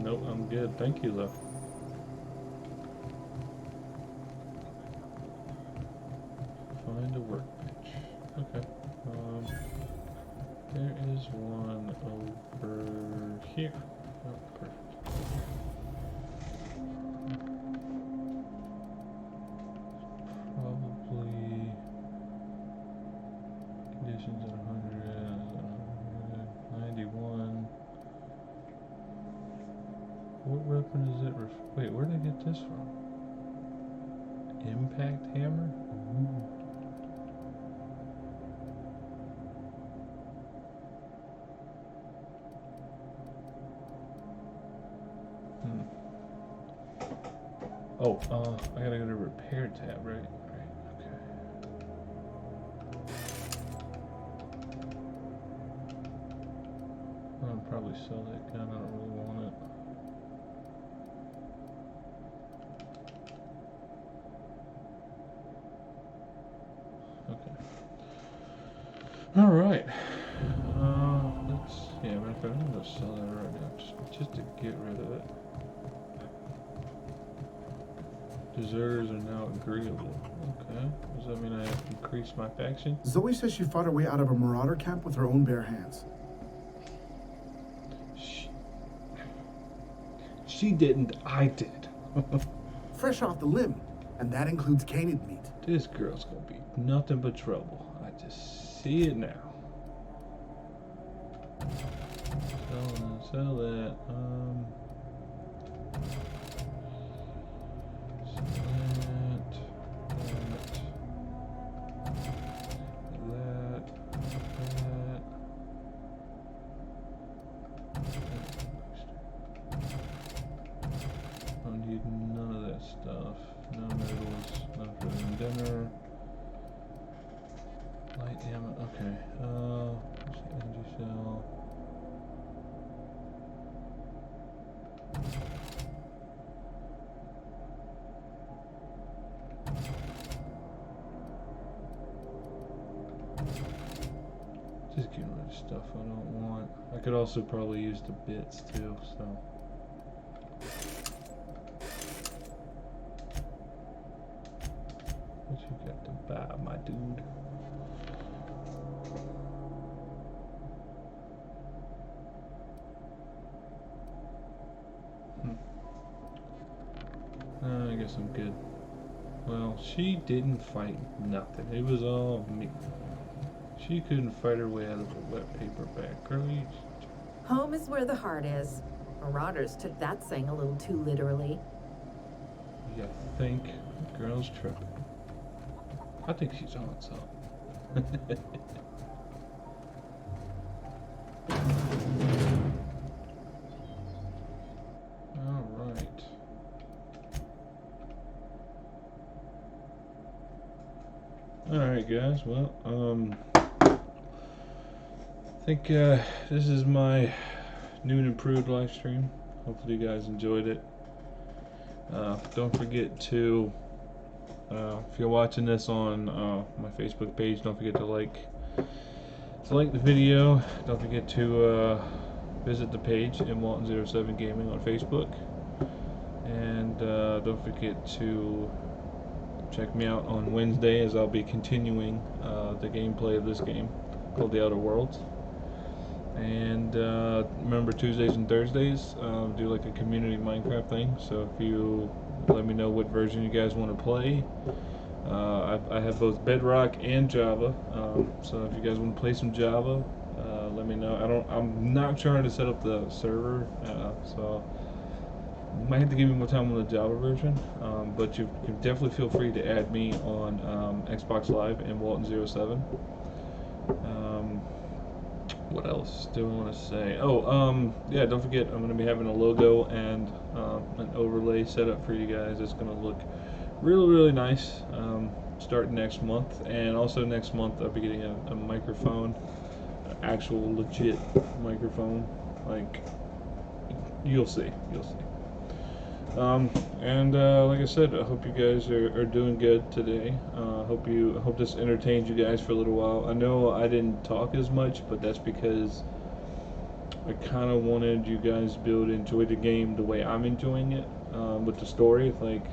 Nope, I'm good. Thank you, though. Find a workbench. Okay. There is one over here. Oh, perfect. Probably conditions at 100, 91. What weapon is it? Wait, where'd I get this from? Impact hammer? Ooh. Oh, I gotta go to repair tab, right? Right, okay. I'll probably sell that gun, I don't really want it. Okay. Alright. Yeah, matter of fact, I'm gonna sell that right now, just to get rid of it. Deserters are now agreeable. Okay. Does that mean I have to increase my faction? Zoe says she fought her way out of a marauder camp with her own bare hands. She didn't, I did. Fresh off the limb, and that includes canid meat. This girl's gonna be nothing but trouble. I just see it now. Sell that. I don't need none of that stuff. No medals, not for dinner. Light ammo, okay. Energy cell. Just getting rid of stuff I don't want. I could also probably use the bits too, so. What you got to buy, my dude? I guess I'm good. Well, she didn't fight nothing. It was all me. She couldn't fight her way out of a wet paper bag. Girl, you... Home is where the heart is. Marauders took that saying a little too literally. You think girl's tripping. I think she's on something. Alright. Alright guys, well, I think this is my new and improved live stream. Hopefully you guys enjoyed it. Don't forget to, if you're watching this on my Facebook page, don't forget to like the video. Don't forget to visit the page in Walton07 Gaming on Facebook, and don't forget to check me out on Wednesday as I'll be continuing the gameplay of this game called The Outer Worlds. And remember, Tuesdays and Thursdays do like a community Minecraft thing, so if you let me know what version you guys want to play. I have both Bedrock and Java, so if you guys want to play some Java, let me know. I'm not trying to set up the server, so you might have to give me more time on the Java version, but you can definitely feel free to add me on Xbox Live and Walton07. What else do I want to say? Oh, yeah, don't forget, I'm going to be having a logo and an overlay set up for you guys. It's going to look really, really nice starting next month. And also next month I'll be getting a microphone, an actual legit microphone. Like, you'll see. And like I said, I hope you guys are doing good today. I hope this entertained you guys for a little while. I know I didn't talk as much, but that's because I kind of wanted you guys to be able to enjoy the game the way I'm enjoying it, with the story. Like,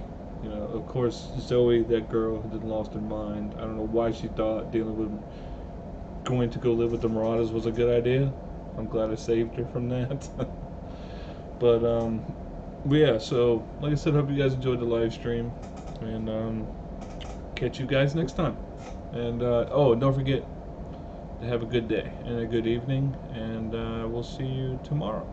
you know, of course, Zoe, that girl who lost her mind. I don't know why she thought dealing with going to go live with the Marauders was a good idea. I'm glad I saved her from that. But yeah, so like I said, hope you guys enjoyed the live stream, and catch you guys next time. And oh, don't forget to have a good day and a good evening, and we'll see you tomorrow.